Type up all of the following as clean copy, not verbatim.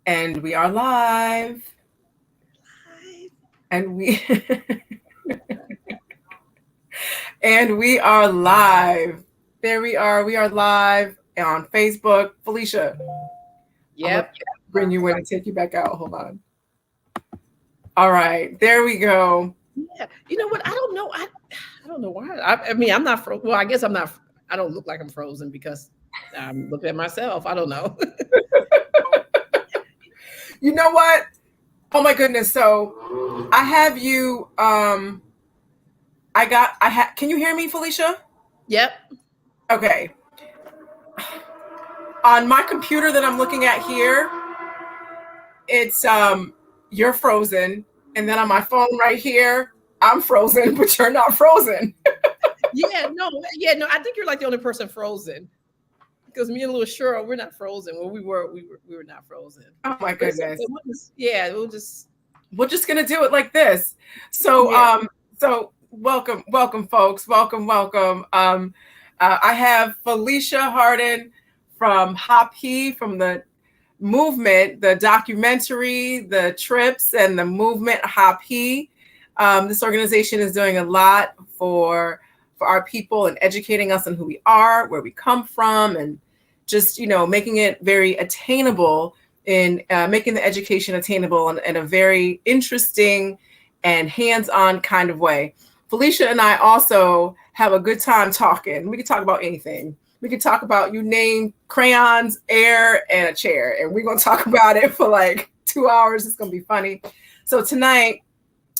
And we are live. And we and we are live. There we are. We are live on Facebook. Felicia. Yep. I'm gonna bring you in and take you back out. Hold on. All right. There we go. Yeah. You know what? I don't know. I don't know why. I mean, I'm not frozen. Well, I guess I'm not. I don't look like I'm frozen because I'm looking at myself. I don't know. You know what? Oh my goodness. So I have you can you hear me, Felicia? Yep. Okay. On my computer that I'm looking at here, it's you're frozen. And then on my phone right here, I'm frozen, but you're not frozen. Yeah. No. Yeah. No. I think you're like the only person frozen because me and Louis Shura, we're not frozen. Well, we were not frozen. Oh my But goodness. we'll just. We're just gonna do it like this. So Yeah. so welcome, folks. Welcome. I have Felicia Harden from HAPI, from the movement, the documentary, the trips, and the movement HAPI. This organization is doing a lot for our people and educating us on who we are, where we come from, and just making it very attainable, in making the education attainable in a very interesting and hands-on kind of way. Felicia and I also have a good time talking. We can talk about anything. We can talk about, you name, crayons, air, and a chair, and we're going to talk about it for like 2 hours. It's going to be funny. So tonight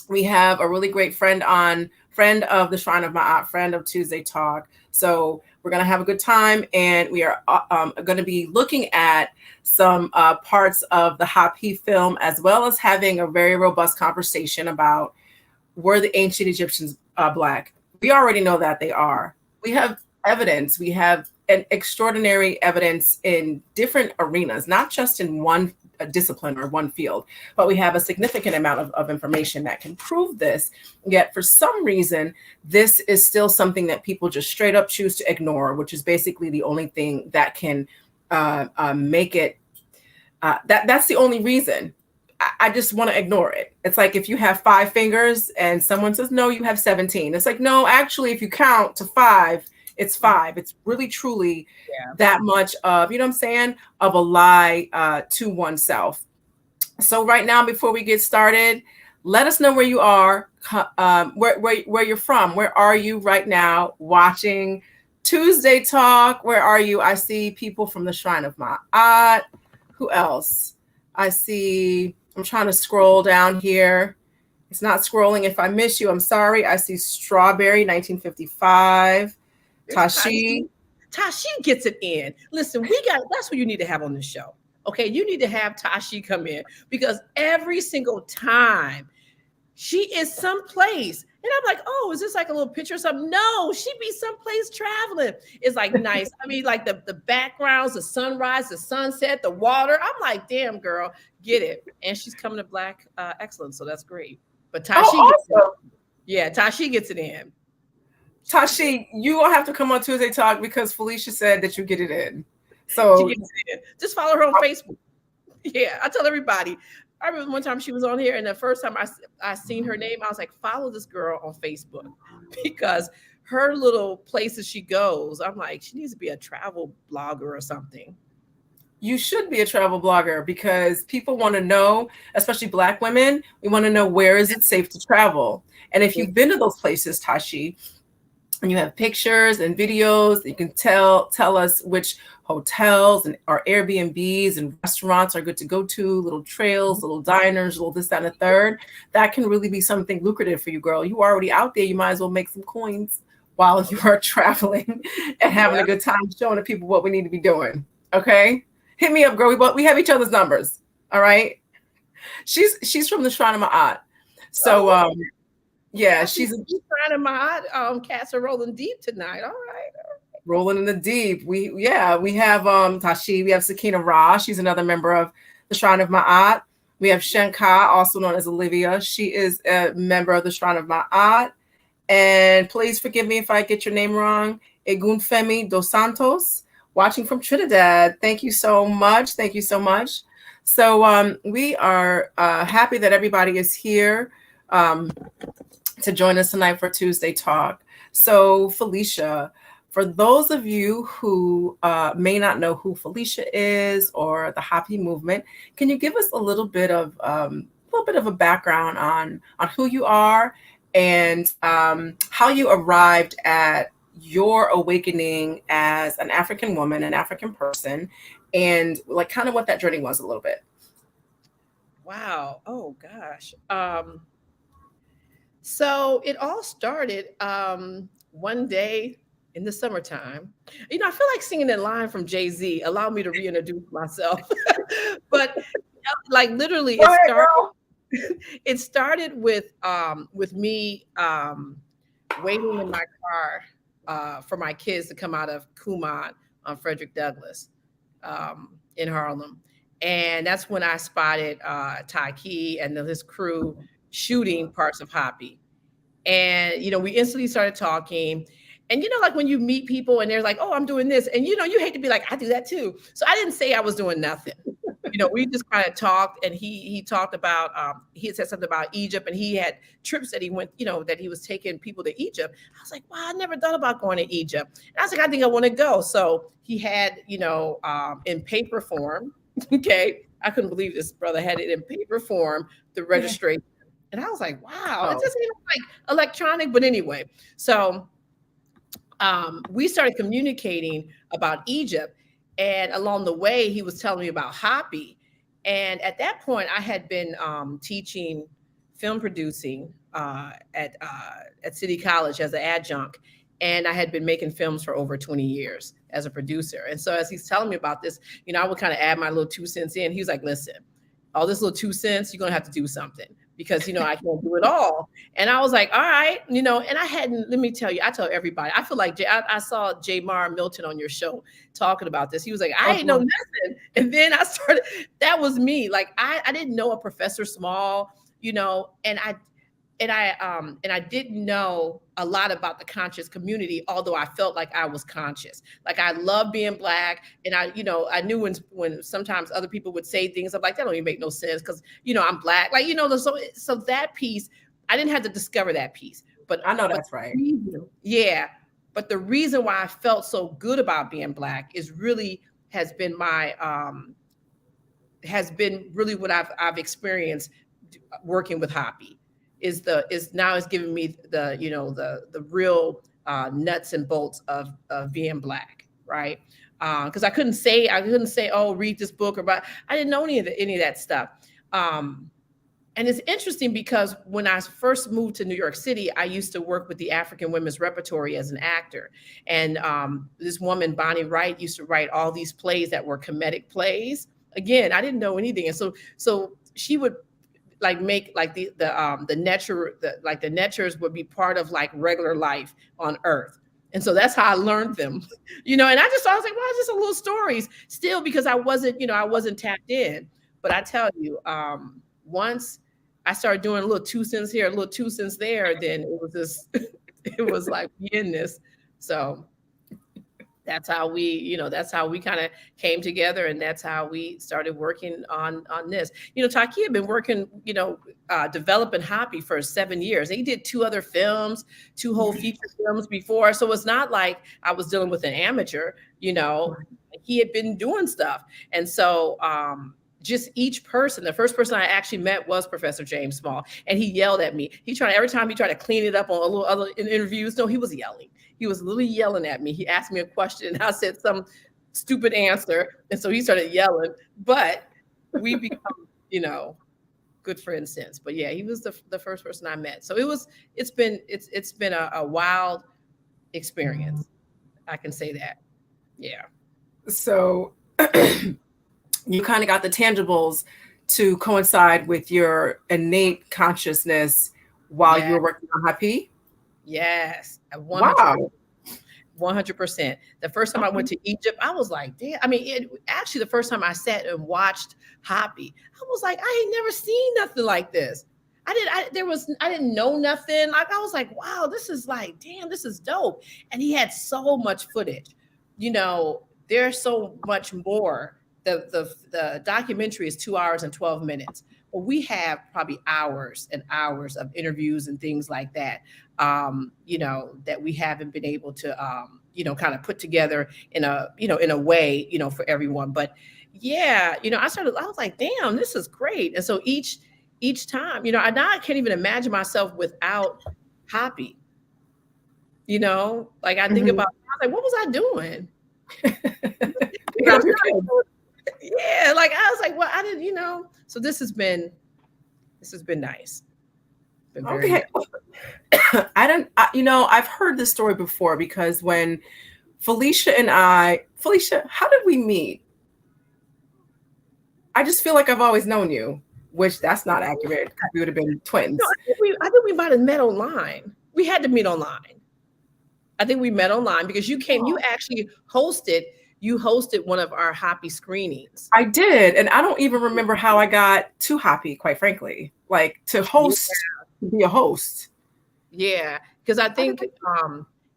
we have a really great friend of the Shrine of Ma'at, friend of Tuesday Talk. So we're going to have a good time, and we are going to be looking at some parts of the HAPI film, as well as having a very robust conversation about, were the ancient Egyptians Black? We already know that they are. We have evidence. We have an extraordinary evidence in different arenas, not just in one discipline or one field, but we have a significant amount of information that can prove this. Yet for some reason, this is still something that people just straight up choose to ignore, which is basically the only thing that can make it, that's the only reason. I just want to ignore it. It's like if you have 5 fingers and someone says, no, you have 17. It's like, no, actually, if you count to 5, it's 5. It's really, truly that much of, you know what I'm saying, of a lie to oneself. So right now, before we get started, let us know where you are, where you're from. Where are you right now watching Tuesday Talk? Where are you? I see people from the Shrine of Ma'at. Who else? I see, I'm trying to scroll down here. It's not scrolling. If I miss you, I'm sorry. I see Strawberry 1955. Tashi gets it in. Listen, that's what you need to have on the show. Okay, you need to have Tashi come in, because every single time she is someplace, and I'm like, oh, is this like a little picture or something? No, she be someplace traveling. It's like nice. I mean, like the backgrounds, the sunrise, the sunset, the water. I'm like, damn, girl, get it. And she's coming to Black Excellence, so that's great. But Tashi, Tashi gets it in. Tashi, you will have to come on Tuesday Talk, because Felicia said that you get it in. So she gets it in. Just follow her on Facebook. Yeah, I tell everybody. I remember one time she was on here, and the first time I seen her name, I was like, follow this girl on Facebook, because her little places she goes, I'm like, she needs to be a travel blogger or something. You should be a travel blogger, because people want to know, especially Black women, we want to know, where is it safe to travel? And if you've been to those places, Tashi, and you have pictures and videos, you can tell us which hotels or Airbnbs and restaurants are good to go to, little trails, little diners, little this, that, and the third. That can really be something lucrative for you, girl. You already out there. You might as well make some coins while you are traveling and having a good time, showing the people what we need to be doing. Okay? Hit me up, girl. We have each other's numbers. All right? She's from the Shrine of Ma'at. So, yeah, she's Shrine of Ma'at. Cats are rolling deep tonight. All right. Rolling in the deep. We have Tashi. We have Sakina Ra. She's another member of the Shrine of Ma'at. We have Shenka, also known as Olivia. She is a member of the Shrine of Ma'at. And please forgive me if I get your name wrong. Egunfemi dos Santos, watching from Trinidad. Thank you so much. Thank you so much. So we are happy that everybody is here to join us tonight for Tuesday Talk. So Felicia, for those of you who may not know who Felicia is or the HAPI movement, can you give us a little bit of a background on who you are and how you arrived at your awakening as an African woman, an African person, and like kind of what that journey was a little bit. Wow. Oh gosh. So it all started one day in the summertime. I feel like singing that line from Jay-Z, allow me to reintroduce myself. But like literally Go ahead, girl. it started with me waiting in my car for my kids to come out of Kumon on Frederick Douglass in Harlem. And that's when I spotted Taiki and his crew shooting parts of HAPI. And, we instantly started talking. And, like when you meet people and they're like, oh, I'm doing this. And, you hate to be like, I do that too. So I didn't say I was doing nothing. We just kind of talked, and he talked about, he had said something about Egypt, and he had trips that he went, that he was taking people to Egypt. I was like, wow, I never thought about going to Egypt. And I was like, I think I want to go. So he had, in paper form, okay, I couldn't believe this brother had it in paper form, the registration. And I was like, wow, it doesn't even like electronic, but anyway. So we started communicating about Egypt. And along the way, he was telling me about HAPI. And at that point, I had been teaching film producing at City College as an adjunct. And I had been making films for over 20 years as a producer. And so as he's telling me about this, I would kind of add my little 2 cents in. He was like, listen, all this little 2 cents, you're going to have to do something because, I can't do it all. And I was like, all right, and I hadn't, let me tell you, I tell everybody, I feel like I saw Jamar Milton on your show talking about this. He was like, I ain't know nothing. And then I started, that was me. Like, I didn't know a Professor Small, and I didn't know a lot about the conscious community, although I felt like I was conscious. Like I love being Black. And I knew when sometimes other people would say things, I'm like, that don't even make no sense because, I'm Black. Like, so that piece, I didn't have to discover that piece. But I know that's right. Yeah. But the reason why I felt so good about being Black is really has been really what I've experienced working with HAPI. Is giving me the real nuts and bolts of being Black, right? Because I couldn't say, oh, read this book I didn't know any of that stuff. And it's interesting because when I first moved to New York City, I used to work with the African Women's Repertory as an actor. And this woman, Bonnie Wright, used to write all these plays that were comedic plays. Again, I didn't know anything. And so she would like make like the Netchers would be part of like regular life on Earth. And so that's how I learned them, and I was like, well, it's just a little stories still because I wasn't tapped in. But I tell you, once I started doing a little 2 cents here, a little 2 cents there, then it was just, it was like we in this. So that's how we kind of came together, and that's how we started working on this. Taki had been working, developing HAPI for 7 years. He did 2 other films, 2 whole feature films before. So it's not like I was dealing with an amateur, he had been doing stuff. And so just each person, the first person I actually met was Professor James Small, and he yelled at me. Every time he tried to clean it up on a little other interviews, no, he was yelling. He was literally yelling at me. He asked me a question and I said some stupid answer. And so he started yelling, but we become, good friends since. But yeah, he was the first person I met. So it's been a wild experience. I can say that. Yeah. So you kind of got the tangibles to coincide with your innate consciousness while you were working on HAPI? Yes. 100%. Wow. 100%. The first time I went to Egypt, I was like, damn. I mean, actually, the first time I sat and watched HAPI, I was like, I ain't never seen nothing like this. I didn't know nothing. Like, I was like, wow, this is like, damn, this is dope. And he had so much footage. There's so much more the documentary is 2 hours and 12 minutes. But we have probably hours and hours of interviews and things like that, that we haven't been able to, kind of put together in a way, for everyone. But yeah, I was like, damn, this is great. And so each time, now I can't even imagine myself without HAPI. Like I think about, I was like, what was I doing? Yeah, like I was like, well, I didn't, so this has been nice. Been very Okay. Nice. I've heard this story before, because when Felicia, how did we meet? I just feel like I've always known you, which that's not accurate, because we would have been twins. No, I think we might have met online. We had to meet online. I think we met online because you came, you actually hosted one of our HAPI screenings. I did. And I don't even remember how I got to HAPI, quite frankly, like to host, to be a host. Yeah. Because I think,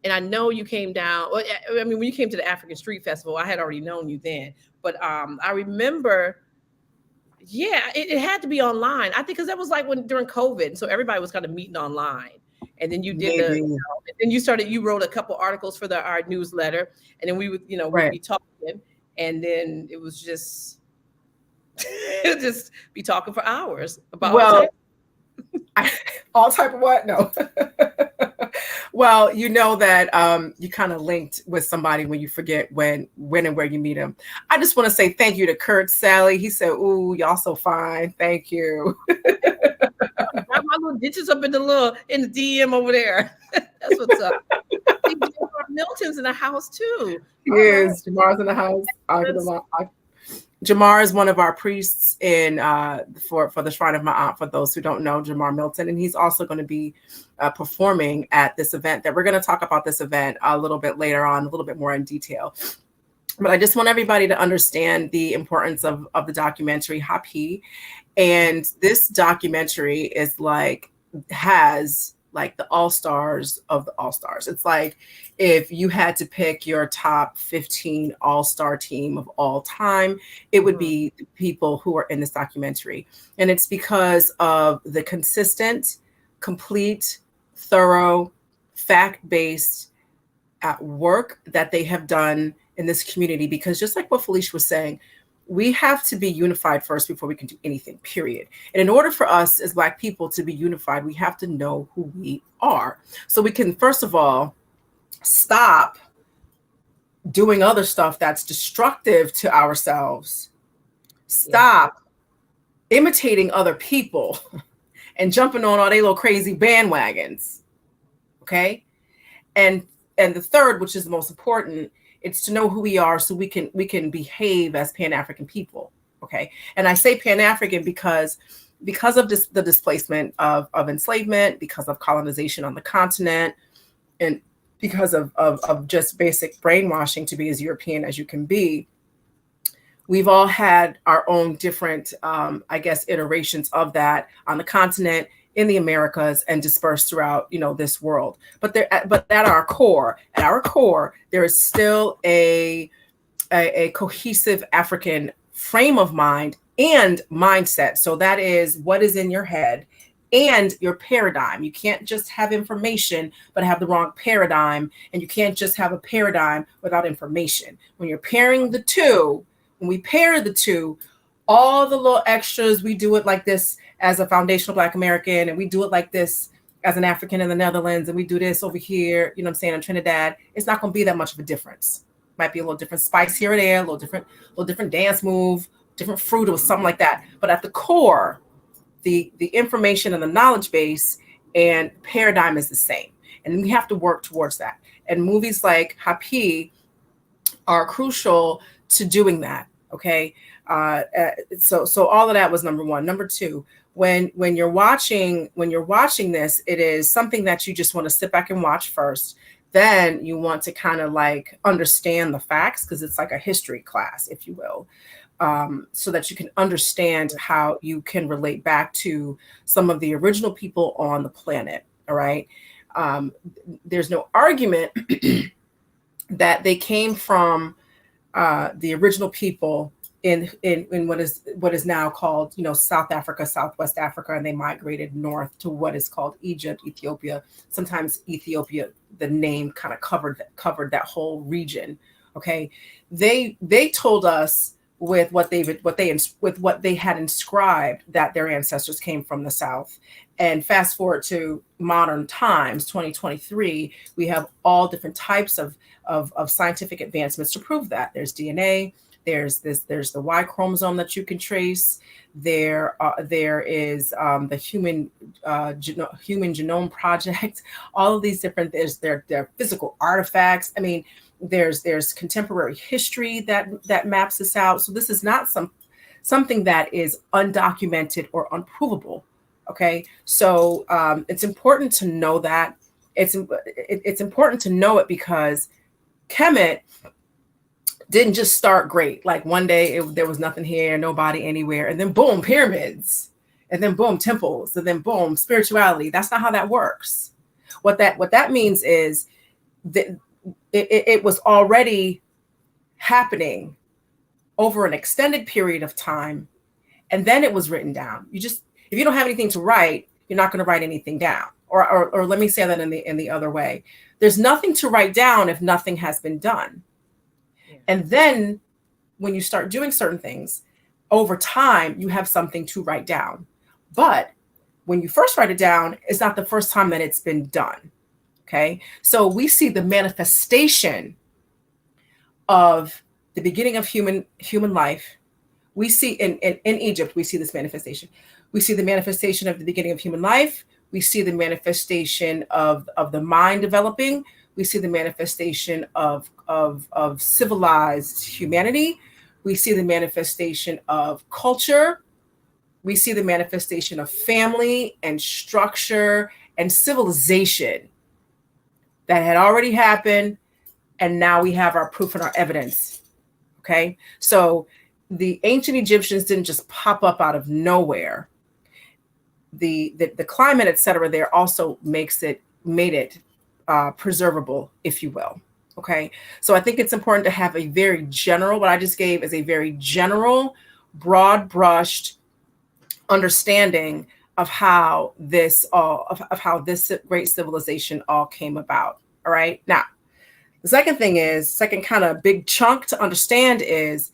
and I know you came down, I mean, when you came to the African Street Festival, I had already known you then, but I remember, yeah, it had to be online. I think because that was like during COVID. So everybody was kind of meeting online. And then you did and then you wrote a couple articles for our newsletter, and then we would, we'd be talking, and then it was just, just be talking for hours about all type of what? No. Well, that you kind of linked with somebody when you forget when and where you meet them. I just want to say thank you to Kurt Sally. He said, "Ooh, y'all so fine. Thank you." Got my little ditches up in the DM over there. That's what's up. Milton's in the house too. Yes, Jamar's in the house. Jamar is one of our priests in for the Shrine of Ma'at, for those who don't know Jamar Milton, and he's also going to be performing at this event that we're going to talk about this event a little bit later on, a little bit more in detail. But I just want everybody to understand the importance of the documentary HAPI. And this documentary has the all-stars of the all-stars. It's like if you had to pick your top 15 all-star team of all time, it would be the people who are in this documentary. And it's because of the consistent, complete, thorough, fact-based work that they have done in this community. Because just like what Felicia was saying, we have to be unified first before we can do anything, period. And in order for us as Black people to be unified, we have to know who we are. So we can, first of all, stop doing other stuff that's destructive to ourselves. Stop imitating other people and jumping on all their little crazy bandwagons. Okay? And the third, which is the most important, it's to know who we are so we can behave as Pan-African people, okay? And I say Pan-African because of the displacement of enslavement, because of colonization on the continent, and because of just basic brainwashing to be as European as you can be. We've all had our own different, iterations of that on the continent, in the Americas, and dispersed throughout, this world. But at our core, there is still a cohesive African frame of mind and mindset. So that is what is in your head and your paradigm. You can't just have information, but have the wrong paradigm. And you can't just have a paradigm without information. When you're pairing the two, when we pair the two, all the little extras, we do it like this as a foundational Black American, and we do it like this as an African in the Netherlands, and we do this over here, in Trinidad. It's not going to be that much of a difference. Might be a little different spice here or there, a little different dance move, different fruit or something like that. But at the core, the information and the knowledge base and paradigm is the same. And we have to work towards that. And movies like HAPI are crucial to doing that. Okay. So all of that was number one. Number two, when you're watching this, it is something that you just want to sit back and watch first. Then you want to kind of understand the facts, because it's like a history class, if you will, so that you can understand how you can relate back to some of the original people on the planet. All right. There's no argument that they came from the original people in what is now called, South Africa, Southwest Africa, and they migrated north to what is called Egypt, Ethiopia. Sometimes Ethiopia, the name kind of covered that whole region. Okay, they told us with what they had inscribed that their ancestors came from the South. And fast forward to modern times, 2023, we have all different types of scientific advancements to prove that. There's DNA. There's the Y chromosome that you can trace. There is the human genome project. All of these different, their physical artifacts. I mean, there's contemporary history that maps this out. So this is not something that is undocumented or unprovable. Okay, so it's important to know that. It's important to know it because Kemet didn't just start great. Like one day there was nothing here, nobody anywhere, and then boom, pyramids, and then boom, temples, and then boom, spirituality. That's not how that works. What that means is that it was already happening over an extended period of time, and then it was written down. If you don't have anything to write, you're not going to write anything down. Or let me say that in the other way. There's nothing to write down if nothing has been done. And then when you start doing certain things, over time, you have something to write down. But when you first write it down, it's not the first time that it's been done. Okay. So we see the manifestation of the beginning of human life. We see in Egypt, we see this manifestation. We see the manifestation of the beginning of human life. We see the manifestation of the mind developing. We see the manifestation of civilized humanity. We see the manifestation of culture. We see the manifestation of family and structure and civilization that had already happened. And now we have our proof and our evidence. Okay. So the ancient Egyptians didn't just pop up out of nowhere. The climate, et cetera, there also made it preservable, if you will. Okay. So I think it's important to have a very general, what I just gave is a very general, broad brushed understanding of how this great civilization all came about. All right. Now, the second kind of big chunk to understand is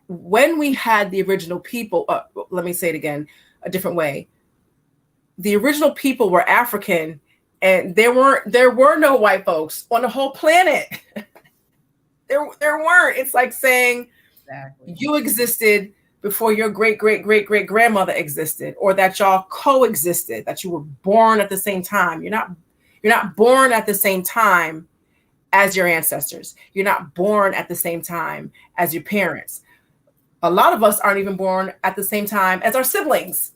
when we had the original people, let me say it again, a different way. The original people were African, and there were no white folks on the whole planet. there weren't. It's like saying exactly. You existed before your great grandmother existed, or that y'all coexisted, that you were born at the same time. You're not born at the same time as your ancestors. You're not born at the same time as your parents. A lot of us aren't even born at the same time as our siblings.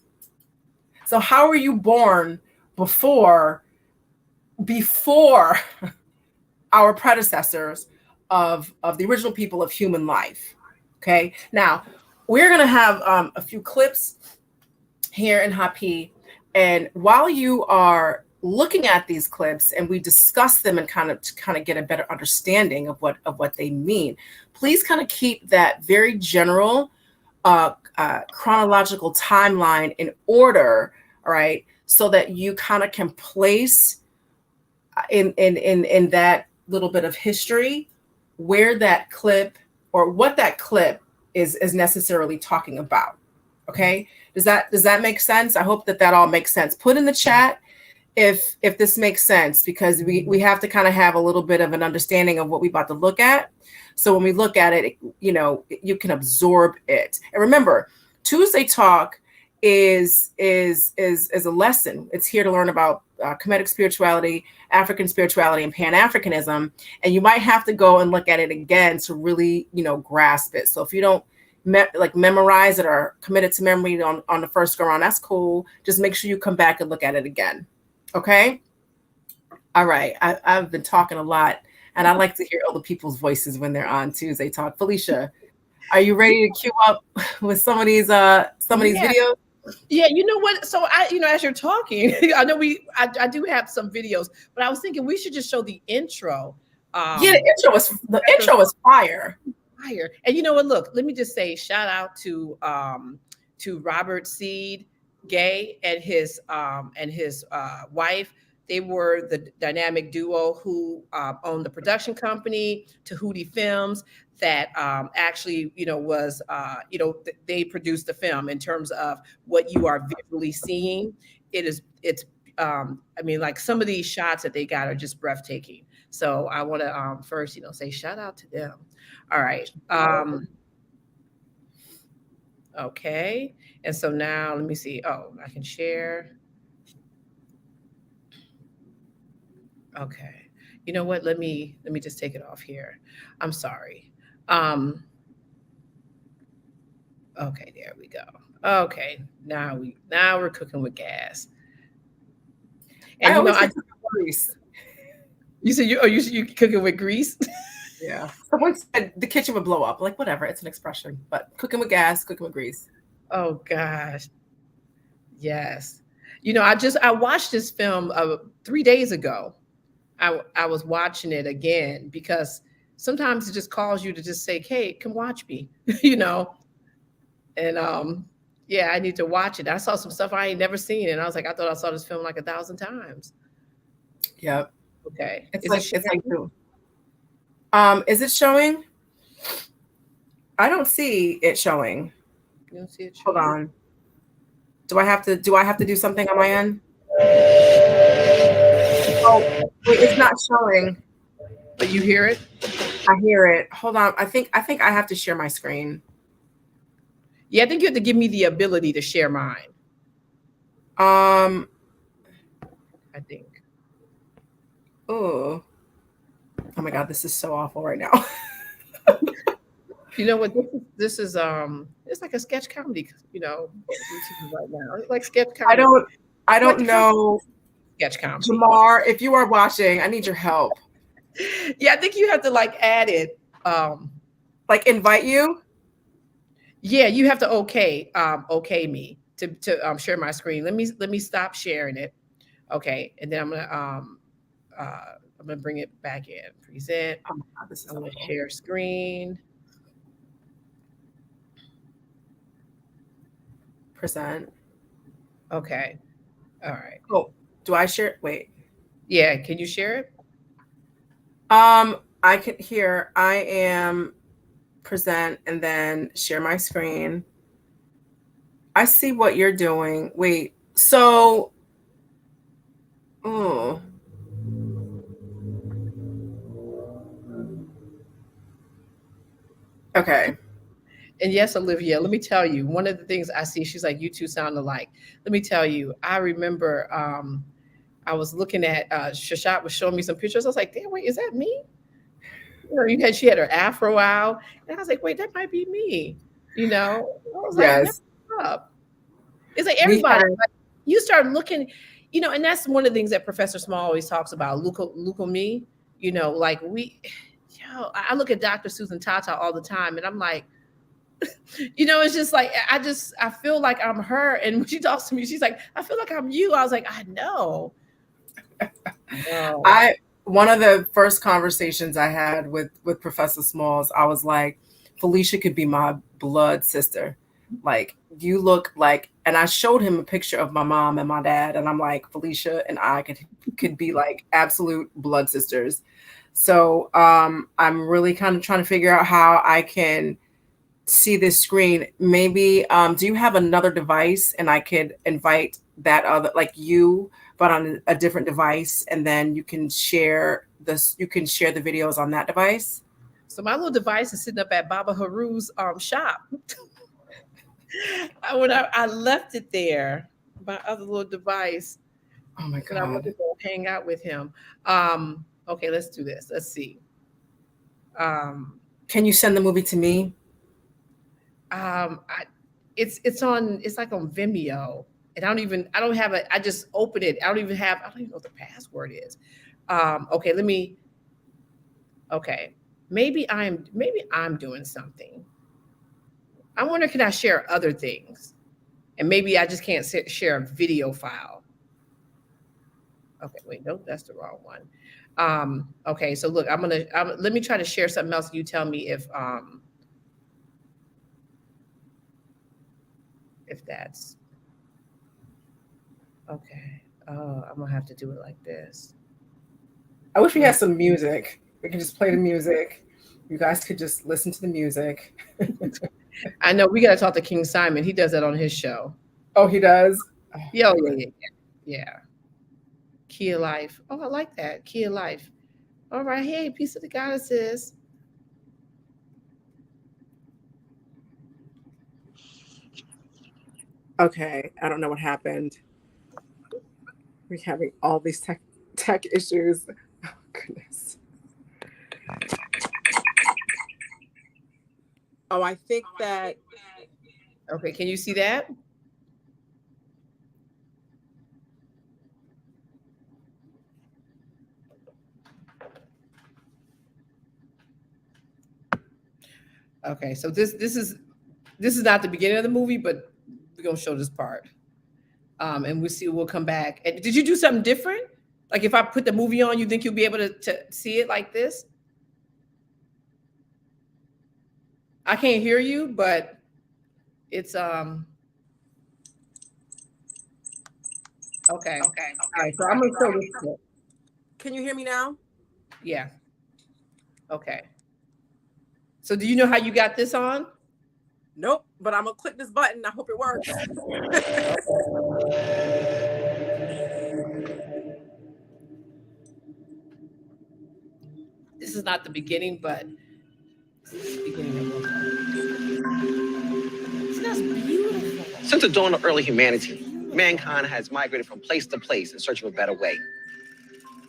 So how are you born before our predecessors of the original people of human life? Okay. Now we're going to have a few clips here in HAPI. And while you are looking at these clips and we discuss them and kind of get a better understanding of what they mean, please kind of keep that very general chronological timeline in order, all right, so that you kind of can place in that little bit of history where that clip or what that clip is necessarily talking about. Okay, does that make sense? I hope that all makes sense. Put in the chat if this makes sense, because we have to kind of have a little bit of an understanding of what we're about to look at. So when we look at it, you can absorb it. And remember, Tuesday Talk is a lesson. It's here to learn about Kemetic spirituality, African spirituality, and Pan-Africanism. And you might have to go and look at it again to really, grasp it. So if you don't memorize it or commit it to memory on the first go around, that's cool. Just make sure you come back and look at it again. Okay. All right. I've been talking a lot, and I like to hear other people's voices when they're on Tuesday Talk. Felicia, are you ready to queue up with some of these videos? Yeah, you know what? So as you're talking, I know I do have some videos, but I was thinking we should just show the intro. The intro was fire. fire. And you know what? Look, let me just say shout out to Robert Seed Gay and his wife. They were the dynamic duo who owned the production company Tahuti Films that actually, was, they produced the film in terms of what you are visually seeing. It's I mean, like some of these shots that they got are just breathtaking. So I want to first, say shout out to them. All right. Okay. And so now let me see. Oh, I can share. Okay. You know what? Let me just take it off here. I'm sorry. Um, okay, there we go. Okay. Now we're cooking with gas. And I always say grease. You said you cooking with grease? Yeah. Someone said the kitchen would blow up. Like, whatever, it's an expression. But cooking with gas, cooking with grease. Oh gosh. Yes. I watched this film 3 days ago. I was watching it again because sometimes it just calls you to just say, "Hey, come watch me," you know. And yeah, I need to watch it. I saw some stuff I ain't never seen, and I was like, I thought I saw this film like 1,000 times. Yep. Okay. It's is it showing? I don't see it showing. You don't see it showing? Hold on. Do I have to do something on my end? Oh, wait, it's not showing. But you hear it? I hear it. Hold on. I think I have to share my screen. Yeah, I think you have to give me the ability to share mine. I think. Oh my God, this is so awful right now. You know what? This is it's like a sketch comedy, right now. It's like sketch comedy. I don't know. Sketch comedy. Jamar, if you are watching, I need your help. Yeah, I think you have to add it. Like invite you? Yeah, you have to okay me to share my screen. Let me stop sharing it. Okay, and then I'm gonna bring it back in. Present. Oh my God, this is I'm gonna share screen. Present. Okay. All right. Oh, do I share it? Wait. Yeah, can you share it? I can hear. I am present and then share my screen. I see what you're doing. Wait. So, oh. Okay. And yes, Olivia, let me tell you, one of the things I see, she's like, you two sound alike. Let me tell you, I remember I was looking at Seshat was showing me some pictures. I was like, damn, wait, is that me? She had her afro out, and I was like, wait, that might be me. I was yes. Like, up. It's like everybody. You start looking, and that's one of the things that Professor Small always talks about. Look at me. I look at Dr. Susan Tata all the time, and I'm like, it's just like I feel like I'm her. And when she talks to me, she's like, I feel like I'm you. I was like, I know. One of the first conversations I had with Professor Smalls, I was like, Felicia could be my blood sister. Like, you look like, and I showed him a picture of my mom and my dad, and I'm like, Felicia and I could be like absolute blood sisters. So I'm really kind of trying to figure out how I can see this screen. Maybe do you have another device and I could invite that other, like you, but on a different device, and then you can share the videos on that device? So my little device is sitting up at Baba Haru's shop. When I left it there, my other little device. Oh my God. I wanted to go hang out with him. Okay, let's do this. Let's see. Can you send the movie to me? It's like on Vimeo. And I don't have I just open it. I don't even know what the password is. Okay, maybe I'm doing something. I wonder, can I share other things? And maybe I just can't share a video file. Okay, wait, nope, that's the wrong one. Okay, so look, let me try to share something else. You tell me if if that's okay. I'm gonna have to do it like this. I wish we had some music. We could just play the music. You guys could just listen to the music. I know we gotta talk to King Simon. He does that on his show. Oh, he does? Yeah, yeah. Key of Life. Oh, I like that. Key of Life. All right. Hey, Piece of the Goddesses. Okay, I don't know what happened. We're having all these tech issues. Oh, goodness. Oh, I think that... Okay, can you see that? Okay, so this is not the beginning of the movie, but we're gonna show this part. And we'll come back. And did you do something different? Like if I put the movie on, you think you'll be able to see it like this? I can't hear you, but it's okay. All right, so I'm gonna show this clip. Can you hear me now? Yeah. Okay. So do you know how you got this on? Nope, but I'm gonna click this button. I hope it works. This is not the beginning, but this is the beginning of That's beautiful. Since the dawn of early humanity, mankind has migrated from place to place in search of a better way.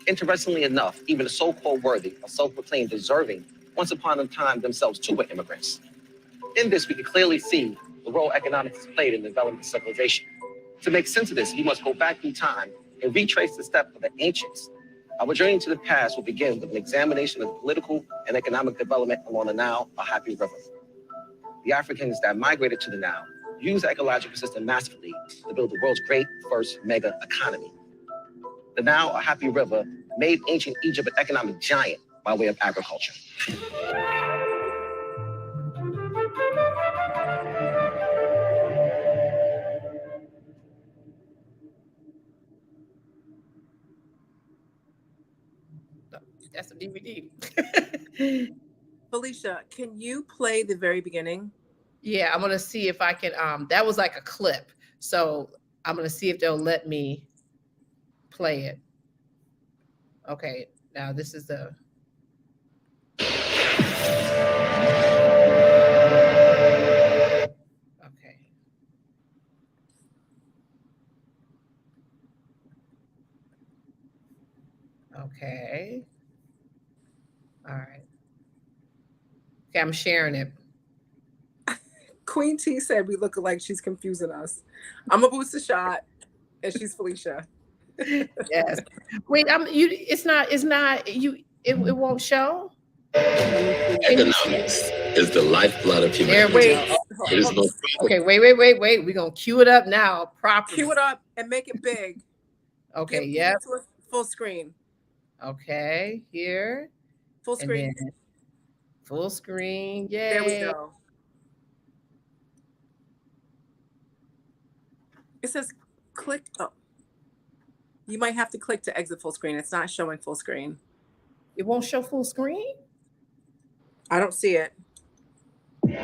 Interestingly enough, even the so-called worthy or self-proclaimed deserving once upon a time themselves too were immigrants. In this, we can clearly see the role economics has played in the development of civilization. To make sense of this, we must go back through time and retrace the steps of the ancients. Our journey to the past will begin with an examination of political and economic development along the Nile, or HAPI River. The Africans that migrated to the Nile used the ecological system masterfully to build the world's great first mega economy. The Nile, or HAPI River, made ancient Egypt an economic giant by way of agriculture. That's a DVD. Felicia, can you play the very beginning? Yeah, I'm gonna see if I can. That was like a clip, so I'm gonna see if they'll let me play it. Okay, now this is the. Okay. Okay. All right. Okay, I'm sharing it. Queen T said we look like she's confusing us. I'm Abut Seshat, and she's Felicia. Yes. Wait, it's not you. It won't show. Economics is the lifeblood of humanity. Okay, wait. We're gonna cue it up now properly. Cue it up and make it big. Okay, yeah. Full screen. Okay, here. Full screen. Full screen. Yay. There we go. It says click. Oh. You might have to click to exit full screen. It's not showing full screen. It won't show full screen? I don't see it. It's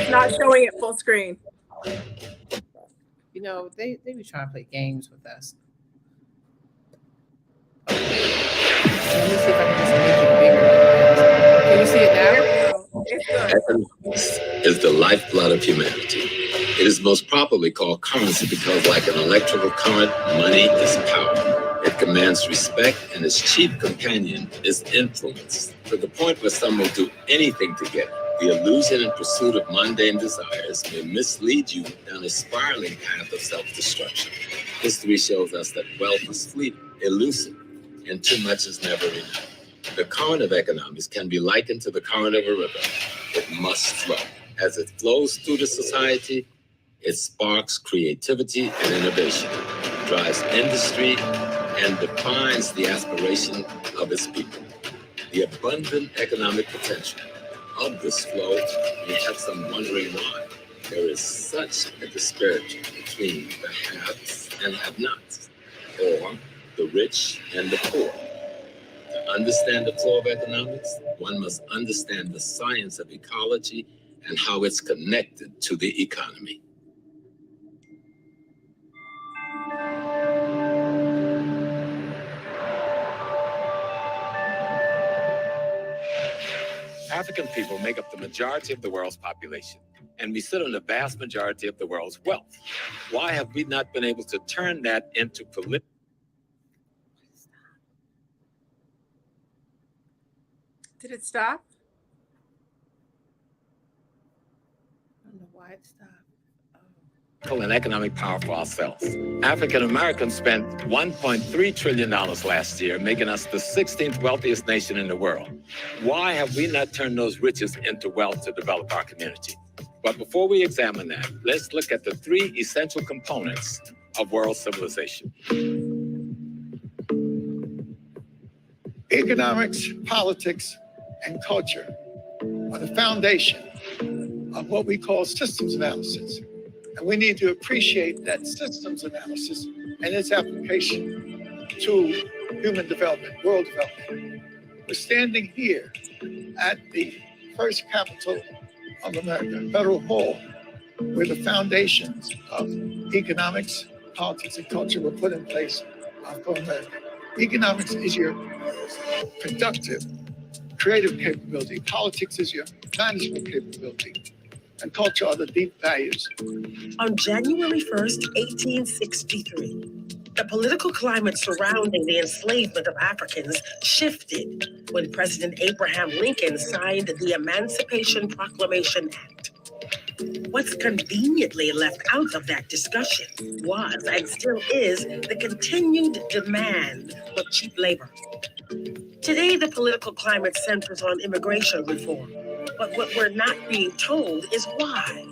not showing it full screen. You know, they be trying to play games with us. Okay. Let me see if I can just make it bigger. Can you see it now? It's good. Economics is the lifeblood of humanity. It is most properly called currency because, like an electrical current, money is power. It commands respect, and its chief companion is influence, to the point where some will do anything to get it. The illusion and pursuit of mundane desires may mislead you down a spiraling path of self-destruction. History shows us that wealth is fleeting, elusive, and too much is never enough. The current of economics can be likened to the current of a river. It must flow. As it flows through the society, it sparks creativity and innovation, drives industry, and defines the aspiration of its people. The abundant economic potential of this flow, you have some wondering why there is such a disparity between the haves and have-nots, or the rich and the poor. To understand the flow of economics, one must understand the science of ecology and how it's connected to the economy. African people make up the majority of the world's population, and we sit on the vast majority of the world's wealth. Why have we not been able to turn that into political? Did it stop? I don't know why it stopped. And economic power for ourselves. African Americans spent $1.3 trillion last year, making us the 16th wealthiest nation in the world. Why have we not turned those riches into wealth to develop our community? But before we examine that, let's look at the three essential components of world civilization. Economics, politics, and culture are the foundation of what we call systems analysis. And we need to appreciate that systems analysis and its application to human development, world development. We're standing here at the first capital of America, Federal Hall, where the foundations of economics, politics, and culture were put in place for America. Economics is your productive, creative capability. Politics is your management capability. And culture are the deep values. On January 1st, 1863, the political climate surrounding the enslavement of Africans shifted when President Abraham Lincoln signed the Emancipation Proclamation Act. What's conveniently left out of that discussion was, and still is, the continued demand for cheap labor. Today, the political climate centers on immigration reform. But what we're not being told is why.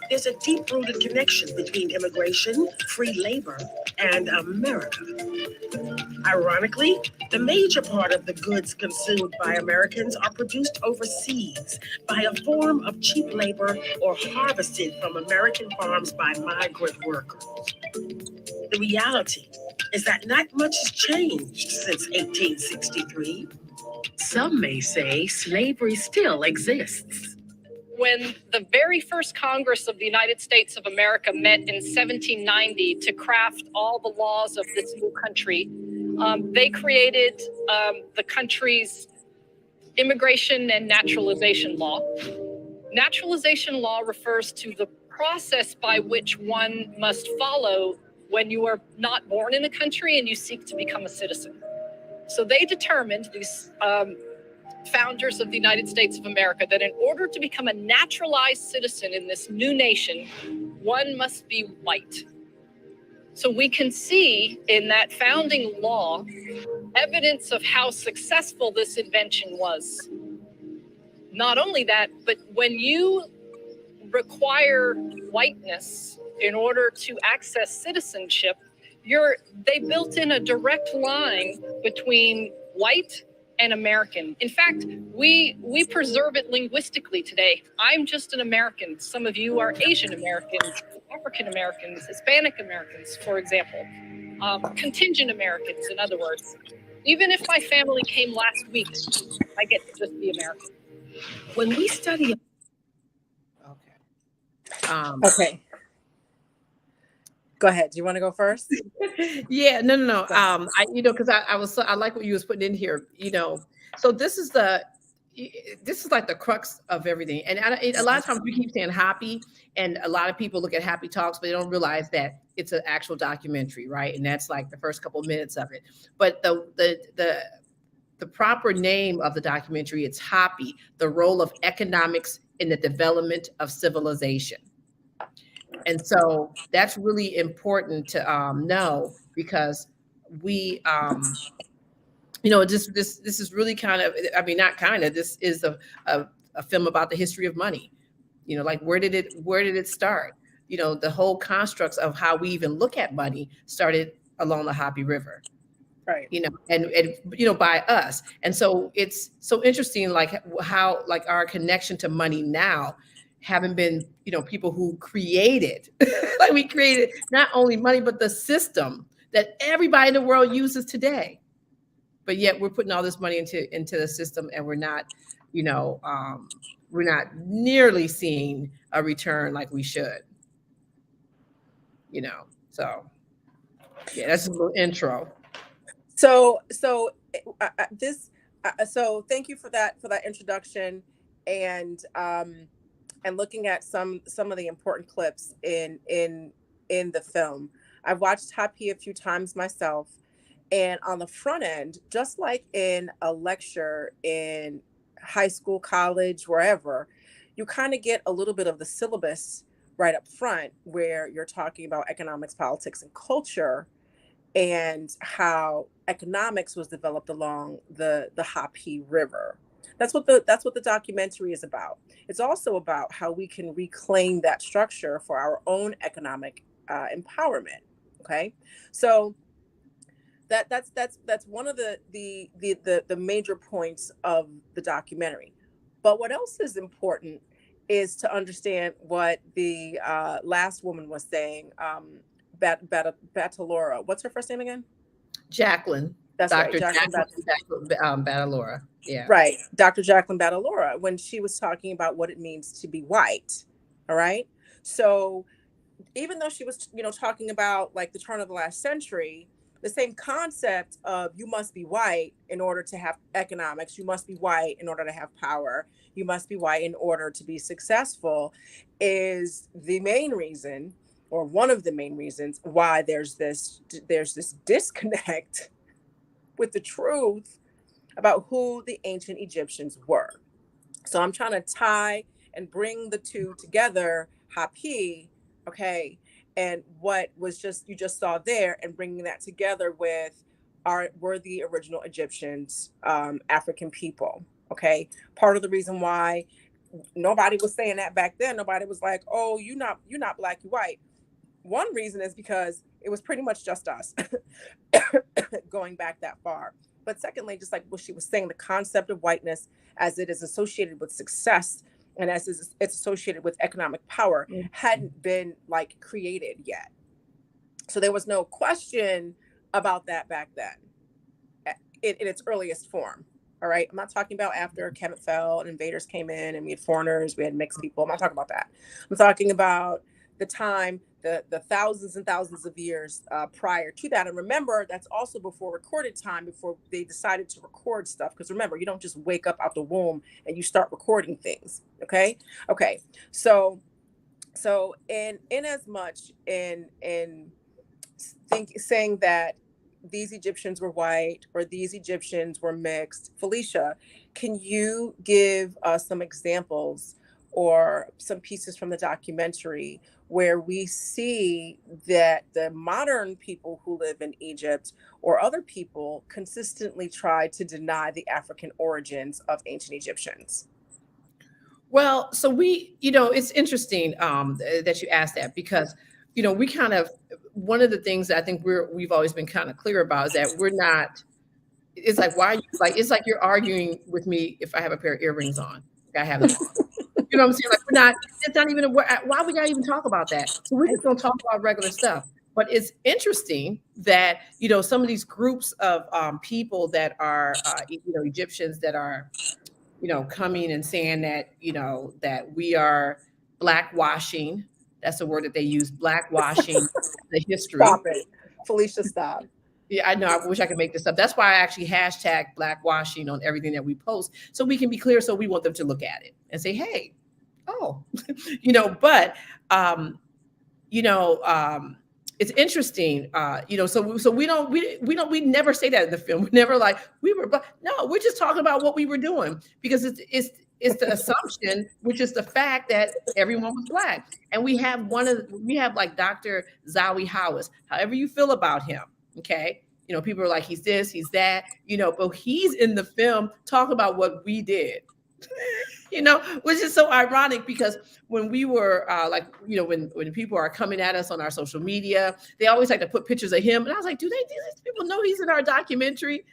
There's a deep-rooted connection between immigration, free labor, and America. Ironically, the major part of the goods consumed by Americans are produced overseas by a form of cheap labor or harvested from American farms by migrant workers. The reality is that not much has changed since 1863. Some may say slavery still exists. When the very first Congress of the United States of America met in 1790 to craft all the laws of this new country, they created the country's immigration and naturalization law. Naturalization law refers to the process by which one must follow when you are not born in a country and you seek to become a citizen. So they determined, these founders of the United States of America, that in order to become a naturalized citizen in this new nation, one must be white. So we can see in that founding law evidence of how successful this invention was. Not only that, but when you require whiteness in order to access citizenship, they built in a direct line between white and American. In fact, we preserve it linguistically today. I'm just an American. Some of you are Asian Americans, African Americans, Hispanic Americans, for example. Contingent Americans, in other words. Even if my family came last week, I get to just be American. When we study... Okay. Go ahead. Do you want to go first? Yeah, no. Because I like what you was putting in here. So this is like the crux of everything. And a lot of times we keep saying HAPI, and a lot of people look at HAPI Talks, but they don't realize that it's an actual documentary, right? And that's like the first couple of minutes of it. But the proper name of the documentary, it's HAPI, the role of economics in the development of civilization. And so that's really important to know, because we, this is really this is a film about the history of money. Like where did it start? The whole constructs of how we even look at money started along the HAPI River. Right. And by us. And so it's so interesting, like how like our connection to money now haven't been, people who created, like we created not only money, but the system that everybody in the world uses today. But yet we're putting all this money into the system, and we're not, we're not nearly seeing a return like we should. So yeah, that's a little intro. So thank you for that introduction, and looking at some of the important clips in the film. I've watched HAPI a few times myself, and on the front end, just like in a lecture in high school, college, wherever, you kind of get a little bit of the syllabus right up front, where you're talking about economics, politics, and culture, and how economics was developed along the HAPI River. That's what the documentary is about. It's also about how we can reclaim that structure for our own economic empowerment. Okay, so that's one of the major points of the documentary. But what else is important is to understand what the last woman was saying. Batalora. What's her first name again? Jacqueline. That's Dr. right. Jacqueline Batalora. Yeah. Right. Dr. Jacqueline Batalora, when she was talking about what it means to be white. All right. So even though she was, talking about like the turn of the last century, the same concept of you must be white in order to have economics, you must be white in order to have power, you must be white in order to be successful, is the main reason, or one of the main reasons, why there's this disconnect with the truth about who the ancient Egyptians were. So I'm trying to tie and bring the two together, HAPI, okay, and what was you just saw there, and bringing that together with were the original Egyptians, African people, okay? Part of the reason why nobody was saying that back then, nobody was like, oh, you're not black, you're white. One reason is because it was pretty much just us going back that far. But secondly, just like what she was saying, the concept of whiteness as it is associated with success and as it's associated with economic power hadn't been like created yet. So there was no question about that back then in its earliest form. All right. I'm not talking about after Kemet fell and invaders came in and we had foreigners, we had mixed people. I'm not talking about that. I'm talking about the time, the thousands and thousands of years prior to that. And remember, that's also before recorded time, before they decided to record stuff. Because remember, you don't just wake up out the womb and you start recording things. Okay. So in as much in saying that these Egyptians were white or these Egyptians were mixed, Felicia, can you give us some examples or some pieces from the documentary where we see that the modern people who live in Egypt or other people consistently try to deny the African origins of ancient Egyptians? Well, so we, it's interesting that you asked that, because, we kind of, one of the things that I think we've always been kind of clear about is that we're not, it's like, why are you, like, it's like you're arguing with me if I have a pair of earrings on. I have them on. You know what I'm saying? Like, we're not, it's not even, why we gotta even talk about that? So we're just gonna talk about regular stuff. But it's interesting that, some of these groups of people that are, Egyptians that are, coming and saying that, that we are blackwashing. That's the word that they use, blackwashing the history. Stop it. Felicia, stop. Yeah, I know. I wish I could make this up. That's why I actually hashtag blackwashing on everything that we post, so we can be clear. So we want them to look at it and say, hey, oh, but, it's interesting, so we never say that in the film. We never like, no, we're just talking about what we were doing, because it's the assumption, which is the fact that everyone was black. And we have like Dr. Zawi Hawass, however you feel about him. Okay. People are like, he's this, he's that, but he's in the film talking about what we did. Which is so ironic because when we were when people are coming at us on our social media, they always like to put pictures of him. And I was like, do these people know he's in our documentary?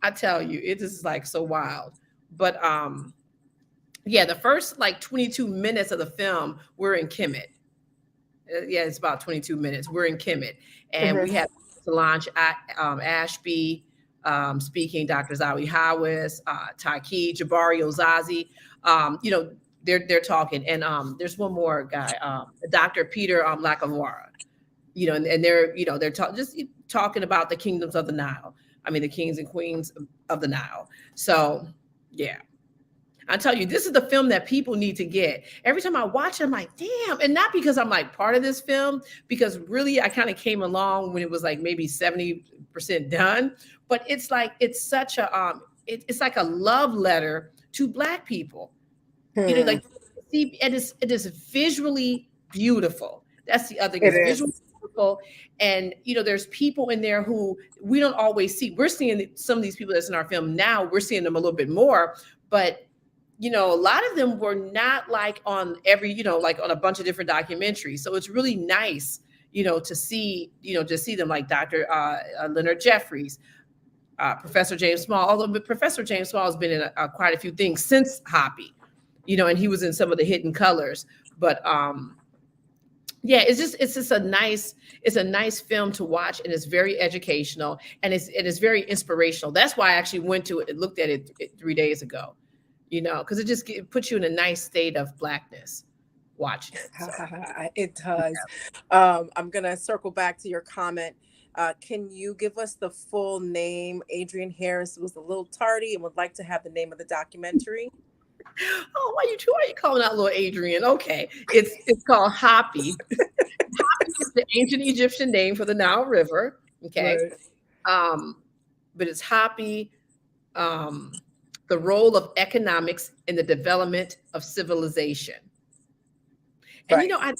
I tell you, it is like so wild. But yeah, the first like 22 minutes of the film, we're in Kemet. Yeah, it's about 22 minutes. We're in Kemet. And we have Solange Ashby speaking, Dr. Zawi Hawis, Taki, Jabari Ozazi. They're talking. And there's one more guy, Dr. Peter Lacavara. And they're just talking about the kingdoms of the Nile. I mean, the kings and queens of the Nile. So, yeah. I tell you, this is the film that people need to get. Every time I watch it, I'm like, damn. And not because I'm like part of this film, because really I kind of came along when it was like maybe 70% done. But it's like, it's such a, it's like a love letter to Black people. Like, see, it is visually beautiful. That's the other thing. It's visually beautiful. And, there's people in there who we don't always see. We're seeing some of these people that's in our film now, we're seeing them a little bit more, but a lot of them were not like on every, like on a bunch of different documentaries. So it's really nice, to see them like Dr. Leonard Jeffries, Professor James Small, although Professor James Small has been in quite a few things since HAPI, and he was in some of the Hidden Colors. But yeah, it's just a nice film to watch, and it's very educational, and it's very inspirational. That's why I actually went to it and looked at it 3 days ago. Because it puts you in a nice state of Blackness watching it. So. It does. Yeah. I'm going to circle back to your comment. Can you give us the full name? Adrian Harris was a little tardy and would like to have the name of the documentary. Oh, why are you calling out little Adrian? Okay. It's called HAPI. HAPI is the ancient Egyptian name for the Nile River. Okay. Right. But it's HAPI. The role of economics in the development of civilization. And, right.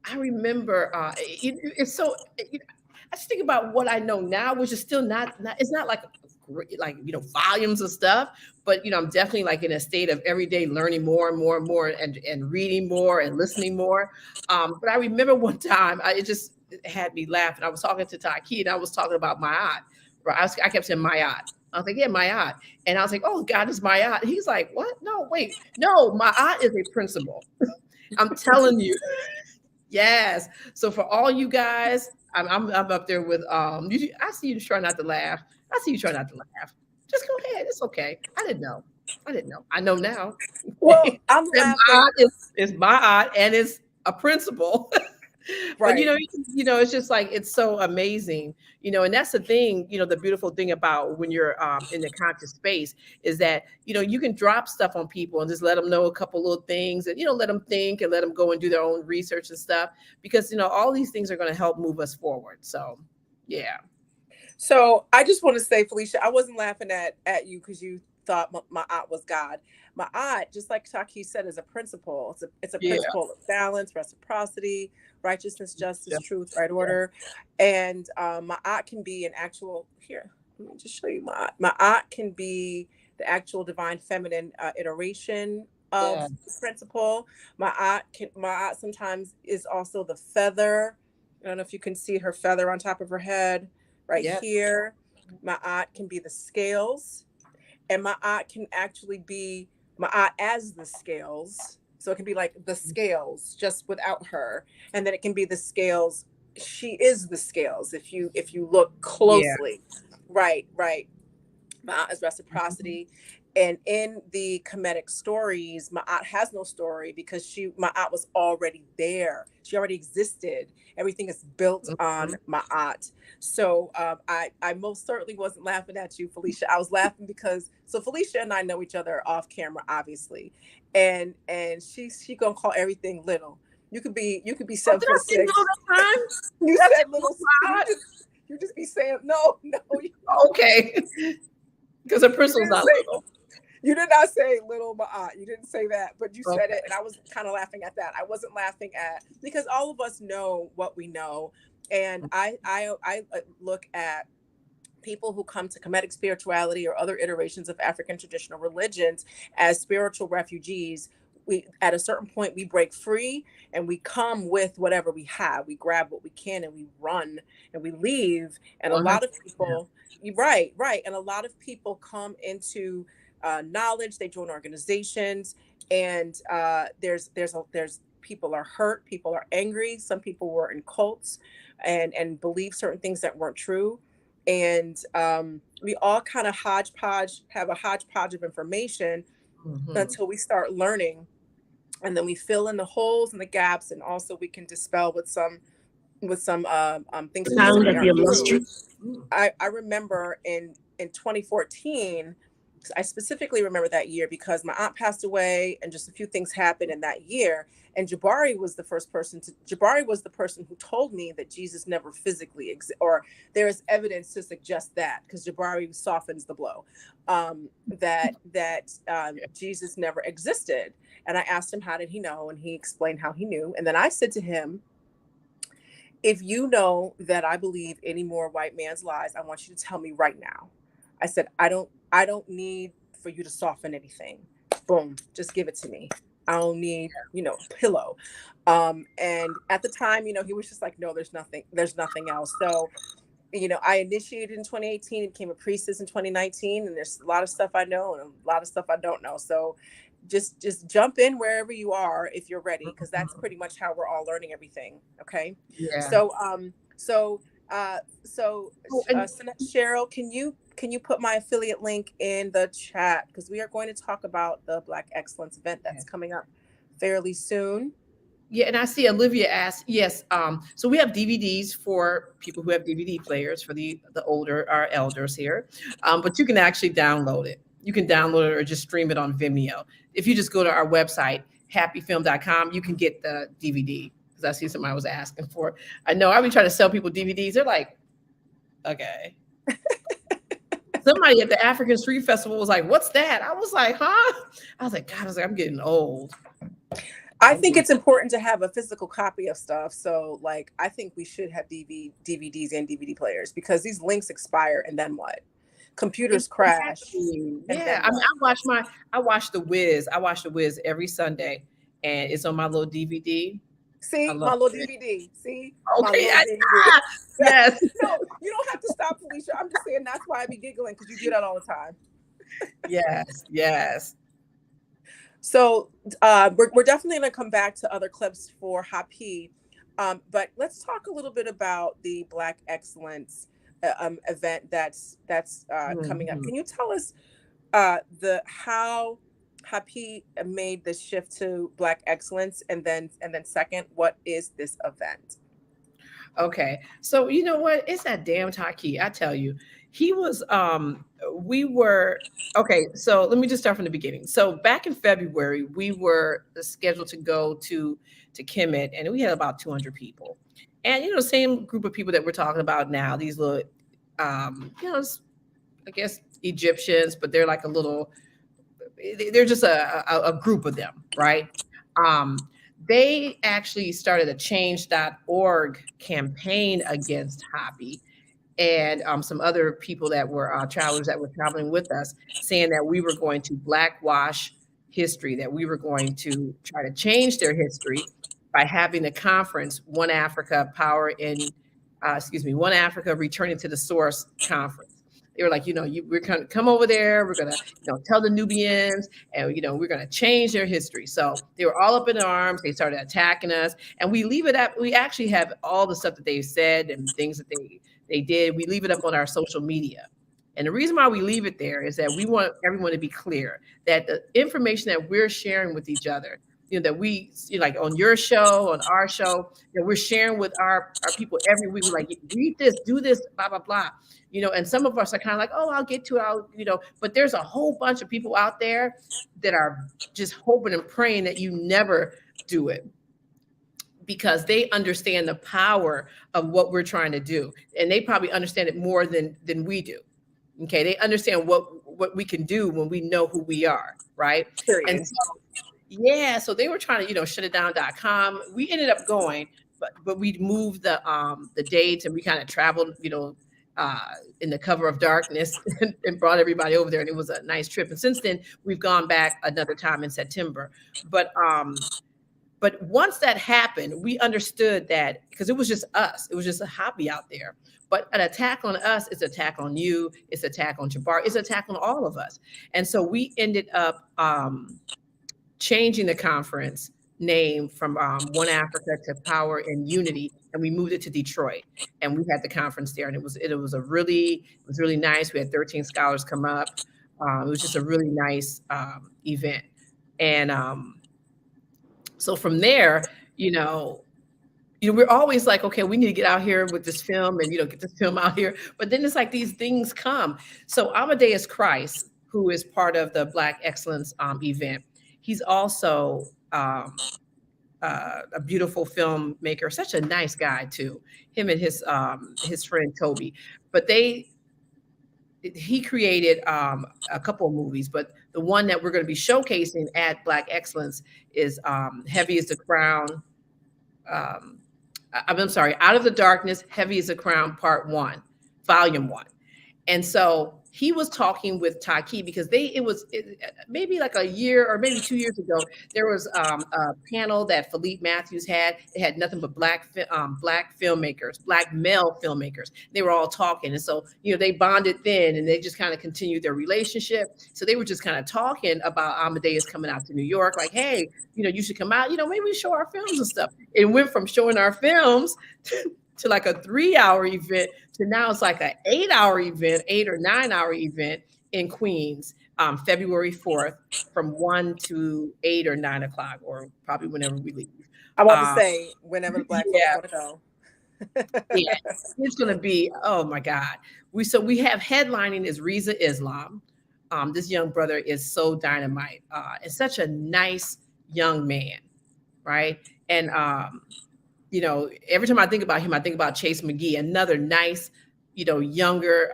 I remember, it's so, I just think about what I know now, which is still not it's not like volumes of stuff, but, I'm definitely like in a state of everyday learning more and more and more and reading more and listening more. But I remember one time, it just had me laughing. I was talking to Taki and I was talking about Ma'at. I kept saying Ma'at. I was like, yeah, Ma'at. And I was like, oh, God, is Ma'at. He's like, what? No, wait. No, Ma'at is a principle. I'm telling you. Yes. So for all you guys, I'm up there with, I see you try not to laugh. Just go ahead. It's okay. I didn't know. I know now. Well, I'm laughing. Ma'at is Ma'at, and it's a principle. Right. But it's just like, it's so amazing, and that's the thing, the beautiful thing about when you're in the conscious space is that, you can drop stuff on people and just let them know a couple little things and, let them think and let them go and do their own research and stuff, because, all these things are going to help move us forward. So, yeah. So I just want to say, Felicia, I wasn't laughing at you because you thought my aunt was God. My aunt, just like Taki said, is a principle. It's a principle of balance, reciprocity, righteousness, justice, truth, right order. And my aunt can be an actual, here, let me just show you my aunt. My aunt can be the actual divine feminine iteration of the principle. My aunt sometimes is also the feather. I don't know if you can see her feather on top of her head right here. My aunt can be the scales. And my aunt can actually be my aunt as the scales. So it can be like the scales just without her. And then it can be the scales. She is the scales if you look closely. Yeah. Right. My aunt is reciprocity. And in the Kemetic stories, my aunt has no story because my aunt was already there. She already existed. Everything is built on my aunt. So I most certainly wasn't laughing at you, Felicia. I was laughing because Felicia and I know each other off camera, obviously, and she gonna call everything little. You could be 7'6". You said little. You just be saying no. Okay, because the principle's not little. You did not say little Ma'at. You didn't say that, but you said it, and I was kind of laughing at that. I wasn't laughing at, because all of us know what we know, and I look at people who come to Kemetic spirituality or other iterations of African traditional religions as spiritual refugees, we at a certain point we break free and we come with whatever we have. We grab what we can and we run and we leave. And a lot of people, right, and a lot of people come into knowledge. They join organizations, and there's people are hurt, people are angry. Some people were in cults and believe certain things that weren't true. And we all kind of have a hodgepodge of information until we start learning, and then we fill in the holes and the gaps, and also we can dispel with some things. I remember in 2014, I specifically remember that year because my aunt passed away and just a few things happened in that year. And Jabari was the person who told me that Jesus never physically existed, or there is evidence to suggest that, because Jabari softens the blow, that Jesus never existed. And I asked him, how did he know? And he explained how he knew. And then I said to him, if you know that I believe any more white man's lies, I want you to tell me right now. I said, I don't need for you to soften anything. Boom, just give it to me. I don't need, a pillow. And at the time, he was just like, no, there's nothing else. So, I initiated in 2018 and became a priestess in 2019. And there's a lot of stuff I know and a lot of stuff I don't know. So just jump in wherever you are if you're ready, because that's pretty much how we're all learning everything. Okay. Yeah. So Cheryl, can you put my affiliate link in the chat, because we are going to talk about the Black Excellence event that's coming up fairly soon. Yeah, and I see Olivia asked, yes. So we have DVDs for people who have DVD players, for the older, our elders here. But you can actually download it. You can download it or just stream it on Vimeo. If you just go to our website, happyfilm.com, you can get the DVD. Because I see somebody was asking for it. I know I've been trying to sell people DVDs. They're like, okay. Somebody at the African Street Festival was like, what's that? I was like, huh? I was like, God, I'm getting old. I think it's important to have a physical copy of stuff. So I think we should have DVDs and DVD players, because these links expire, and then what? Computers crash. Yeah, I mean, I watch The Wiz. I watch The Wiz every Sunday, and it's on my little DVD. See, my little DVD. See? Okay. Yes. No, you don't have to stop, Felicia. I'm just saying that's why I be giggling, because you do that all the time. Yes. So we're definitely going to come back to other clips for HAPI. But let's talk a little bit about the Black Excellence event that's coming up. Can you tell us how HAPI made the shift to Black Excellence, and then second, what is this event? Okay, so you know what? It's that damn Taki. I tell you, he was. Okay. So let me just start from the beginning. So back in February, we were scheduled to go to Kemet, and we had about 200 people, and the same group of people that we're talking about now. These little, I guess Egyptians, but they're like a little. They're just a group of them, right? They actually started a change.org campaign against HAPI and some other people that were travelers that were traveling with us, saying that we were going to blackwash history, that we were going to try to change their history by having the conference, One Africa One Africa Returning to the Source conference. They were like, we're going to come over there. We're going to, tell the Nubians, and, we're going to change their history. So they were all up in arms. They started attacking us, and we leave it up. We actually have all the stuff that they said and things that they did. We leave it up on our social media. And the reason why we leave it there is that we want everyone to be clear that the information that we're sharing with each other, that we, like on your show, on our show, that we're sharing with our people every week. We're like, read this, do this, blah, blah, blah. And some of us are kind of like, oh, I'll get to it. But there's a whole bunch of people out there that are just hoping and praying that you never do it, because they understand the power of what we're trying to do. And they probably understand it more than we do. Okay. They understand what we can do when we know who we are. Right. Period. And so they were trying to, shut it down.com. We ended up going, but we moved the dates, and we kind of traveled, in the cover of darkness and brought everybody over there, and it was a nice trip. And since then, we've gone back another time in September. But once that happened, we understood that because it was just us, it was just a HAPI out there. But an attack on us is an attack on you, it's an attack on Jabbar, it's an attack on all of us. And so we ended up changing the conference name from One Africa to Power and Unity, and we moved it to Detroit, and we had the conference there, and it was really nice. We had 13 scholars come up. It was just a really nice event, and so from there, we're always like, okay, we need to get out here with this film and get this film out here. But then it's like these things come. So Amadeus Christ, who is part of the Black Excellence event, he's also a beautiful filmmaker, such a nice guy too. Him and his friend Toby, but he created a couple of movies, but the one that we're going to be showcasing at Black Excellence is Heavy is the Crown. I'm sorry, Out of the Darkness, Heavy is the Crown, Part 1, Volume 1. And so he was talking with Taki because maybe like a year or maybe 2 years ago, there was a panel that Philippe Matthews had. It had nothing but black filmmakers, black male filmmakers. They were all talking. And so, they bonded then and they just kind of continued their relationship. So they were just kind of talking about Amadeus coming out to New York, like, hey, you should come out, maybe we show our films and stuff. It went from showing our films to like a 3-hour event to now it's like an 8-hour event, 8 or 9 hour event in Queens, February 4th from 1 to 8 or 9 o'clock, or probably whenever we leave. I want to say whenever the Black folks want to go. Yeah, it's going to be, oh my God. We have headlining is Reza Islam. This young brother is so dynamite. And such a nice young man, right? And every time I think about him, I think about Chase McGee, another nice, younger,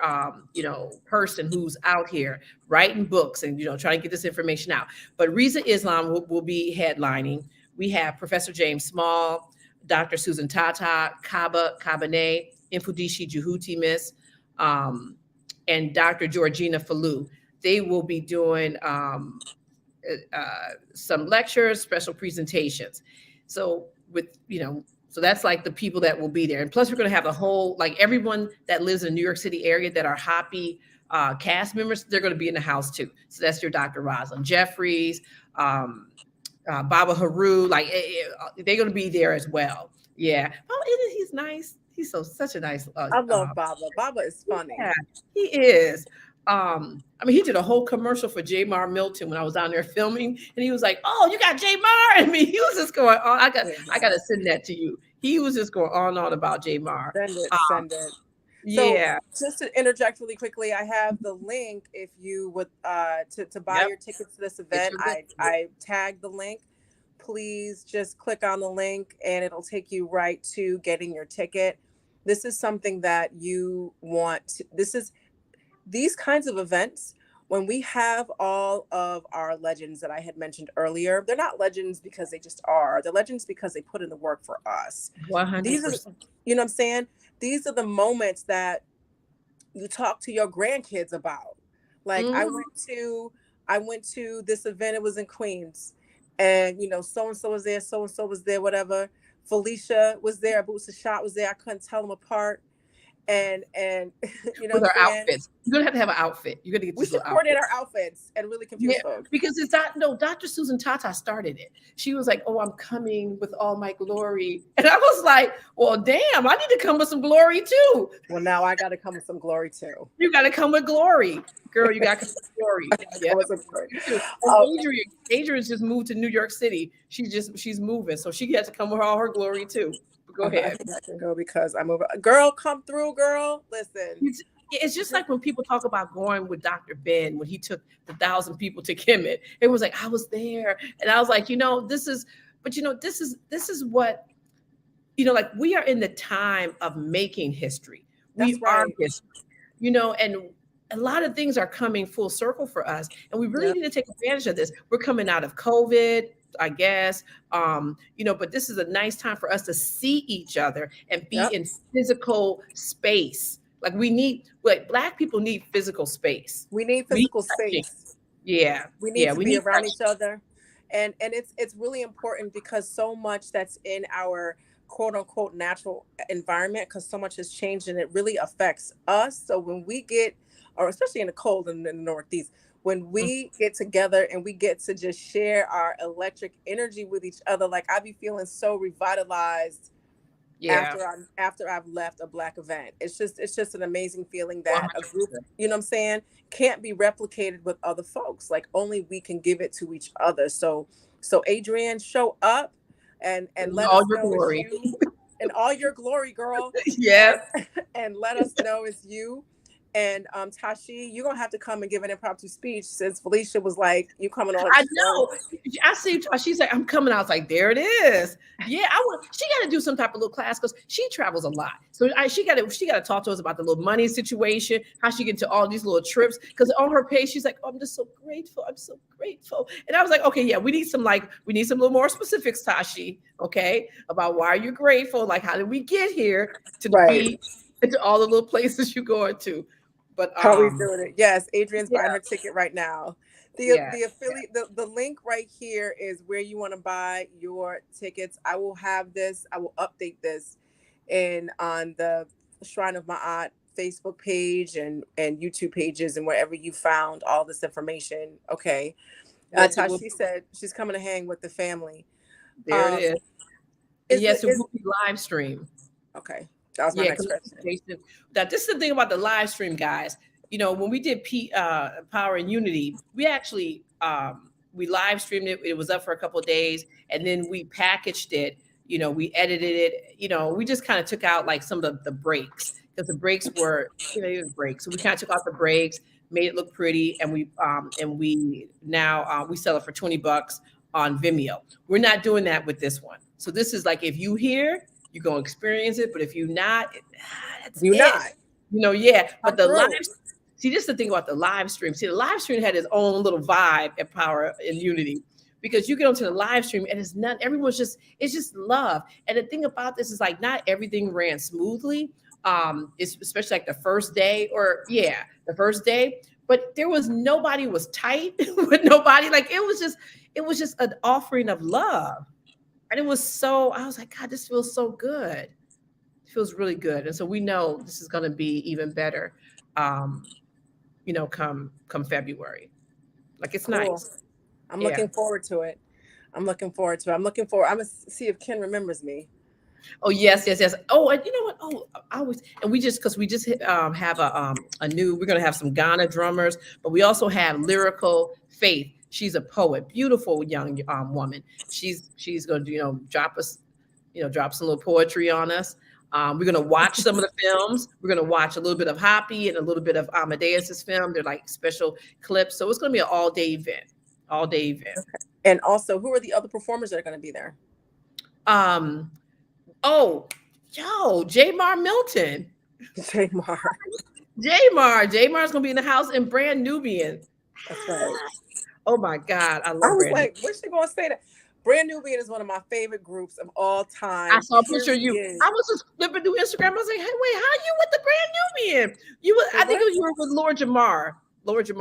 person who's out here writing books and, trying to get this information out. But Reza Islam will be headlining. We have Professor James Small, Dr. Susan Tata, Kaba Kabane, Infudishi Juhuti Miss, and Dr. Georgina Falou. They will be doing some lectures, special presentations. So so that's like the people that will be there. And plus we're going to have a whole, like everyone that lives in the New York City area that are HAPI cast members, they're going to be in the house too. So that's your Dr. Rosalind Jeffries, Baba Haru, like they're going to be there as well. Yeah. Oh, he's nice. He's such a nice. I love Baba. Baba is funny. Yeah, he is. He did a whole commercial for Jamar Milton when I was down there filming, and he was like, "Oh, you got Jamar." And he was just going on. I got to send that to you. He was just going on and on about Jamar. Send it. Yeah. So, just to interject really quickly, I have the link if you would to buy your tickets to this event. I tagged the link. Please just click on the link, and it'll take you right to getting your ticket. This is something that you want. These kinds of events, when we have all of our legends that I had mentioned earlier, they're not legends because they just are. They're legends because they put in the work for us. 100%. These are, you know what I'm saying? These are the moments that you talk to your grandkids about. Like I went to this event. It was in Queens, and so-and-so was there, so-and-so was there, whatever. Felicia was there. Abut Seshat was there. I couldn't tell them apart. And with our outfits, you're gonna have an outfit. You're gonna get. We should coordinate our outfits and really confuse folks. Because Dr. Susan Tata started it. She was like, "Oh, I'm coming with all my glory," and I was like, "Well, damn, I need to come with some glory too." Well, now I got to come with some glory too. You got to come with glory, girl. You got to come with glory. Yeah. Adrian's just moved to New York City. She's moving, so she has to come with all her glory too. Go ahead. I can go because I'm over. Girl, come through, girl. Listen. It's just like when people talk about going with Dr. Ben when he took the 1,000 people to Kemet. It was like I was there, and I was like, this is what, like we are in the time of making history. We are history, and a lot of things are coming full circle for us, and we really need to take advantage of this. We're coming out of COVID, I guess, but this is a nice time for us to see each other and be in physical space. Like we need, like Black people need physical space. We need physical space. Yeah. We need to we be need around touch. each other. And it's really important because so much that's in our quote unquote natural environment, because so much has changed and it really affects us. So when we get, or especially in the cold in the Northeast, when we get together and we get to just share our electric energy with each other, like I be feeling so revitalized after I've left a Black event. It's just an amazing feeling that a group, you know what I'm saying, can't be replicated with other folks. Like only we can give it to each other. So Adrienne, show up and let us know it's you in all your glory, girl. Yeah. And let us know it's you. And Tashi, you're gonna have to come and give an impromptu speech since Felicia was like, "You coming on?" I know. I see. She's like, "I'm coming." I was like, "There it is." Yeah, I want. She got to do some type of little class because she travels a lot. So she got to talk to us about the little money situation, how she get to all these little trips. Because on her page, she's like, "Oh, I'm just so grateful. I'm so grateful." And I was like, "Okay, yeah, we need some little more specifics, Tashi. Okay, about why are you grateful? Like, how did we get here to the beach and to all the little places you going to?" But how we doing it? Yes, Adrienne's buying her ticket right now. The affiliate, the link right here is where you want to buy your tickets. I will have this. I will update this on the Shrine of Ma'at Facebook page and YouTube pages and wherever you found all this information. Okay. Tashi said she's coming to hang with the family. There it is. Yes, it will be live stream. Okay. That was my next question. That this is the thing about the live stream, guys. You know, when we did Power and Unity, we actually we live streamed it. It was up for a couple of days, and then we packaged it. You know, we edited it. You know, we just kind of took out like some of the breaks because the breaks were, breaks. So we kind of took out the breaks, made it look pretty, and we now we sell it for $20 on Vimeo. We're not doing that with this one. So this is like if you hear, you're gonna experience it, but if you're not, that's you're it. not. You know, yeah. But the live, see, this is the thing about the live stream. See, the live stream had its own little vibe at Power and Unity, because you get onto the live stream and it's not, it's just love. And the thing about this is like not everything ran smoothly. It's especially like the first day, the first day. But there was nobody was tight with nobody. Like it was just an offering of love. And it was so, I was like, God, this feels so good. It feels really good. And so we know this is going to be even better, come February. Like, it's nice. I'm looking forward to it. I'm going to see if Ken remembers me. Oh, yes. Oh, and you know what? Oh, we just have a new, we're going to have some Ghana drummers, but we also have Lyrical Faith. She's a poet, beautiful young woman. She's going to, drop some little poetry on us. We're going to watch some of the films. We're going to watch a little bit of HAPI and a little bit of Amadeus's film. They're like special clips. So it's going to be an all-day event. Okay. And also, who are the other performers that are going to be there? Jamar Milton. Jamar's going to be in the house, and Brand Nubian. That's right. Oh my God, I was Brand like, what's she gonna say that? Brand Nubian is one of my favorite groups of all time. I saw a picture of you. I was just flipping through Instagram. I was like, hey, wait, how are you with the Brand Nubian? I think you were with Lord Jamar.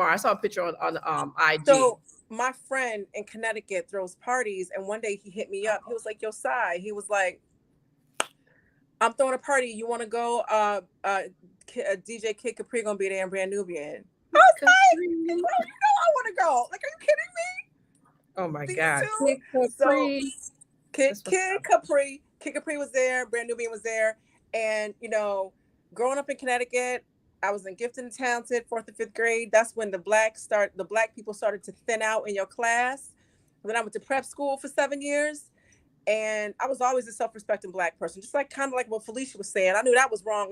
I saw a picture on IG. So my friend in Connecticut throws parties, and one day he hit me up. He was like, yo, Sai. He was like, I'm throwing a party. You want to go? DJ Kid Capri gonna be there and Brand Nubian. I was like, I want to go. Like, are you kidding me? Oh my God. Kid Capri was there. Brand Nubian was there. And, growing up in Connecticut, I was in Gifted and Talented, 4th and 5th grade. That's when the black people started to thin out in your class. And then I went to prep school for 7 years. And I was always a self-respecting Black person, just kind of like what Felicia was saying. I knew that was wrong.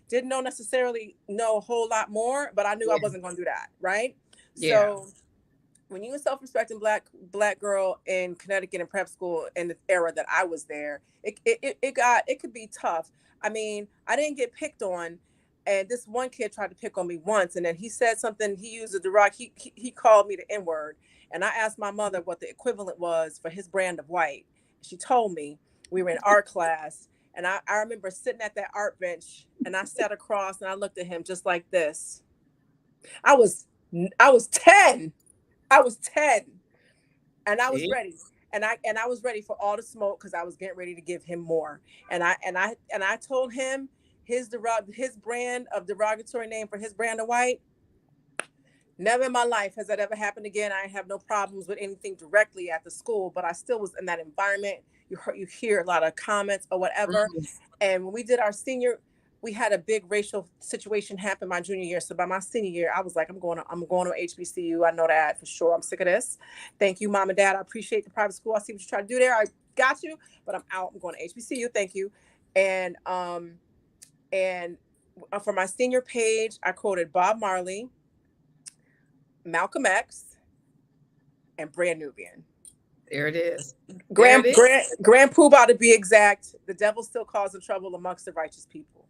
Didn't necessarily know a whole lot more, but I knew I wasn't going to do that. Right. Yeah. So when you were a self-respecting black girl in Connecticut in prep school in the era that I was there, it could be tough. I mean, I didn't get picked on, and this one kid tried to pick on me once, and then he said something. He used a derog. He called me the N-word, and I asked my mother what the equivalent was for his brand of white. She told me. We were in art class. And I remember sitting at that art bench, and I sat across and I looked at him just like this. I was 10. I was 10. And I was ready. And I was ready for all the smoke because I was getting ready to give him more. And I told him his brand of derogatory name for his brand of white. Never in my life has that ever happened again. I have no problems with anything directly at the school, but I still was in that environment. You hear a lot of comments or whatever. Mm-hmm. And when we did our senior, we had a big racial situation happen my junior year. So by my senior year, I was like, I'm going to HBCU. I know that for sure. I'm sick of this. Thank you, Mom and Dad. I appreciate the private school. I see what you're trying to do there. I got you, but I'm out. I'm going to HBCU. Thank you. And for my senior page, I quoted Bob Marley, Malcolm X, and Brand Nubian. There it is. Grand Poobah, to be exact. The devil still causing trouble amongst the righteous people.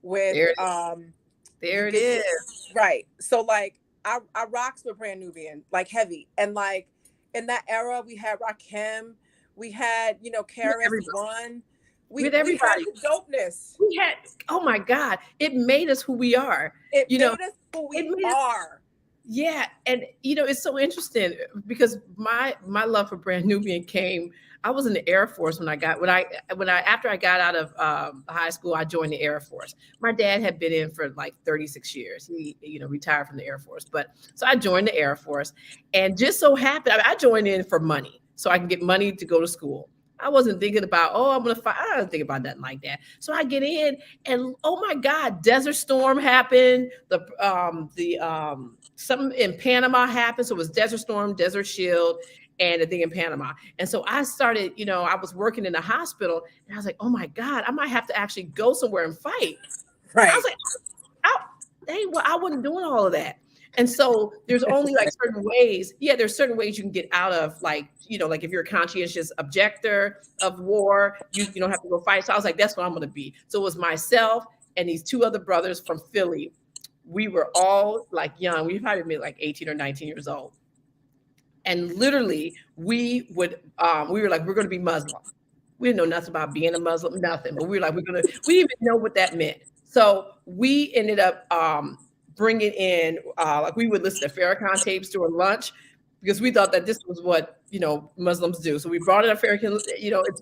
With there it is. Right. So like I rocks with Brand Nubian, like heavy. And like in that era, we had Rakim, we had, KRS-One. We had the dopeness. We had, oh my God, it made us who we are. It made us who we are. Yeah, and it's so interesting because my love for Brand Nubian came. I was in the Air Force after I got out of high school. I joined the Air Force. My dad had been in for like 36 years. He retired from the Air Force, so I joined the Air Force, and just so happened I joined in for money so I can get money to go to school. I wasn't thinking about, I'm going to fight. I wasn't thinking about nothing like that. So I get in and, oh my God, Desert Storm happened. Something in Panama happened. So it was Desert Storm, Desert Shield, and a thing in Panama. And so I started, I was working in a hospital and I was like, oh my God, I might have to actually go somewhere and fight. Right. I was like, I wasn't doing all of that. And so there's only like certain ways. Yeah, there's certain ways you can get out of like if you're a conscientious objector of war, you don't have to go fight. So I was like, that's what I'm going to be. So it was myself and these two other brothers from Philly. We were all like young. We probably been like 18 or 19 years old. And literally we were like, we're going to be Muslim. We didn't know nothing about being a Muslim, nothing. But we were like, we didn't even know what that meant. So we ended up bringing in, like we would listen to Farrakhan tapes during lunch because we thought that this was what, Muslims do. So we brought in a Farrakhan,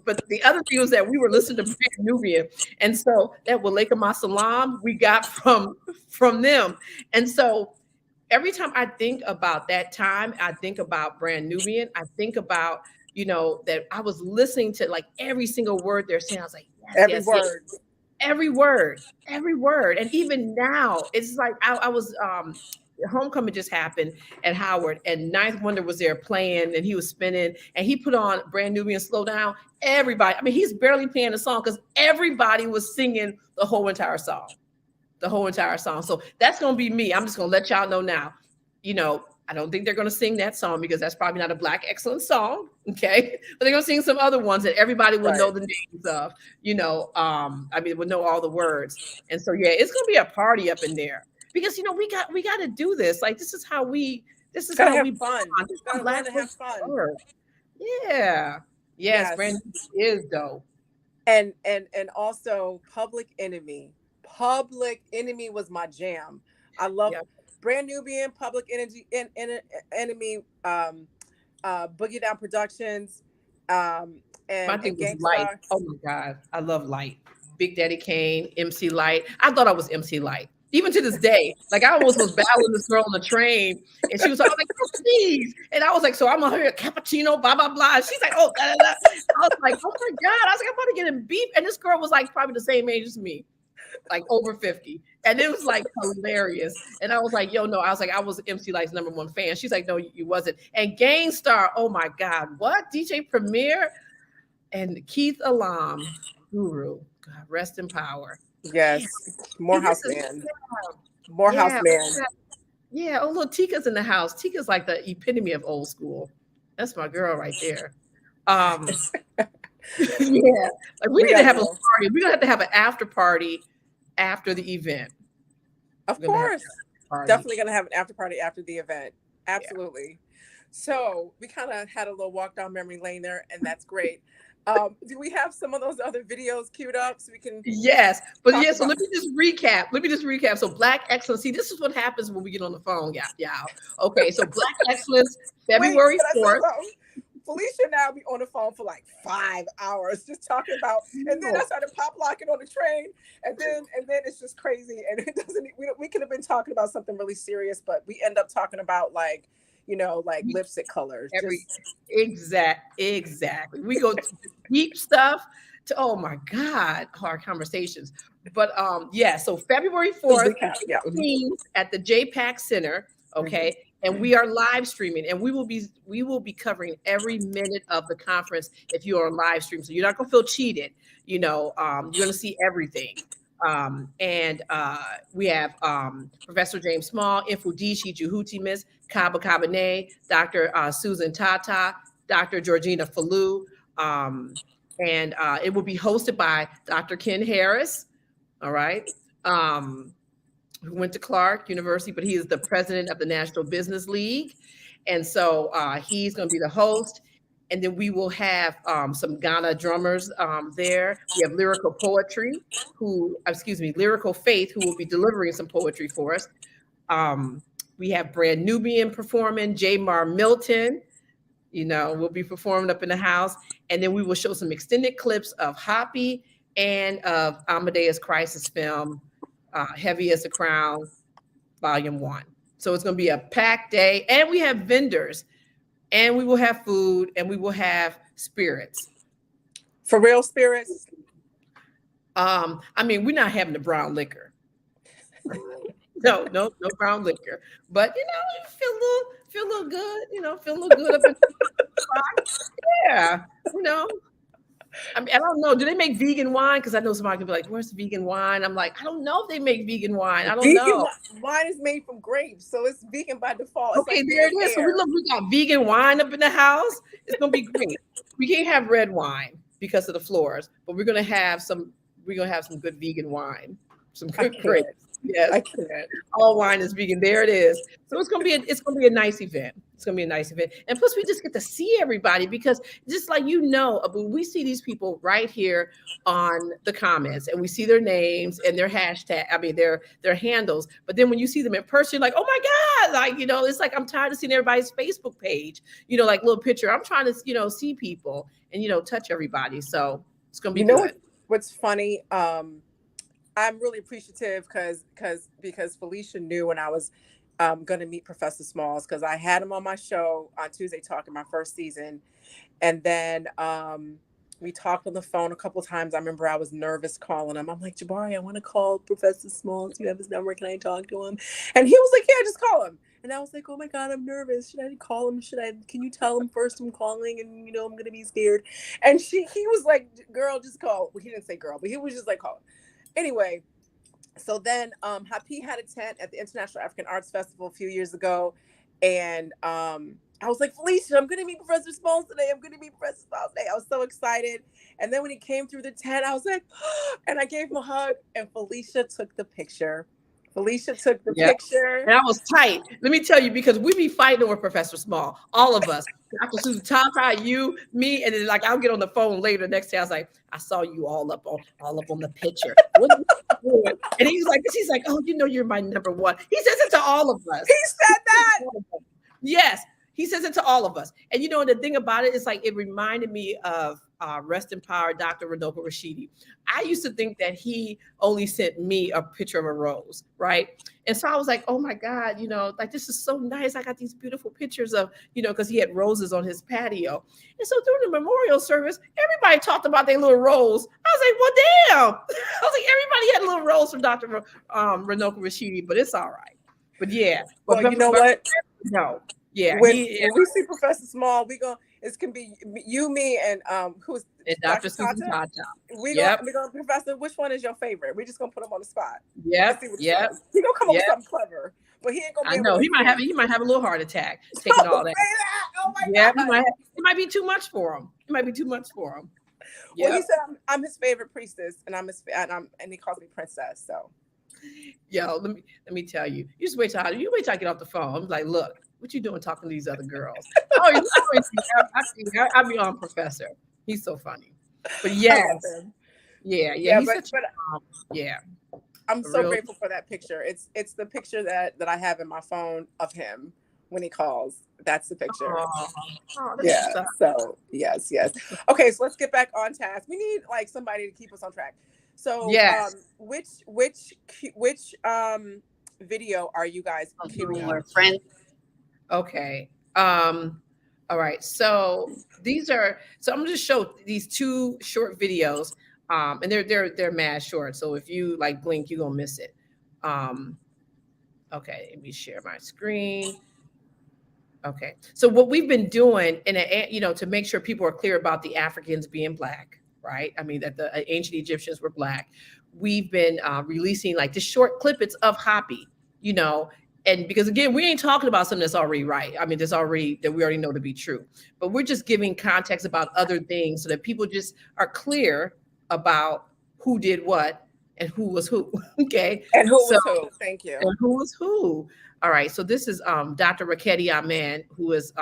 but the other thing was that we were listening to Brand Nubian. And so that Walaikum Assalam we got from them. And so every time I think about that time, I think about Brand Nubian. I think about, that I was listening to like every single word they're saying. I was like, yes, every word. Every word. And even now, it's like I was homecoming just happened at Howard and Ninth Wonder was there playing and he was spinning and he put on Brand Nubian Slow Down. Everybody, he's barely playing the song because everybody was singing the whole entire song. So that's going to be me. I'm just going to let y'all know now, I don't think they're going to sing that song because that's probably not a Black excellence song. Okay. But they're going to sing some other ones that everybody will know the names of, will know all the words. And so, yeah, it's going to be a party up in there because, we got to do this. Like, this is how we have fun. Learn to have fun. Yeah. Yes. Brand is dope. And also Public Enemy. Public Enemy was my jam. I love Brand Nubian, Public Enemy, Boogie Down Productions, and Gangstar. Light. Oh my God, I love Light. Big Daddy Kane, MC Light. I thought I was MC Light. Even to this day, like I almost was battling this girl on the train, and she was like, oh, please. And I was like, so I'm gonna hear a cappuccino, blah blah blah. She's like, oh, da, da, da. I was like, oh my God. I was like, I'm about to get in beef, and this girl was like probably the same age as me. Like over 50. And it was like hilarious. And I was like, yo, no, I was MC Light's #1 fan. She's like, no, you wasn't. And Gangstar, oh my God, what? DJ Premier and Keith Alam, Guru, God, rest in power. Yes, Morehouse Man. Morehouse Man. Yeah, oh look, Tika's in the house. Tika's like the epitome of old school. That's my girl right there. Yeah, like we need to have a party. We're gonna have to have an after party after the event. Of course. Definitely gonna have an after party after the event. Absolutely. Yeah. So we kind of had a little walk down memory lane there, and that's great. Do we have some of those other videos queued up so we can? Yes, but talk yeah. So about- let me just recap. So Black Excellence. See, this is what happens when we get on the phone, y'all. Okay, so Black Excellence, February Wait, can I say 4th. something? Felicia and I will be on the phone for like 5 hours just talking about, and then I started pop locking on the train, and then it's just crazy, and it doesn't. We could have been talking about something really serious, but we end up talking about like, like lipstick colors. Exactly. We go to deep stuff to, oh my God, hard conversations. But yeah, so February 4th, Yeah. at the JPAC Center, okay, and we are live streaming, and we will be covering every minute of the conference if you are on live stream. So you're not gonna feel cheated, you're gonna see everything. And we have Professor James Small, Infudishi Juhuti Miss Kaba Kabane, Dr. Susan Tata, Dr. Georgina Falou, and it will be hosted by Dr. Ken Harris, all right, who went to Clark University, but he is the president of the National Business League. And so he's going to be the host. And then we will have some Ghana drummers there. We have Lyrical Faith, who will be delivering some poetry for us. We have Brand Nubian performing, J. Mar Milton, will be performing up in the house. And then we will show some extended clips of HAPI and of Amadeus Crisis film, Heavy as a Crown, Volume 1. So it's going to be a packed day. And we have vendors. And we will have food, and we will have spirits. For real spirits? I mean, we're not having the brown liquor. No brown liquor. But you feel a little good. Feel a little good up in the yeah. I mean, I don't know. Do they make vegan wine? Because I know somebody could be like, "Where's the vegan wine?" I'm like, I don't know if they make vegan wine. I don't know. Wine is made from grapes, so it's vegan by default. Okay, like there it is. So we got vegan wine up in the house. It's gonna be great. We can't have red wine because of the floors, but we're gonna have some. We're gonna have some good vegan wine, some good grapes. Yes, I can't. All wine is vegan. There it is. So it's gonna be a nice event. It's gonna be a nice event, and plus we just get to see everybody because just like when we see these people right here on the comments, and we see their names and their hashtag. I mean their handles. But then when you see them in person, you're like, oh my God, like it's like I'm tired of seeing everybody's Facebook page. Like little picture. I'm trying to see people and touch everybody. So it's gonna be good. What's funny? I'm really appreciative because Felicia knew when I was going to meet Professor Smalls, because I had him on my show on Tuesday Talking, my first season. And then we talked on the phone a couple of times. I remember I was nervous calling him. I'm like, Jabari, I want to call Professor Smalls. You have his number. Can I talk to him? And he was like, yeah, just call him. And I was like, oh my God, I'm nervous. Should I call him? Can you tell him first I'm calling and I'm going to be scared? And he was like, girl, just call. Well, he didn't say girl, but he was just like, call him. Anyway, so then HAPI had a tent at the International African Arts Festival a few years ago. And I was like, Felicia, I'm going to meet Professor Smalls today. I was so excited. And then when he came through the tent, I was like, and I gave him a hug. And Felicia took the picture. Picture. And I was tight. Let me tell you, because we be fighting over Professor Small, all of us. Dr. Susan Tata, you, me, and then I'll get on the phone later. Next day, I was like, I saw you all up on the picture. And he's like, oh, you're my number one. He says it to all of us. He said that. Yes, he says it to all of us. And the thing about it is it reminded me of rest in power, Dr. Runoko Rashidi. I used to think that he only sent me a picture of a rose, right? And so I was like, oh my God, this is so nice. I got these beautiful pictures of, because he had roses on his patio. And so during the memorial service, everybody talked about their little rose. I was like, well, damn. I was like, everybody had a little rose from Dr. Runoko Rashidi, but it's all right. But yeah. Well, you know what? No. Yeah. When we see Professor Small, it can be you, me, and who's Dr. Susan Tata. We're gonna Professor, which one is your favorite? We're just gonna put him on the spot. Yep. He's gonna come up with something clever, but he ain't gonna be. I know he might have a little heart attack taking all that. Oh my God. It might be too much for him. Yep. Well, he said I'm his favorite priestess, and and he calls me princess. So, yo, let me tell you. You wait till I get off the phone. I'm like, look, what you doing talking to these other girls? Oh, I be on Professor. He's so funny. But yes, yeah. Yeah, He's but such yeah. I'm A so real grateful for that picture. It's the picture that I have in my phone of him when he calls. That's the picture. oh, that's Yeah. so- So yes. Okay, so let's get back on task. We need like somebody to keep us on track. So yes. which video are you guys queuing up? Friend. Okay. All right. So I'm gonna just show these two short videos. And they're mad short. So if you like blink, you're gonna miss it. Okay, let me share my screen. Okay. So what we've been doing to make sure people are clear about the Africans being black, right? I mean, that the ancient Egyptians were black. We've been releasing like the short clippets of HAPI, and because again, we ain't talking about something that's already right. I mean, that we already know to be true, but we're just giving context about other things so that people just are clear about who did what and who was who. Okay. And who was who? Thank you. And who was who? All right. So this is Dr. Raketi Aman, who is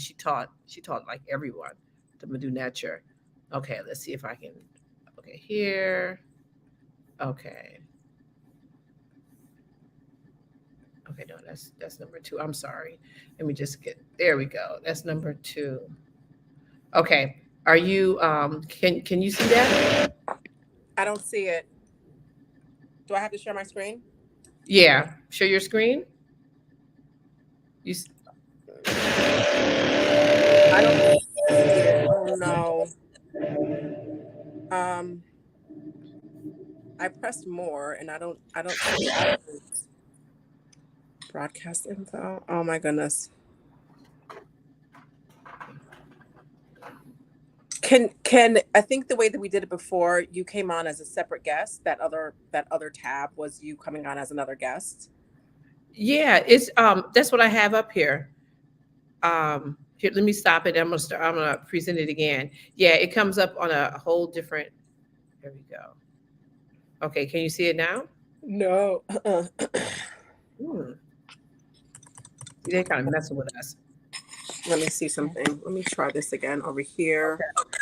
she taught like everyone to Medu Nature. Okay, let's see if I can. Okay, here. Okay. Okay, no, that's number 2. I'm sorry. Let me just there we go. That's number 2. Okay. Are you can you see that? I don't see it. Do I have to share my screen? Yeah. Share your screen. I don't see it. Oh no. I pressed more and I don't see it. Broadcast info. Oh my goodness. Can I think the way that we did it before, you came on as a separate guest. That other tab was you coming on as another guest. Yeah, it's that's what I have up here. Here, let me stop it. I'm gonna present it again. Yeah, it comes up on a whole different. There we go. Okay, can you see it now? No. They're kind of messing with us. Let me see something. Let me try this again over here. Okay.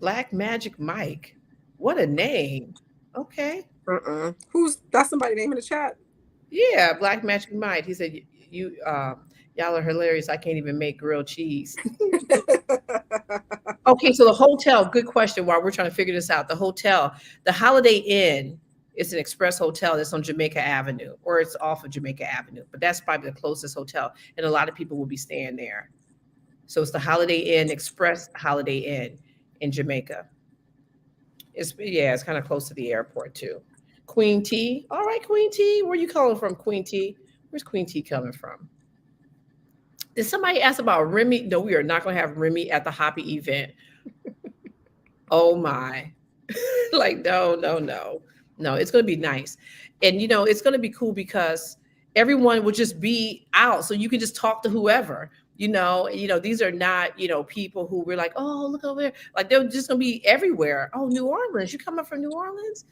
Black Magic Mike. What a name. Okay. That's somebody's name in the chat? Yeah, Black Magic Mike. He said, "You y'all are hilarious. I can't even make grilled cheese." Okay, so the hotel. Good question. While we're trying to figure this out, the hotel, the Holiday Inn, is an express hotel that's on Jamaica Avenue, or it's off of Jamaica Avenue. But that's probably the closest hotel, and a lot of people will be staying there. So it's the Holiday Inn Express Holiday Inn in Jamaica. It's kind of close to the airport too. Queen T. All right, Queen T. Where you calling from, Queen T? Where's Queen T coming from? Did somebody ask about Remy? No, we are not going to have Remy at the HAPI event. Oh my. Like, no. It's going to be nice. And, it's going to be cool because everyone will just be out. So you can just talk to whoever, these are not, people who we're like, oh, look over there. Like, they're just going to be everywhere. Oh, New Orleans. You coming from New Orleans?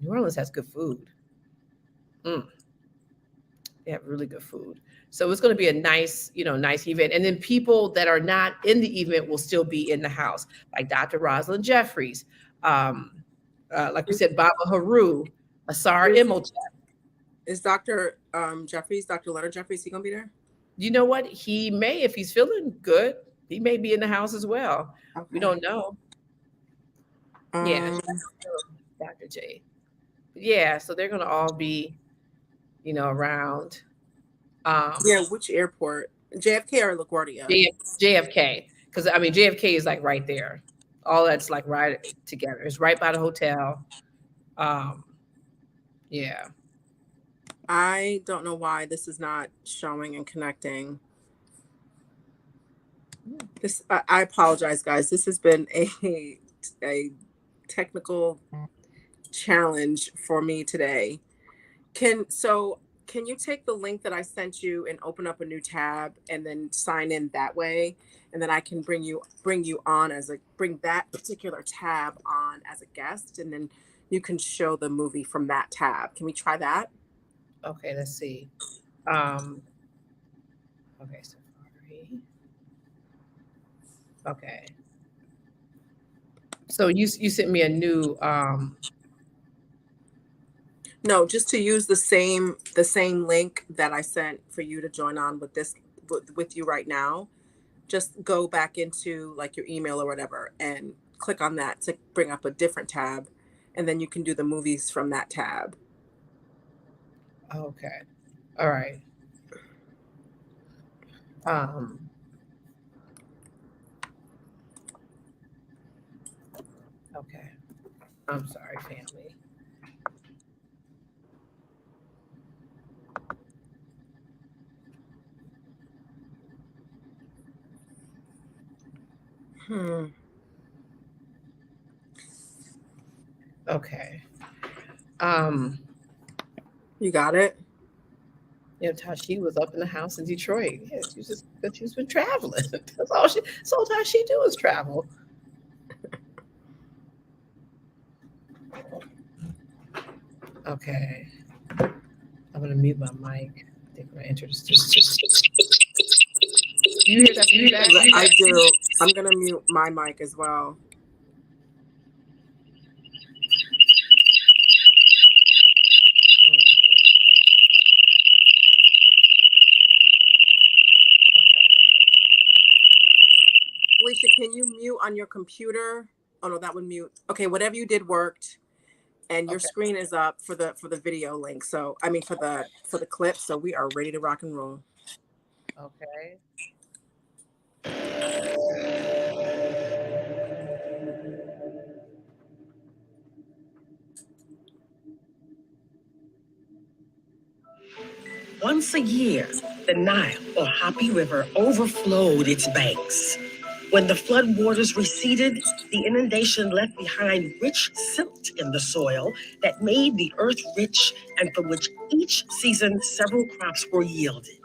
New Orleans has good food. They have really good food. So it's going to be a nice event. And then people that are not in the event will still be in the house, like Dr. Rosalind Jeffries, like we said, Baba Haru, Asar Imhotep. Is Dr. Jeffries, Dr. Leonard Jeffries, he going to be there? You know what? He may, if he's feeling good, he may be in the house as well. Okay. We don't know. Yeah, Dr. J. Yeah, so they're going to all be, around. Which airport? JFK or LaGuardia? JFK, because JFK is like right there. All that's like right together. It's right by the hotel. Yeah. I don't know why this is not showing and connecting. I apologize, guys. This has been a technical challenge for me today. Can you take the link that I sent you and open up a new tab and then sign in that way, and then I can bring you on bring that particular tab on as a guest, and then you can show the movie from that tab. Can we try that? Okay, let's see. Okay, so Okay. So you sent me a new No, just to use the same link that I sent for you to join on with this with you right now. Just go back into like your email or whatever and click on that to bring up a different tab, and then you can do the movies from that tab. Okay. All right. Okay. I'm sorry, family. Okay. You got it? You know, Tashi was up in the house in Detroit. Yeah, she's been traveling. That's all Tashi do is travel. Okay. I'm gonna mute my mic. I think I'm gonna enter this. You hear that feedback? I do. I'm gonna mute my mic as well. Felicia, can you mute on your computer? Oh no, that would mute. Okay, whatever you did worked, and your screen is up for the video link. So I mean for the clip. So we are ready to rock and roll. Okay. Once a year, the Nile, or HAPI River, overflowed its banks. When the flood waters receded, the inundation left behind rich silt in the soil that made the earth rich and from which each season several crops were yielded.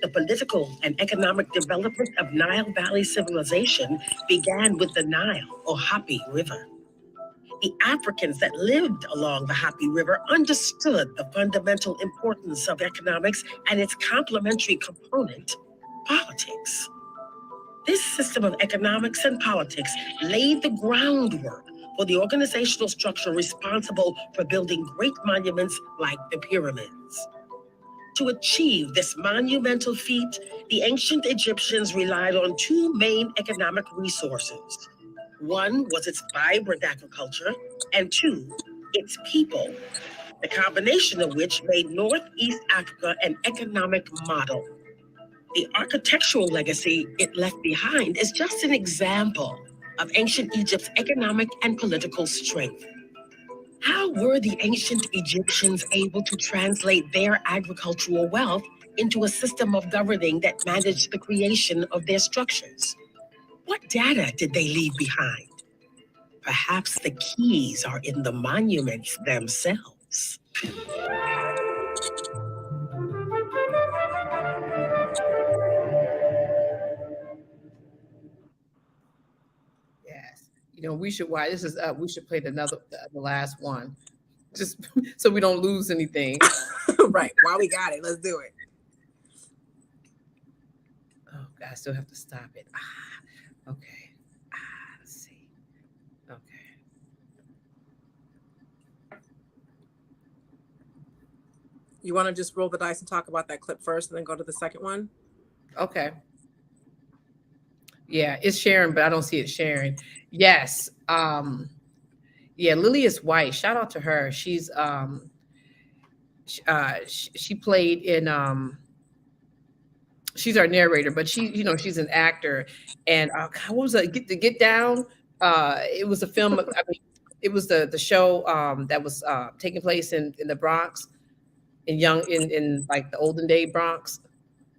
The political and economic development of Nile Valley civilization began with the Nile, or HAPI River. The Africans that lived along the HAPI River understood the fundamental importance of economics and its complementary component, politics. This system of economics and politics laid the groundwork for the organizational structure responsible for building great monuments like the pyramids. To achieve this monumental feat, the ancient Egyptians relied on two main economic resources. One was its vibrant agriculture, and two, its people, the combination of which made Northeast Africa an economic model. The architectural legacy it left behind is just an example of ancient Egypt's economic and political strength. How were the ancient Egyptians able to translate their agricultural wealth into a system of governing that managed the creation of their structures? What data did they leave behind? Perhaps the keys are in the monuments themselves. Yes. You know, we should. Why this is up? We should play the last one, just so we don't lose anything. Right. While we got it, let's do it. Oh, God, I still have to stop it. Okay. Let's see. Okay. You want to just roll the dice and talk about that clip first, and then go to the second one? Okay. Yeah, it's sharing, but I don't see it sharing. Yes. Yeah, Lily is White. Shout out to her. She's she played in she's our narrator, but she's an actor. And what was it? Get Down. It was a film. I mean, it was the show that was taking place in the Bronx, in like the olden day Bronx.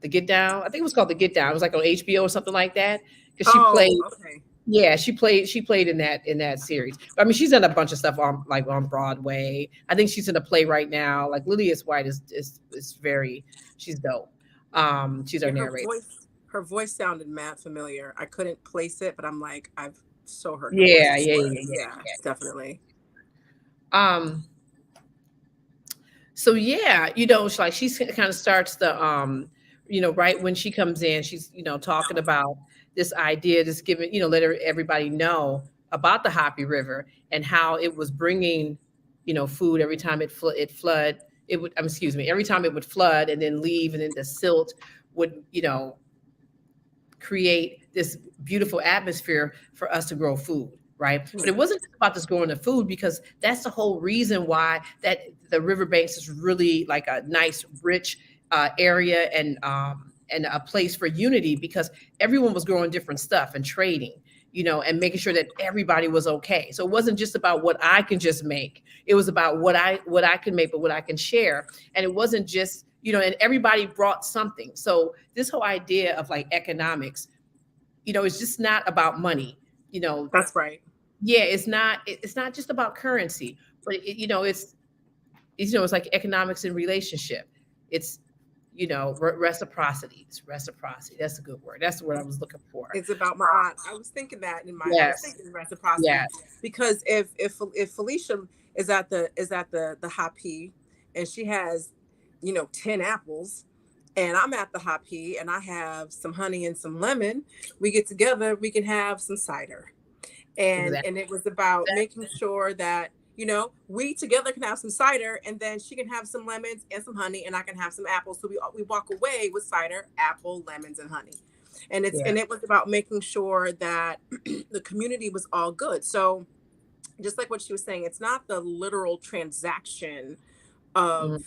The Get Down. I think it was called The Get Down. It was like on HBO or something like that. Because she played. Okay. Yeah, she played in that series. I mean, she's done a bunch of stuff on Broadway. I think she's in a play right now. Like Lily is White is very, she's dope. She's our narrator. Her voice sounded mad familiar. I couldn't place it, but I'm like, I've so heard. Yeah, definitely. So yeah, she kind of starts the right when she comes in, she's, talking about this idea, just giving, let everybody know about the Hopi River and how it was bringing, food every time it flood. It would, excuse me, every time it would flood and then leave, and then the silt would, create this beautiful atmosphere for us to grow food, right? But it wasn't just about just growing the food, because that's the whole reason why that the riverbanks is really like a nice, rich area and a place for unity, because everyone was growing different stuff and trading, and making sure that everybody was okay. So it wasn't just about what I can just make. It was about what I can make, but what I can share. And it wasn't just, and everybody brought something. So this whole idea of like economics, it's just not about money, That's right. Yeah, it's not just about currency, but it's like economics and relationship. It's, reciprocity. It's reciprocity. That's a good word. That's the word I was looking for. It's about my aunt. I was thinking that in my I was thinking reciprocity. Yes. Because if Felicia is at the HAPI and she has 10 apples, and I'm at the HAPI and I have some honey and some lemon, we get together, we can have some cider. And and it was about making sure that we together can have some cider, and then she can have some lemons and some honey, and I can have some apples. So we walk away with cider, apple, lemons, and honey. And it was about making sure that the community was all good. So just like what she was saying, it's not the literal transaction of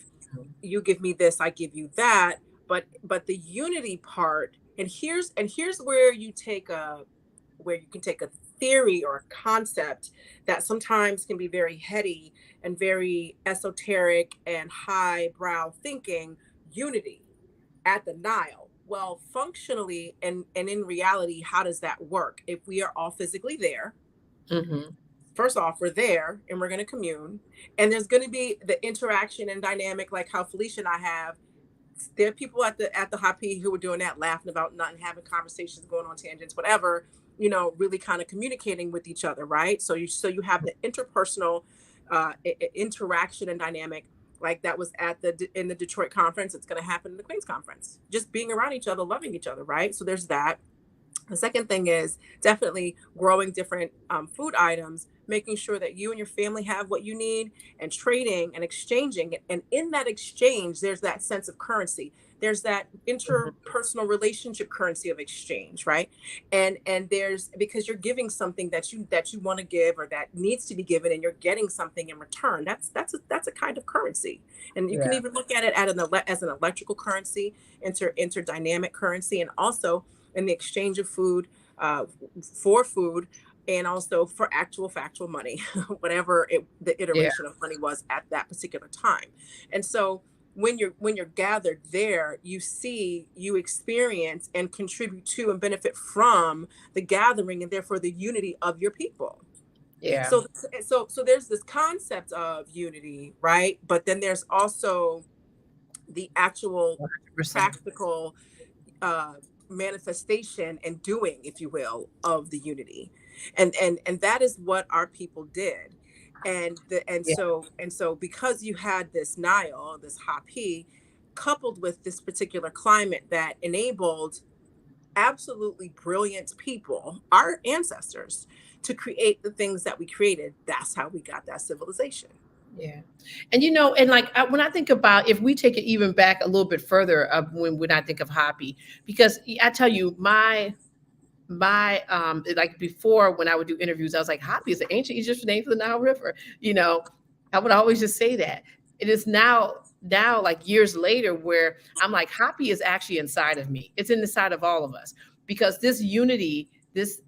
you give me this, I give you that, but the unity part. And here's where you can take a theory or a concept that sometimes can be very heady and very esoteric and highbrow thinking, unity at the Nile. Well, functionally and in reality, how does that work? If we are all physically there, first off, we're there and we're going to commune, and there's going to be the interaction and dynamic, like how Felicia and I have. There are people at the HAPI who were doing that, laughing about nothing, having conversations, going on tangents, whatever, really kind of communicating with each other, right? So you have the interpersonal interaction and dynamic, like that was in the Detroit conference. It's going to happen in the Queens conference. Just being around each other, loving each other, right? So there's that. The second thing is definitely growing different food items, making sure that you and your family have what you need, and trading and exchanging. And in that exchange, there's that sense of currency. There's that interpersonal relationship currency of exchange, right? And there's, because you're giving something that you want to give, or that needs to be given, and you're getting something in return. That's a kind of currency. And you can even look at it as an electrical currency, interdynamic currency, and also in the exchange of food, for food, and also for actual factual money, whatever the iteration of money was at that particular time. And so when you're gathered there, you experience and contribute to and benefit from the gathering, and therefore the unity of your people. Yeah. So there's this concept of unity, right? But then there's also the actual 100%. Practical manifestation and doing, if you will, of the unity, and that is what our people did. So because you had this Nile, this HAPI, coupled with this particular climate that enabled absolutely brilliant people, our ancestors, to create the things that we created, that's how we got that civilization. Yeah. And, and like when I think about, if we take it even back a little bit further, when I think of HAPI, because I tell you, my like before, when I would do interviews, I was like, HAPI is the ancient Egyptian name for the Nile River. I would always just say that. It is now like years later where I'm like, HAPI is actually inside of me. It's inside of all of us, because this unity, this,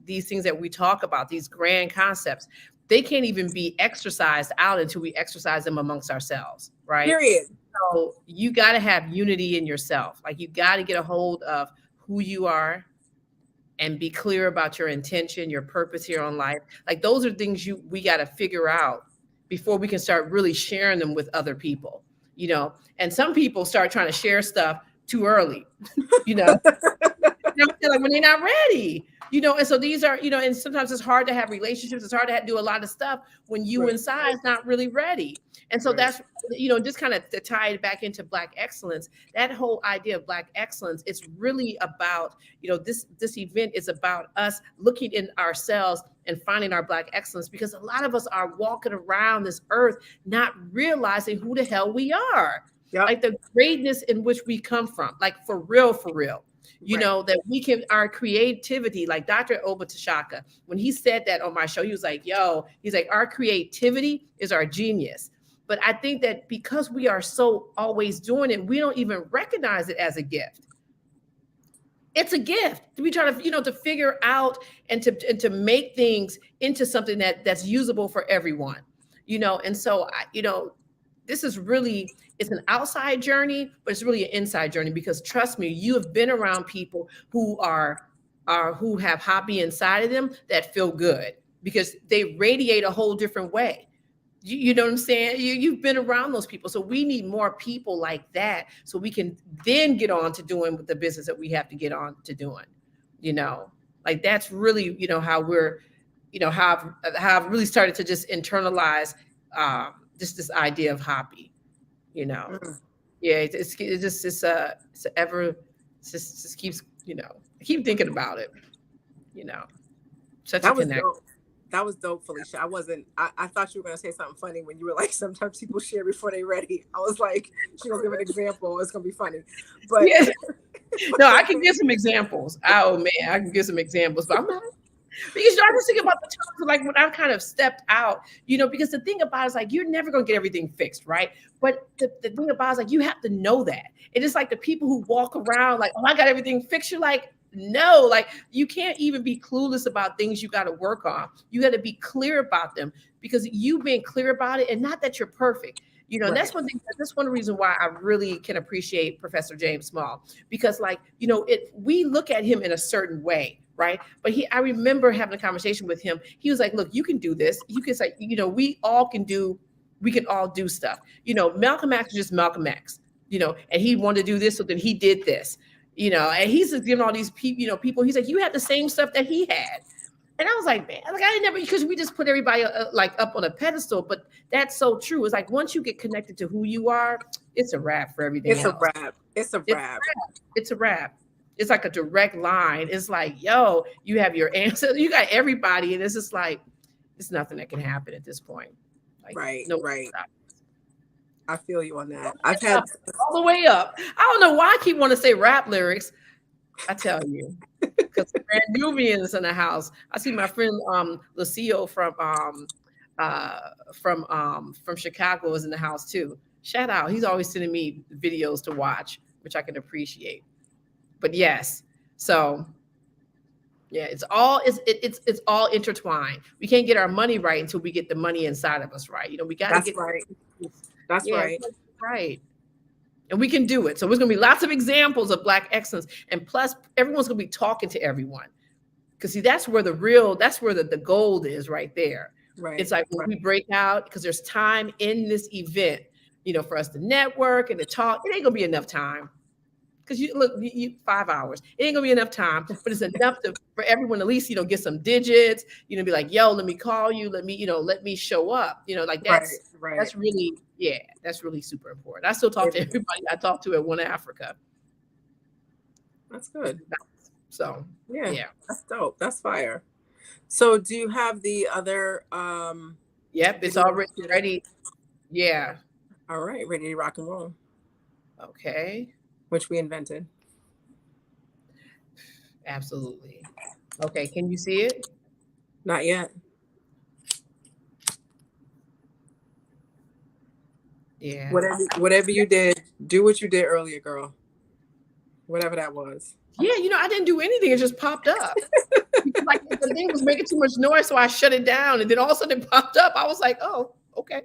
these things that we talk about, these grand concepts, they can't even be exercised out until we exercise them amongst ourselves, right? Period. So you got to have unity in yourself. Like, you got to get a hold of who you are and be clear about your intention, your purpose here on life. Like, those are things we got to figure out before we can start really sharing them with other people, And some people start trying to share stuff too early, like when they're not ready, and so these are, and sometimes it's hard to have relationships. It's hard to do a lot of stuff when you inside is not really ready. And so that's just kind of to tie it back into Black excellence, that whole idea of Black excellence, it's really about, this event is about us looking in ourselves and finding our Black excellence, because a lot of us are walking around this earth not realizing who the hell we are. Yep. Like the greatness in which we come from, like for real, that we can, our creativity, like Dr. Abut Seshat, when he said that on my show, he was like, our creativity is our genius. But I think that because we are so always doing it, we don't even recognize it as a gift. It's a gift. We try to, to figure out and to make things into something that's usable for everyone, and so, this is really, it's an outside journey, but it's really an inside journey, because trust me, you have been around people who who have HAPI inside of them that feel good, because they radiate a whole different way. You know what I'm saying? You've been around those people. So we need more people like that, so we can then get on to doing the business that we have to get on to doing, like that's really, how we're, how I've really started to just internalize just this idea of HAPI, it's just keeps, I keep thinking about it, such a connection. That was dope, Felicia. I thought you were going to say something funny when you were like, sometimes people share before they're ready. I was like, she's going to give an example. It's going to be funny. But yeah. No, I can give some examples. Oh man, I can give some examples, but I'm not. Because I just think about the times like when I've kind of stepped out, because the thing about it is like, you're never going to get everything fixed, right? But the thing about it is like, you have to know that. It is like the people who walk around like, oh, I got everything fixed. You're like, no, like you can't even be clueless about things you got to work on. You got to be clear about them, because you being clear about it, and not that you're perfect. And that's one thing. That's one reason why I really can appreciate Professor James Small, because like, we look at him in a certain way, right? But I remember having a conversation with him. He was like, look, you can do this. You can say, we can all do stuff. Malcolm X is just Malcolm X, and he wanted to do this, so then he did this. And he's just giving all these people, he's like, you had the same stuff that he had. And I was like, man, like I never, because we just put everybody like up on a pedestal, but that's so true. It's like, once you get connected to who you are, it's a wrap for everything else. It's a wrap. It's a wrap. It's like a direct line. It's like, yo, you have your answer. You got everybody. And it's just like, it's nothing that can happen at this point. Like, right. Stop. I feel you on that. I've had all the way up. I don't know why I keep wanting to say rap lyrics. I tell you, because Grand Nubians in the house. I see my friend Lucio from Chicago is in the house too. Shout out. He's always sending me videos to watch, which I can appreciate. But yes, so yeah, it's all intertwined. We can't get our money right until we get the money inside of us right. We got to get right. That's right. Right. And we can do it. So there's going to be lots of examples of Black excellence. And plus, everyone's going to be talking to everyone. Because see, that's where the gold is right there. Right. It's like when we break out, because there's time in this event, for us to network and to talk. It ain't going to be enough time. Because you 5 hours. It ain't going to be enough time, but it's enough for everyone at least, get some digits, be like, yo, let me call you. Let me show up. Like that's really, that's really super important. I still talk to everybody I talk to at One Africa. That's good. So yeah, that's dope. That's fire. So do you have the other? Yep, it's already ready. Yeah. All right, ready to rock and roll. Okay. Which we invented. Absolutely. Okay, can you see it? Not yet. Yeah. Whatever you did, do what you did earlier, girl. Whatever that was. Yeah, I didn't do anything. It just popped up. Like the thing was making too much noise, so I shut it down, and then all of a sudden it popped up. I was like, oh, okay.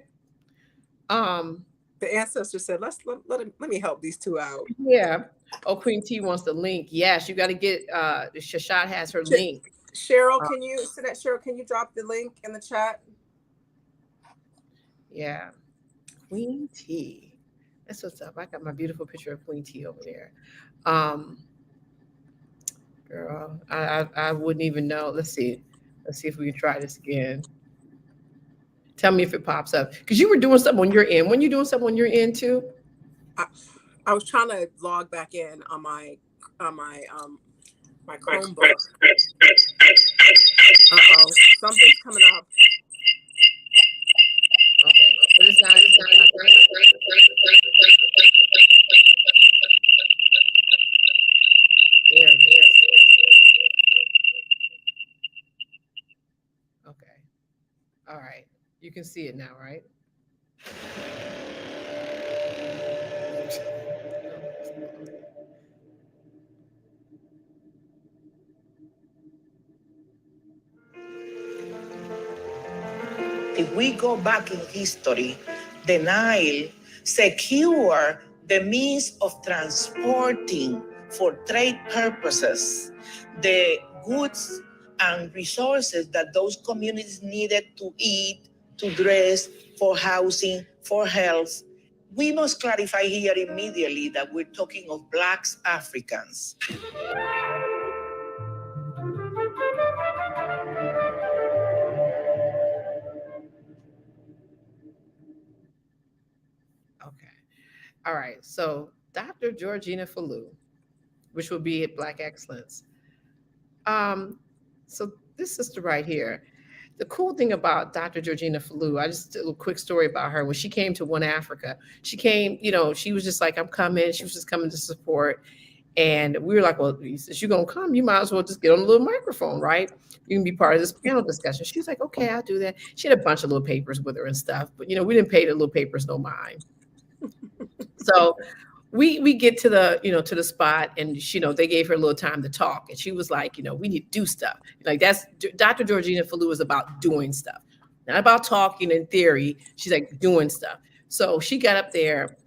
The ancestor said, let me help these two out. Yeah. Oh, Queen T wants the link. Yes, you got to get Seshat has her link. Cheryl, can you drop the link in the chat? Yeah. Queen T. That's what's up. I got my beautiful picture of Queen T over there. Girl, I wouldn't even know. Let's see if we can try this again. Tell me if it pops up. Because you were doing something on your end. When you doing something on your end too? I was trying to log back in on my my Chromebook. Uh-oh. Something's coming up. Okay. But it's not there it is. Okay. All right. You can see it now, right? If we go back in history, the Nile secured the means of transporting for trade purposes the goods and resources that those communities needed to eat, to dress, for housing, for health. We must clarify here immediately that we're talking of Black Africans. Okay. All right. So Dr. Georgina Falou, which will be at Black Excellence. So this sister right here, the cool thing about Dr. Georgina Falou, I just did a little quick story about her. When she came to One Africa, she came, she was just like, I'm coming. She was just coming to support. And we were like, well, since you're going to come, you might as well just get on the little microphone, right? You can be part of this panel discussion. She was like, okay, I'll do that. She had a bunch of little papers with her and stuff, but, we didn't pay the little papers no mind. So we get to the, to the spot, and they gave her a little time to talk. And she was like, we need to do stuff. Like, that's Dr. Georgina Falou is about doing stuff, not about talking in theory. She's like doing stuff. So she got up there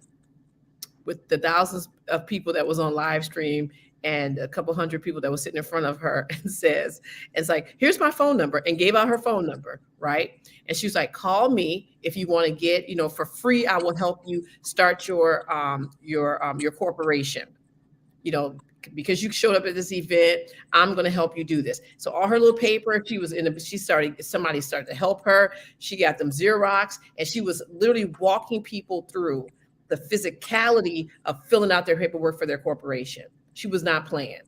with the thousands of people that was on live stream and a couple hundred people that was sitting in front of her, and it's like, here's my phone number, and gave out her phone number, right? And she was like, call me if you want to get, for free, I will help you start your corporation, because you showed up at this event, I'm going to help you do this. So all her little paper, somebody started to help her. She got them Xerox, and she was literally walking people through the physicality of filling out their paperwork for their corporation. She was not playing.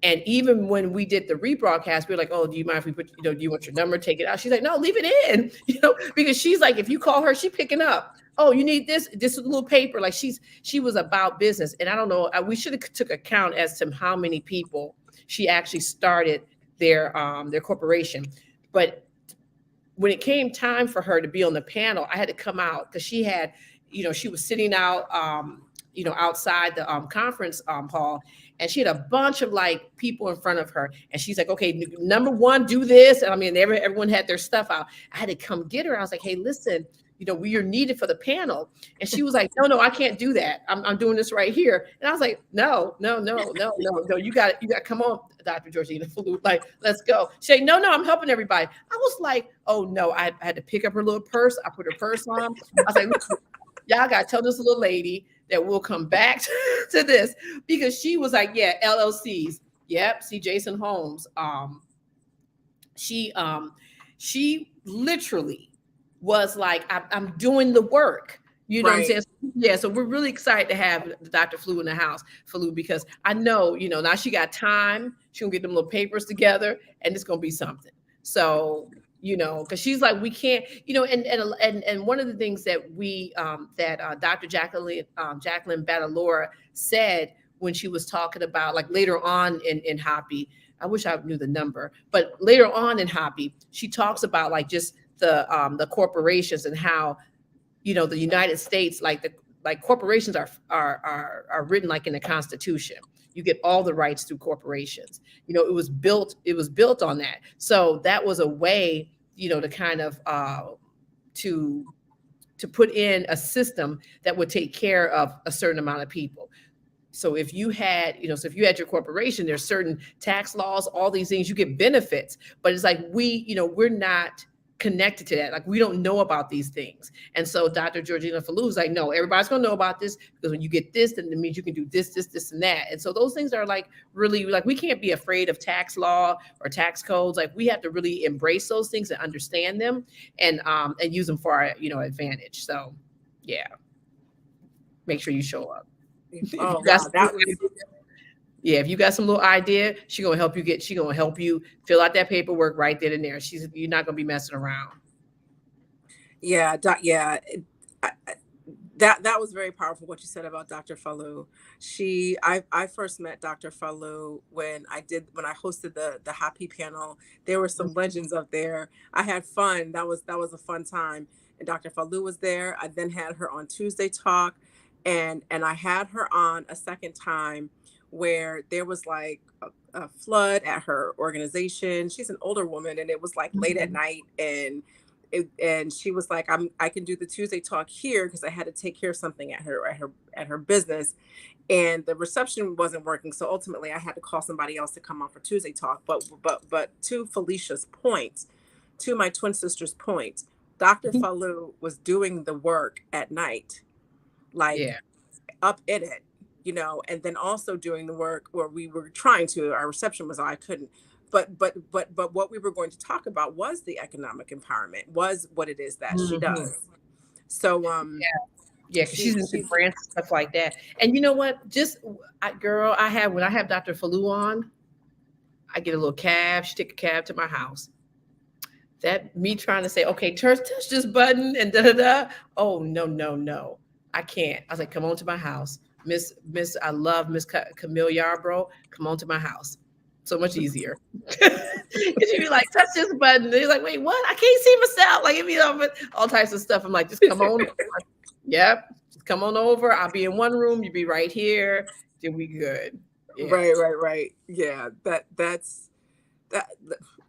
And even when we did the rebroadcast, we were like, oh, do you mind if we put, do you want your number? Take it out. She's like, no, leave it in, because she's like, if you call her, she's picking up. Oh, you need this is a little paper. Like she was about business. And I don't know, we should have took account as to how many people she actually started their corporation. But when it came time for her to be on the panel, I had to come out because she had, she was sitting out, outside the conference hall, and she had a bunch of like people in front of her, and she's like, okay, number one, do this. And I mean, everyone had their stuff out. I had to come get her. I was like, hey, listen, we are needed for the panel. And she was like, no, I can't do that. I'm doing this right here. And I was like, no, you got to come on, Dr. Georgina Falou, like, let's go. She said, no, I'm helping everybody. I was like, oh no, I had to pick up her little purse. I put her purse on. I was like, y'all got to tell this little lady that we'll come back to this, because she was like, yeah, LLCs. Yep. See, Jason Holmes. She literally was like, I'm doing the work. You know what I'm saying? Yeah. So we're really excited to have Dr. Falou in the house, Falou, because I know, now she got time. She gonna get them little papers together, and it's gonna be something. So, because she's like, we can't, and one of the things that Dr. Jacqueline Badalora said when she was talking about, like, later on in HAPI, I wish I knew the number, but later on in HAPI, she talks about like just the corporations and how, the United States, like corporations are written like in the Constitution. You get all the rights through corporations. It was built on that. So that was a way, to kind of to put in a system that would take care of a certain amount of people. So if you had, if you had your corporation, there's certain tax laws, all these things, you get benefits, but it's like we're not connected to that. Like, we don't know about these things. And so Dr. Georgina Falou is like, no, everybody's gonna know about this, because when you get this, then it means you can do this, this, this, and that. And so those things are like really, like, we can't be afraid of tax law or tax codes. Like, we have to really embrace those things and understand them, and use them for our, advantage. So yeah, make sure you show up. Oh wow, that was. Yeah, if you got some little idea, she gonna help you fill out that paperwork right then and there. You're not gonna be messing around. Yeah, that was very powerful what you said about Dr. Falou. I first met Dr. Falou when I hosted the HAPI panel. There were some legends up there. I had fun. That was a fun time. And Dr. Falou was there. I then had her on Tuesday Talk, and I had her on a second time where there was like a flood at her organization. She's an older woman, and it was like late at night, and she was like, I can do the Tuesday Talk here because I had to take care of something at her business, and the reception wasn't working. So ultimately, I had to call somebody else to come on for Tuesday Talk. But to Felicia's point, to my twin sister's point, Dr. Falou was doing the work at night, like up in it, and then also doing the work where we were trying to. Our reception was, I couldn't. But what we were going to talk about was the economic empowerment, was what it is that she does. So she's into grants and stuff like that. And you know what? When I have Dr. Falou on, I get a little cab. She take a cab to my house. That me trying to say, okay, touch this button and da da da. Oh no, I can't. I was like, come on to my house, Miss. I love Miss Camille Yarbrough. Come on to my house. So much easier. Because you'd be like, touch this button. And you're like, wait, what? I can't see myself. Like, it'd be all types of stuff. I'm like, just come on. Yep. Just come on over. I'll be in one room. You'll be right here. Then we good. Yeah. Right. Yeah. That's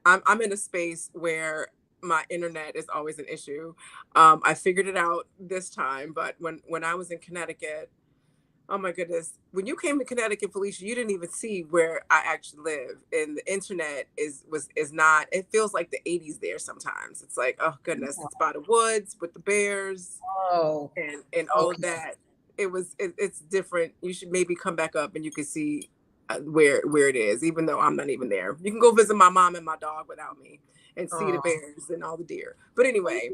I'm in a space where my internet is always an issue. I figured it out this time, but when I was in Connecticut, oh my goodness. When you came to Connecticut, Felicia, you didn't even see where I actually live. And the internet is not, it feels like the 80s there sometimes. It's like, oh goodness, it's by the woods with the bears and all of that. It's different. You should maybe come back up and you can see where it is, even though I'm not even there. You can go visit my mom and my dog without me and see the bears and all the deer. But anyway,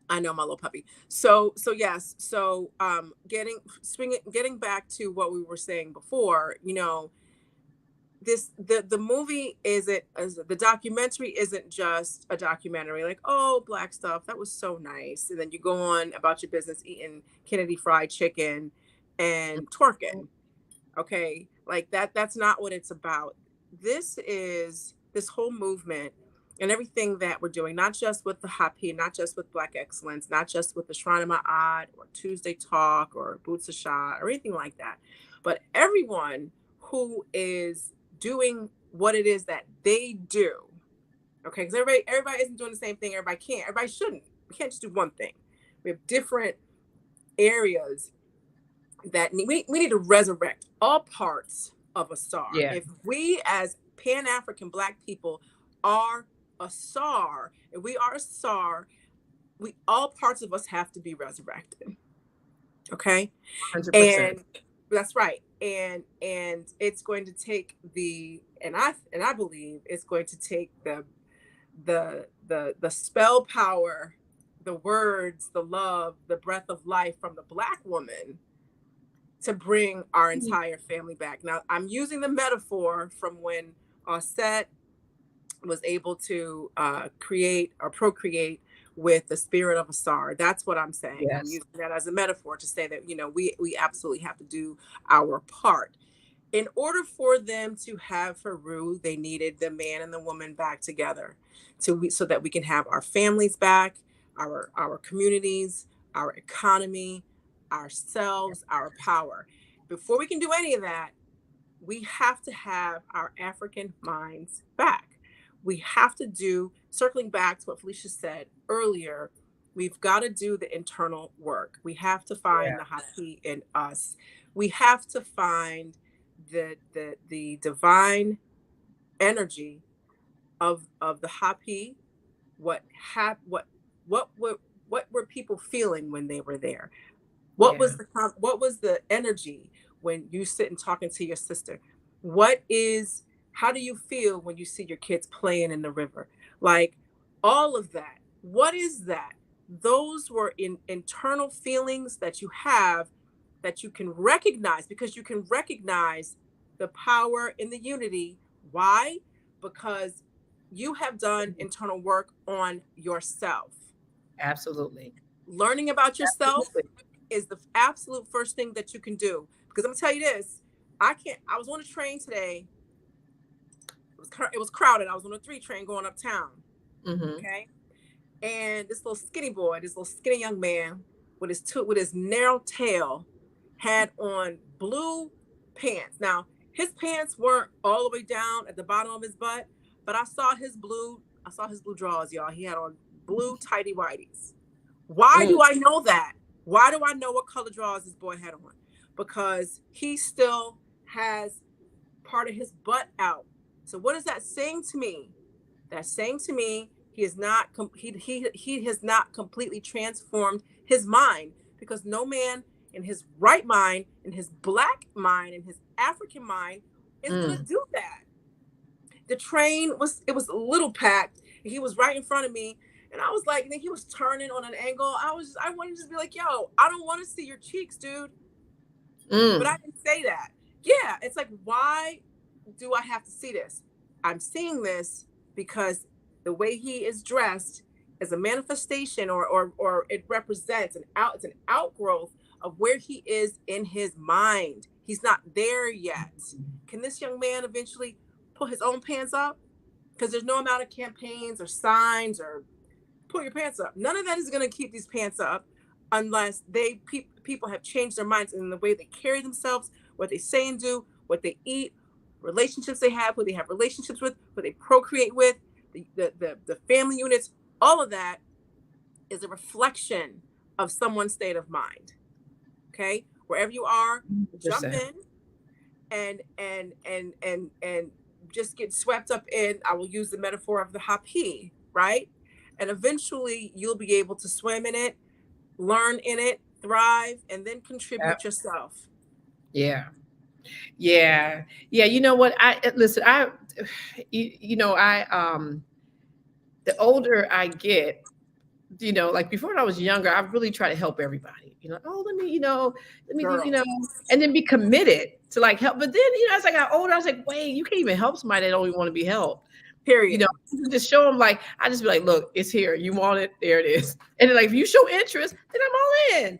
I know, my little puppy. So yes. So getting back to what we were saying before, the movie the documentary isn't just a documentary like, oh, Black stuff, that was so nice, and then you go on about your business eating Kennedy Fried Chicken and twerking. Okay, like that's not what it's about. This whole movement and everything that we're doing, not just with the HAPI, not just with Black Excellence, not just with the Shrine of Ma'at or Tuesday Talk or Abut Seshat or anything like that, but everyone who is doing what it is that they do. Okay, because everybody isn't doing the same thing. Everybody shouldn't. We can't just do one thing. We have different areas that we need to resurrect all parts of a SAR. Yeah. If we as Pan-African Black people are a SAR, if we are a SAR, all parts of us have to be resurrected. Okay? 100%. And that's right. And it's going to take I believe it's going to take the spell power, the words, the love, the breath of life from the Black woman to bring our entire family back. Now, I'm using the metaphor from when Set was able to create or procreate with the spirit of a SAR. That's what I'm saying. Yes. I'm using that as a metaphor to say that, we absolutely have to do our part. In order for them to have Heru, they needed the man and the woman back together so that we can have our families back, our communities, our economy, ourselves, our power. Before we can do any of that, we have to have our African minds back. We have to do, circling back to what Felicia said earlier, we've got to do the internal work. We have to find the HAPI in us. We have to find the divine energy of the HAPI what were people feeling when they were there? What was the energy when you sit and talking to your sister? How do you feel when you see your kids playing in the river? Like all of that. What is that? Those were internal feelings that you have that you can recognize, because you can recognize the power in the unity. Why? Because you have done internal work on yourself. Absolutely. Learning about yourself is the absolute first thing that you can do. Because I'm gonna tell you this, I was on a train today. It was crowded. I was on a 3 train going uptown. Okay. And this little skinny young man with his narrow tail had on blue pants. Now, his pants weren't all the way down at the bottom of his butt, but I saw his blue drawers, y'all. He had on blue tighty whities. Why do I know that? Why do I know what color drawers this boy had on? Because he still has part of his butt out. So what is that saying to me? That's saying to me he has not completely transformed his mind, because no man in his right mind, in his Black mind, in his African mind is going to do that. The train was a little packed. He was right in front of me. And I was like, and then he was turning on an angle. I wanted to just be like, yo, I don't want to see your cheeks, dude. But I didn't say that. Yeah, it's like, why do I have to see this? I'm seeing this because the way he is dressed is a manifestation, or it represents it's an outgrowth of where he is in his mind. He's not there yet. Can this young man eventually pull his own pants up? Because there's no amount of campaigns or signs or pull your pants up. None of that is going to keep these pants up unless people have changed their minds in the way they carry themselves, what they say and do, what they eat, relationships they have, who they have relationships with, who they procreate with, the family units. All of that is a reflection of someone's state of mind. Okay, wherever you are, jump in and just get swept up in. I will use the metaphor of the HAPI, right? And eventually you'll be able to swim in it, learn in it, thrive, and then contribute yourself. Yeah. You know what? The older I get, like before when I was younger, I really try to help everybody. Let me, and then be committed to like help. But then, as I got older, I was like, wait, you can't even help somebody that don't even want to be helped. Period. Just show them, like, I just be like, look, it's here. You want it? There it is. And then, like, if you show interest, then I'm all in.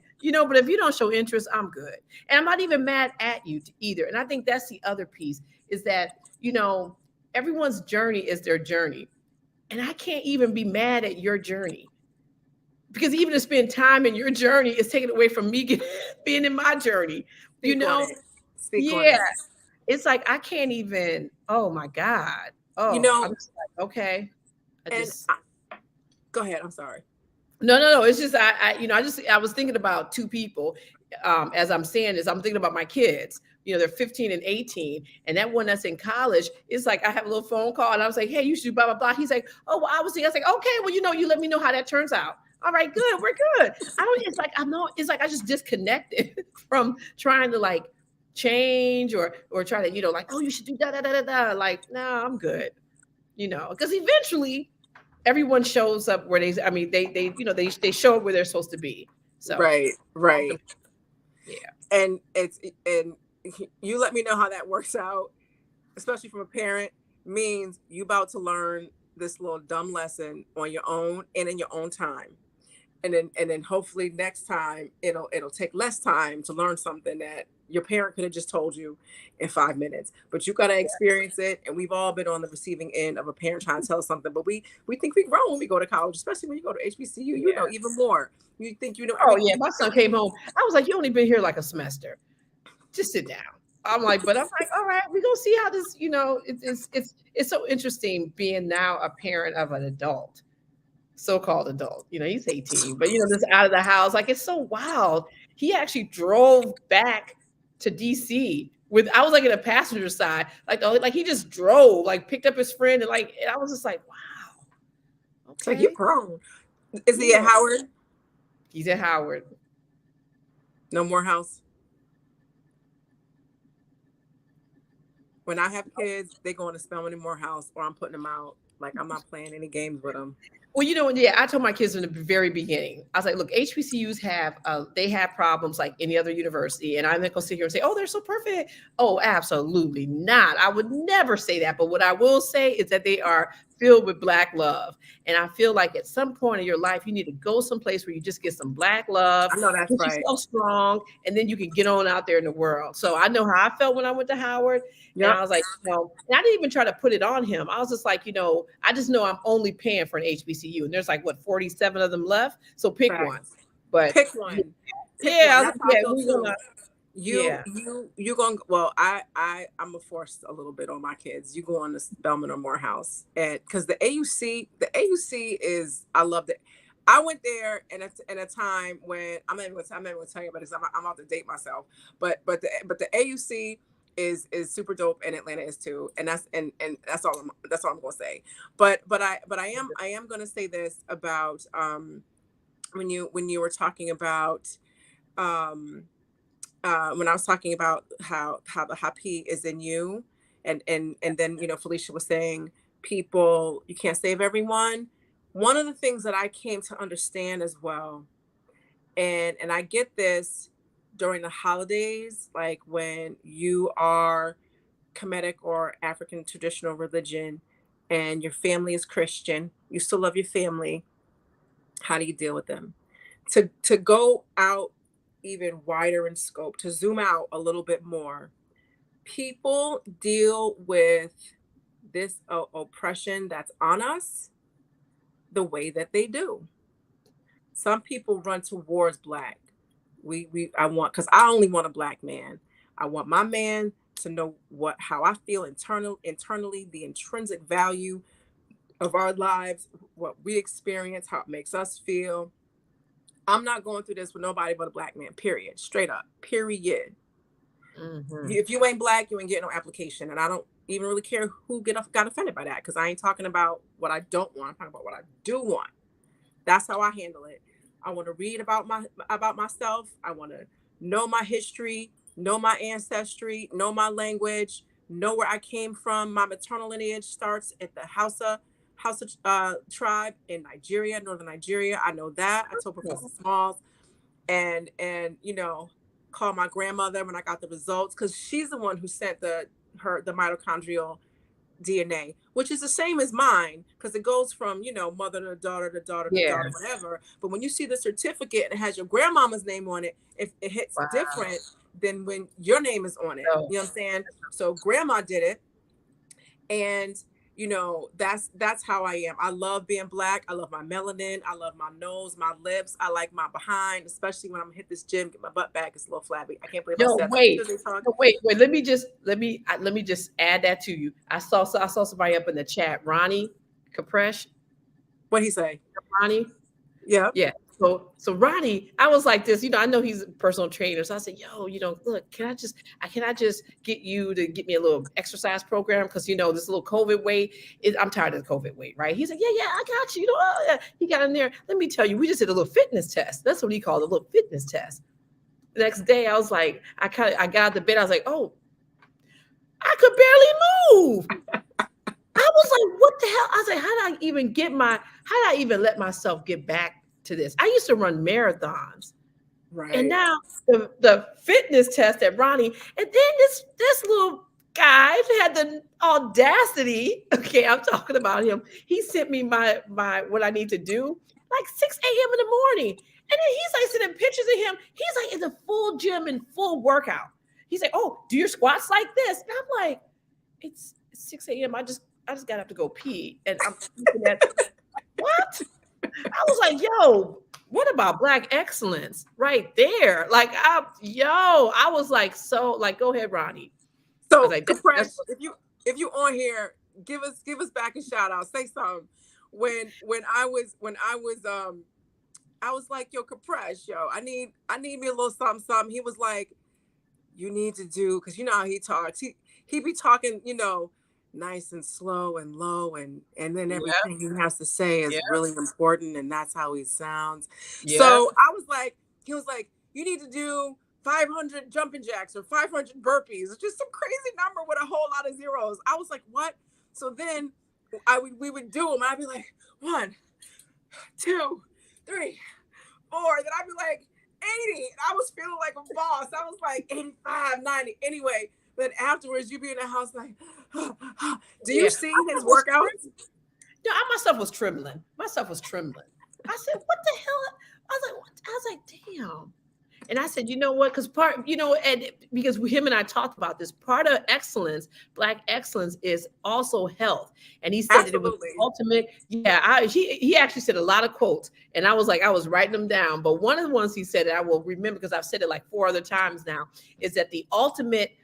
But if you don't show interest, I'm good. And I'm not even mad at you either. And I think that's the other piece, is that, everyone's journey is their journey. And I can't even be mad at your journey, because even to spend time in your journey is taken away from me being in my journey. It's like, I can't even, oh my God. Oh, I'm just like, okay. Go ahead. I'm sorry. No. It's just, I was thinking about two people. As I'm saying this, I'm thinking about my kids. They're 15 and 18. And that one that's in college, it's like, I have a little phone call and I was like, hey, you should do blah, blah, blah. He's like, oh, well, I was like, okay, well, you let me know how that turns out. All right, good. We're good. It's like I just disconnected from trying to like change or try to, like, oh, you should do da. Like, no, I'm good. Because eventually everyone shows up where they show up where they're supposed to be. So right. Yeah. And you let me know how that works out, especially from a parent, means you about to learn this little dumb lesson on your own and in your own time. And then hopefully next time it'll take less time to learn something that your parent could have just told you in 5 minutes. But you got to experience it. And we've all been on the receiving end of a parent trying to tell us something. But we think we grow when we go to college, especially when you go to HBCU, you know even more. You think you know. Oh, yeah. My son came home. I was like, you only been here like a semester. Just sit down. I'm like, all right, we're going to see how this, it's so interesting being now a parent of an adult. So-called adult, he's 18, but this out of the house, like, it's so wild. He actually drove back to DC I was like in a passenger side, like he just drove, like picked up his friend, and I was just like, wow, It's like, you're grown. Is he at Howard? He's at Howard. No more house. When I have kids, they going to Spelman and Morehouse, or I'm putting them out. Like, I'm not playing any games with them. Well, I told my kids in the very beginning, I was like, look, HBCUs they have problems like any other university. And I'm not going to sit here and say, oh, they're so perfect. Oh, absolutely not. I would never say that. But what I will say is that they are filled with Black love. And I feel like at some point in your life, you need to go someplace where you just get some Black love. I know that's right. Yourself strong, and then you can get on out there in the world. So I know how I felt when I went to Howard. Yep. And I was like, and I didn't even try to put it on him. I was just like, I just know I'm only paying for an HBCU. And there's like, 47 of them left? So pick one. But pick one. Yeah. You going, well, I'm gonna force a little bit on my kids. You go on to Spelman or Morehouse, and because the AUC is, I loved it. I went there in a time when I'm not even gonna tell you about this. I'm about to date myself, but the AUC is super dope, and Atlanta is too, and that's all I'm gonna say. But I am gonna say this about when you were talking about when I was talking about how the HAPI is in you, and then Felicia was saying, people, you can't save everyone. One of the things that I came to understand as well, and I get this during the holidays, like when you are Kemetic or African traditional religion and your family is Christian, you still love your family. How do you deal with them? To go out even wider in scope, to zoom out a little bit more, people deal with this oppression that's on us the way that they do. Some people run towards Black. Because I only want a Black man. I want my man to know how I feel internally, the intrinsic value of our lives, what we experience, how it makes us feel. I'm not going through this with nobody but a Black man, period. Straight up, period. Mm-hmm. If you ain't Black, you ain't getting no application. And I don't even really care who got offended by that, because I ain't talking about what I don't want. I'm talking about what I do want. That's how I handle it. I want to read about myself. I want to know my history, know my ancestry, know my language, know where I came from. My maternal lineage starts at the Hausa tribe in Nigeria, northern Nigeria. I know that. I told Professor Smalls, and call my grandmother when I got the results, because she's the one who sent the mitochondrial DNA, which is the same as mine, because it goes from mother to daughter to daughter to daughter, whatever. But when you see the certificate and it has your grandmama's name on it, it hits different than when your name is on it. You know what I'm saying? So grandma did it, and that's how I am. I love being Black. I love my melanin. I love my nose, my lips. I like my behind, especially when I'm gonna hit this gym, get my butt back. It's a little flabby. I can't believe I said that. Wait. Let me just add that to you. I saw somebody up in the chat, Ronnie Capresh. What'd he say? Ronnie. Yeah. So Ronnie, I was like this, I know he's a personal trainer. So I said, look, can I just get you to get me a little exercise program? Because, this little COVID weight, I'm tired of the COVID weight, right? He's like, yeah, I got you. He got in there. Let me tell you, we just did a little fitness test. That's what he called a little fitness test. The next day, I was like, I got out of the bed. I was like, oh, I could barely move. I was like, what the hell? I was like, how did I even let myself get back to this? I used to run marathons, right? And now the fitness test at Ronnie, and then this little guy had the audacity. Okay, I'm talking about him. He sent me my what I need to do like 6 a.m. in the morning, and then he's like sending pictures of him. He's like in the full gym and full workout. He's like, oh, do your squats like this? And I'm like, it's 6 a.m. I just got up to go pee, and I'm thinking that what? I was like, yo, what about Black excellence right there? Like, I was like, so like, go ahead, Ronnie. So, like, if you on here, give us back a shout out. Say something. When I was I was like, yo, Capresh, I need me a little something. He was like, you need to do, because you know how he talks. He be talking, nice and slow and low, and then everything he has to say is really important, and that's how he sounds. So I was like, he was like, you need to do 500 jumping jacks or 500 burpees. It's just some crazy number with a whole lot of zeros. I was like, what? So then we would do them. I'd be like, 1, 2, 3, 4. Then I'd be like 80. I was feeling like a boss. I was like 85, 90. Anyway, then afterwards you'd be in the house like, do you see his workouts? No, I myself was trembling. I said, what the hell? I was like, damn. And I said, you know what? Because because him and I talked about this, part of excellence, Black excellence, is also health. And he said that it was ultimate. Yeah, he actually said a lot of quotes, and I was writing them down. But one of the ones he said that I will remember, because I've said it like 4 other times now, is that the ultimate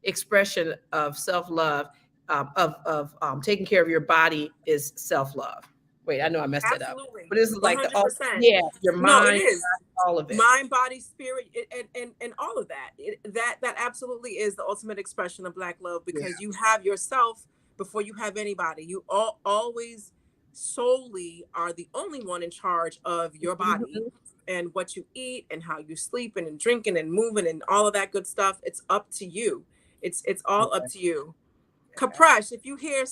expression of self-love, of taking care of your body, is self-love. Wait, I know I messed it up. But this is like your mind, no, it is. All of it. Mind, body, spirit, and all of that. That absolutely is the ultimate expression of Black love, because you have yourself before you have anybody. You always solely are the only one in charge of your body and what you eat and how you sleep and drinking and moving and all of that good stuff. It's up to you. It's all up to you. Kapresh, if you hear,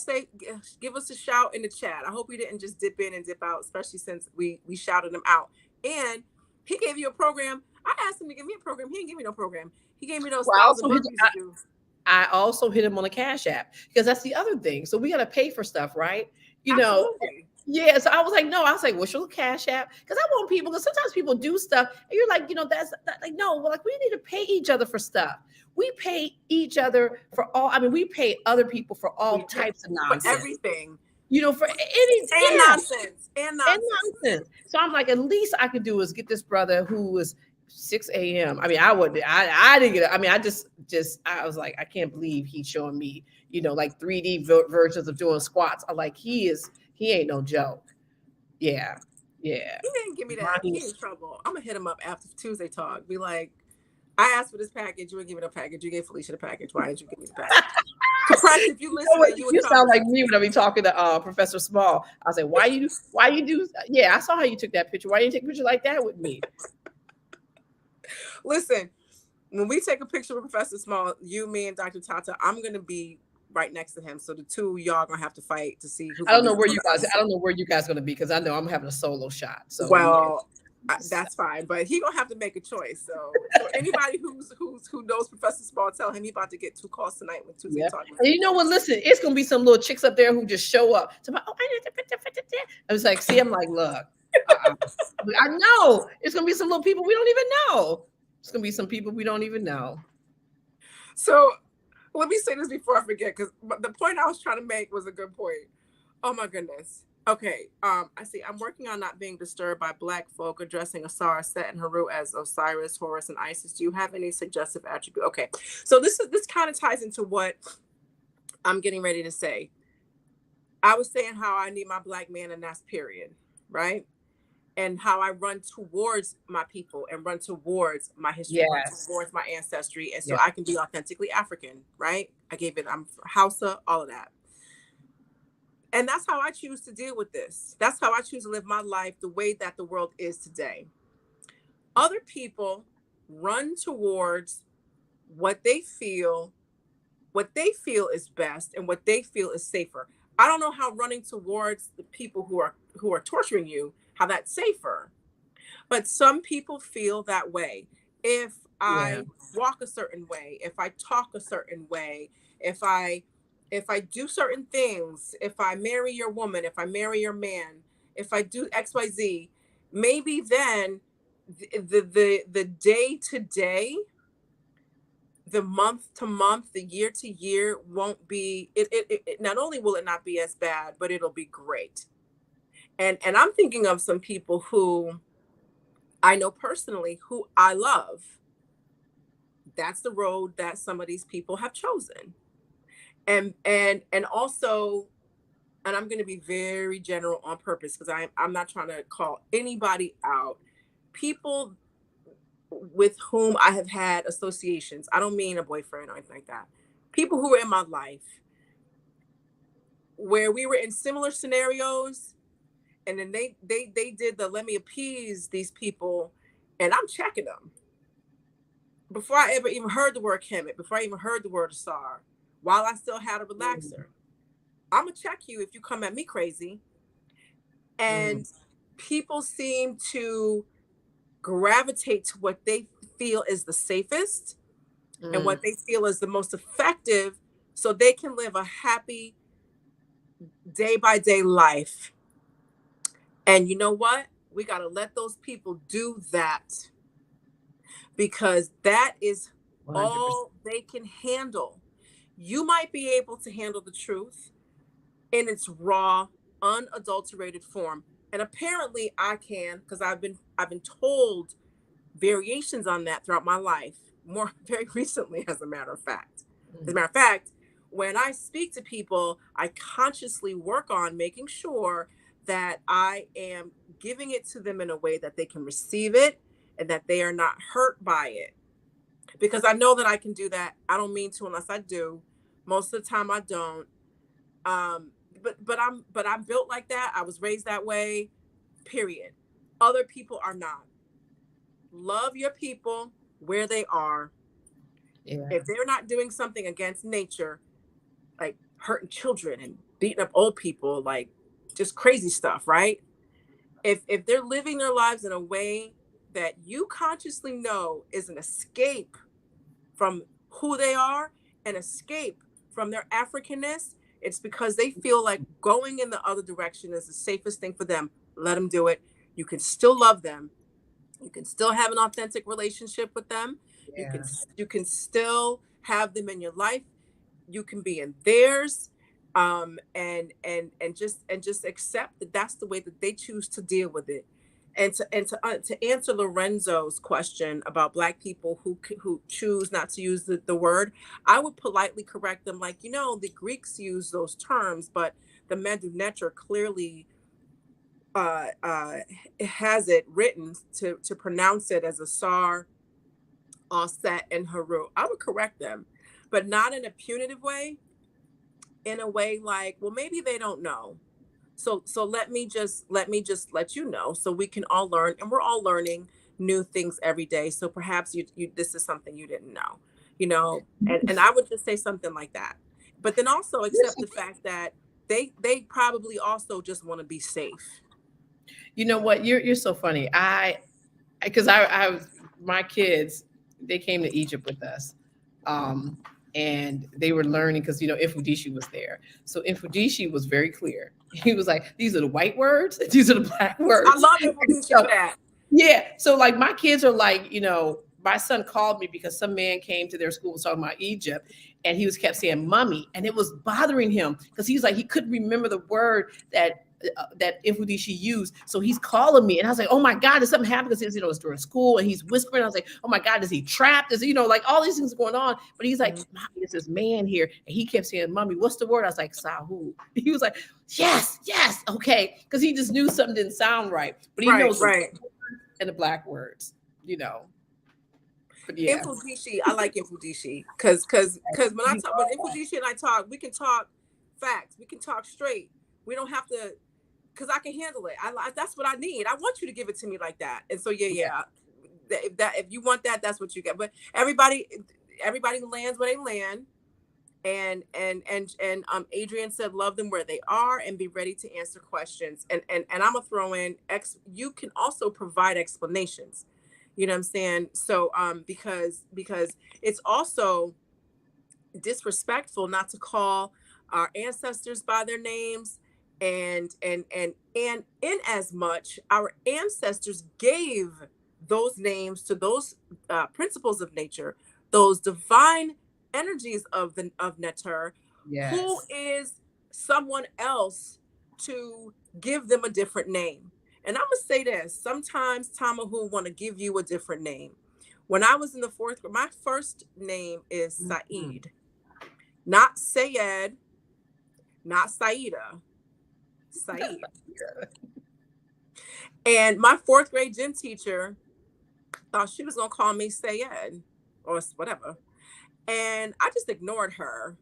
give us a shout in the chat. I hope we didn't just dip in and dip out, especially since we shouted him out. And he gave you a program. I asked him to give me a program. He didn't give me no program. He gave me those 1,000 burpees to do. I also hit him on a Cash App, because that's the other thing. So we got to pay for stuff, right? You know. Yeah, so I was like, what's your Cash App? Because I want people, because sometimes people do stuff and you're like, that's like, no, well, like, we need to pay each other for stuff. We pay each other for all. I mean, we pay other people for all types of nonsense. For everything. For anything. And nonsense. So I'm like, at least I could do is get this brother who was 6 a.m. I mean, I didn't get it. I mean, I was like, I can't believe he's showing me, like 3D versions of doing squats. I'm like, he ain't no joke. Yeah. He didn't give me that. He's in trouble. I'm gonna hit him up after Tuesday talk. Be like, I asked for this package. You didn't give me no package. You gave Felicia the package. Why didn't you give me the package? If you listen, you sound like me when I be talking to Professor Small. I say, why you do? Yeah, I saw how you took that picture. Why didn't you take a picture like that with me? Listen, when we take a picture with Professor Small, you, me, and Dr. Tata, I'm gonna be right next to him. So the two of y'all gonna have to fight to see who. I don't know where you guys gonna be, because I know I'm having a solo shot. So that's fine, but he gonna have to make a choice. So anybody who knows Professor Small, tell him he about to get 2 calls tonight when Tuesday talking. And you know what? Listen, it's gonna be some little chicks up there who just show up. I was like, see, I'm like, look, I know it's gonna be some little people we don't even know. It's gonna be some people we don't even know. So let me say this before I forget, because the point I was trying to make was a good point. Oh my goodness. Okay. I see. I'm working on not being disturbed by Black folk addressing Asar, Set, and Haru as Osiris, Horus, and Isis. Do you have any suggestive attribute? Okay. So this kind of ties into what I'm getting ready to say. I was saying how I need my Black man, and that's period, right? And how I run towards my people and run towards my history, run towards my ancestry, and so I can be authentically African, right? I'm Hausa, all of that. And that's how I choose to deal with this. That's how I choose to live my life the way that the world is today. Other people run towards what they feel is best and what they feel is safer. I don't know how running towards the people who are torturing you, how that's safer. But some people feel that way. If I walk a certain way, if I talk a certain way, if I do certain things, if I marry your woman, if I marry your man, if I do XYZ, maybe then the day to day, the month to month, the year to year won't be, it not only will it not be as bad, but it'll be great. And I'm thinking of some people who I know personally, who I love. That's the road that some of these people have chosen. And also, and I'm going to be very general on purpose, because I'm not trying to call anybody out. People with whom I have had associations. I don't mean a boyfriend or anything like that. people who were in my life where we were in similar scenarios, and then they did the let me appease these people, and I'm checking them before I ever even heard the word Kemet, before I even heard the word Asar, while I still had a relaxer. I'm gonna check you if you come at me crazy. And people seem to gravitate to what they feel is the safest and what they feel is the most effective, so they can live a happy day by day life. And you know what? We got to let those people do that, because that is 100%. All they can handle. You might be able to handle the truth in its raw, unadulterated form. And apparently I can, because I've been told variations on that throughout my life, more very recently, as a matter of fact. As a matter of fact, when I speak to people, I consciously work on making sure that I am giving it to them in a way that they can receive it and that they are not hurt by it. Because I know that I can do that. I don't mean to unless I do. Most of the time I don't. But I'm built like that. I was raised that way, period. Other people are not. Love your people where they are. Yeah. If they're not doing something against nature, like hurting children and beating up old people, like just crazy stuff, right? If they're living their lives in a way that you consciously know is an escape from who they are, an escape from their Africanness, it's because they feel like going in the other direction is the safest thing for them. Let them do it. You can still love them. You can still have an authentic relationship with them. Yeah. You can still have them in your life. You can be in theirs, and just accept that that's the way that they choose to deal with it. And to answer Lorenzo's question about Black people who choose not to use the word, I would politely correct them, like, the Greeks use those terms, but the Medu Neter clearly has it written to pronounce it as Asar, Aset, and Haru. I would correct them, but not in a punitive way, in a way like, well, maybe they don't know. So let me just let you know, so we can all learn, and we're all learning new things every day. So perhaps you this is something you didn't know, and I would just say something like that. But then also accept the fact that they probably also just want to be safe. You know what? You're so funny. Because I was, my kids, they came to Egypt with us. And they were learning because, Infudishi was there. So Infudishi was very clear. He was like, these are the white words, these are the Black words. I love Infudishi for that. Yeah. So like my kids are like, my son called me because some man came to their school and was talking about Egypt, and he kept saying mummy, and it was bothering him because he was like, he couldn't remember the word that Infudishi used. So he's calling me, and I was like, oh my God, did something happen? Because it's during school, and he's whispering. I was like, oh my God, is he trapped? Is like all these things going on? But he's like, mommy, there's this man here, and he kept saying, mommy, what's the word? I was like, Sahu. He was like, yes, okay, because he just knew something didn't sound right, but he knows right and the Black words, But yeah, Infudishi, I like Infudishi because when I talk about Infudishi and I talk, we can talk facts, we can talk straight. We don't have to, because I can handle it. That's what I need. I want you to give it to me like that. And so yeah. If you want that, that's what you get. But everybody lands where they land. And Adrian said, love them where they are and be ready to answer questions. And I'm gonna throw in you can also provide explanations. You know what I'm saying? So because it's also disrespectful not to call our ancestors by their names, and in as much our ancestors gave those names to those principles of nature, those divine energies of Neter. Yes. Who is someone else to give them a different name? And I'm gonna say this: sometimes Tamahu want to give you a different name. When I was in the 4th grade, my first name is Saeed, not Sayed, not Saida, Saeed. And my 4th grade gym teacher thought she was gonna call me Sayed. or whatever. And I just ignored her.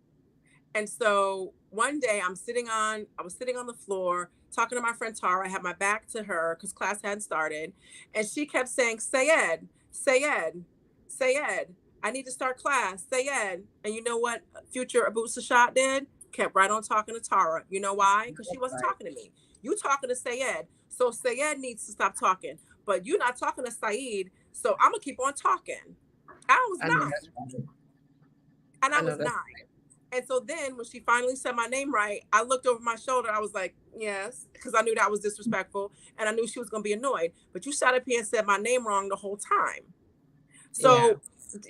And so one day I was sitting on the floor talking to my friend Tara. I had my back to her because class hadn't started. And she kept saying, Sayed, Sayed, Sayed, I need to start class, Sayed. And you know what future Abut Seshat did? Kept right on talking to Tara. You know why? Because she wasn't talking to me. You talking to Sayed. So Sayed needs to stop talking. But you're not talking to Saeed. So I'm going to keep on talking. I was 9. And I was 9. And so then when she finally said my name right, I looked over my shoulder. I was like, yes, because I knew that was disrespectful. And I knew she was going to be annoyed. But you sat up here and said my name wrong the whole time. So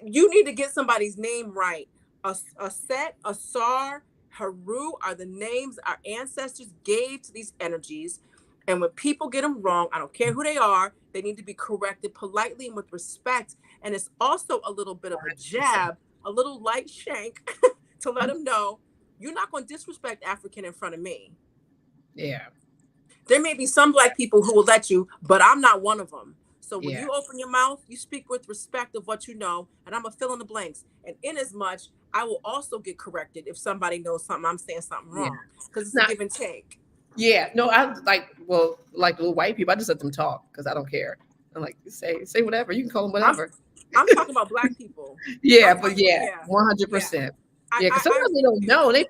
you need to get somebody's name right. A Set, a Sar, Haru are the names our ancestors gave to these energies. And when people get them wrong, I don't care who they are, they need to be corrected politely and with respect. And it's also a little bit of a jab, a little light shank to let them know you're not going to disrespect African in front of me. Yeah. There may be some Black people who will let you, but I'm not one of them. So when you open your mouth, you speak with respect of what you know, and I'm going to fill in the blanks. And in as much, I will also get corrected if somebody knows something, I'm saying something wrong. Because it's a give and take. Yeah. No, I like the little white people, I just let them talk because I don't care. I'm like, say whatever. You can call them whatever. I'm talking about Black people. 100%. Yeah, because sometimes they don't know. They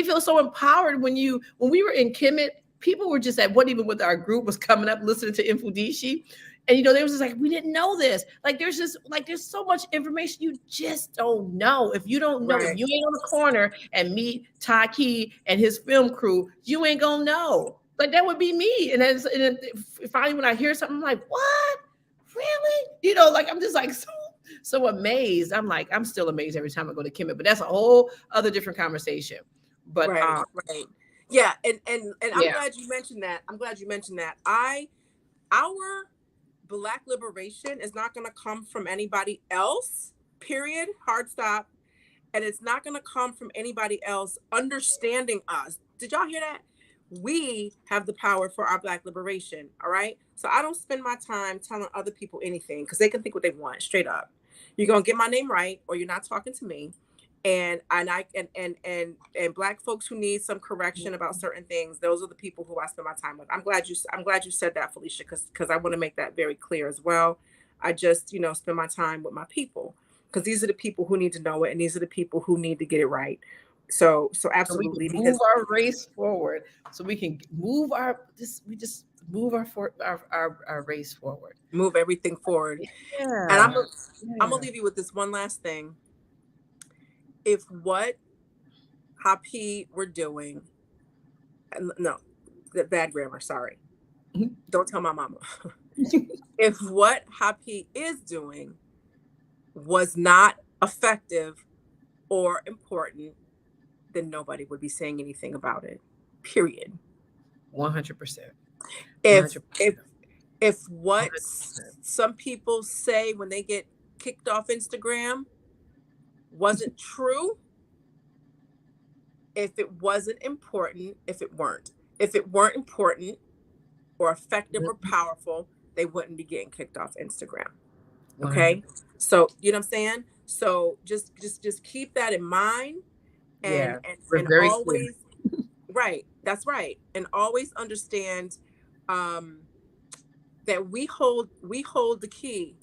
feel so empowered when we were in Kemet, people were just at what even with our group was coming up listening to Infudishi. And they was just like, we didn't know this. Like there's so much information you just don't know. If you don't know, if you ain't on the corner and meet Taki and his film crew, you ain't gonna know. Like that would be me. And then finally when I hear something, I'm like, what? Really? Like I'm just like so amazed. I'm still amazed every time I go to Kemet, but that's a whole other different conversation. But right. Yeah, and I'm glad you mentioned that. Our Black liberation is not going to come from anybody else, period, hard stop. And it's not going to come from anybody else understanding us. Did y'all hear that? We have the power for our Black liberation, all right? So I don't spend my time telling other people anything because they can think what they want, straight up. You're going to get my name right or you're not talking to me. And Black folks who need some correction about certain things, those are the people who I spend my time with. I'm glad you said that, Felicia, because I want to make that very clear as well. I just spend my time with my people because these are the people who need to know it, and these are the people who need to get it right. So absolutely, so we can move our race forward. So we can move move our race forward. Move everything forward. Yeah. And I'm gonna leave you with this one last thing. If what HAPI were doing, no, bad grammar, sorry. Don't tell my mama. If what HAPI is doing was not effective or important, then nobody would be saying anything about it, period. 100%. If what 100%. some people say when they get kicked off Instagram wasn't true, if it wasn't important, if it weren't important or effective or powerful, they wouldn't be getting kicked off Instagram. Okay. 100%. So you know what I'm saying? So just keep that in mind and always right. That's right. And always understand that we hold the key.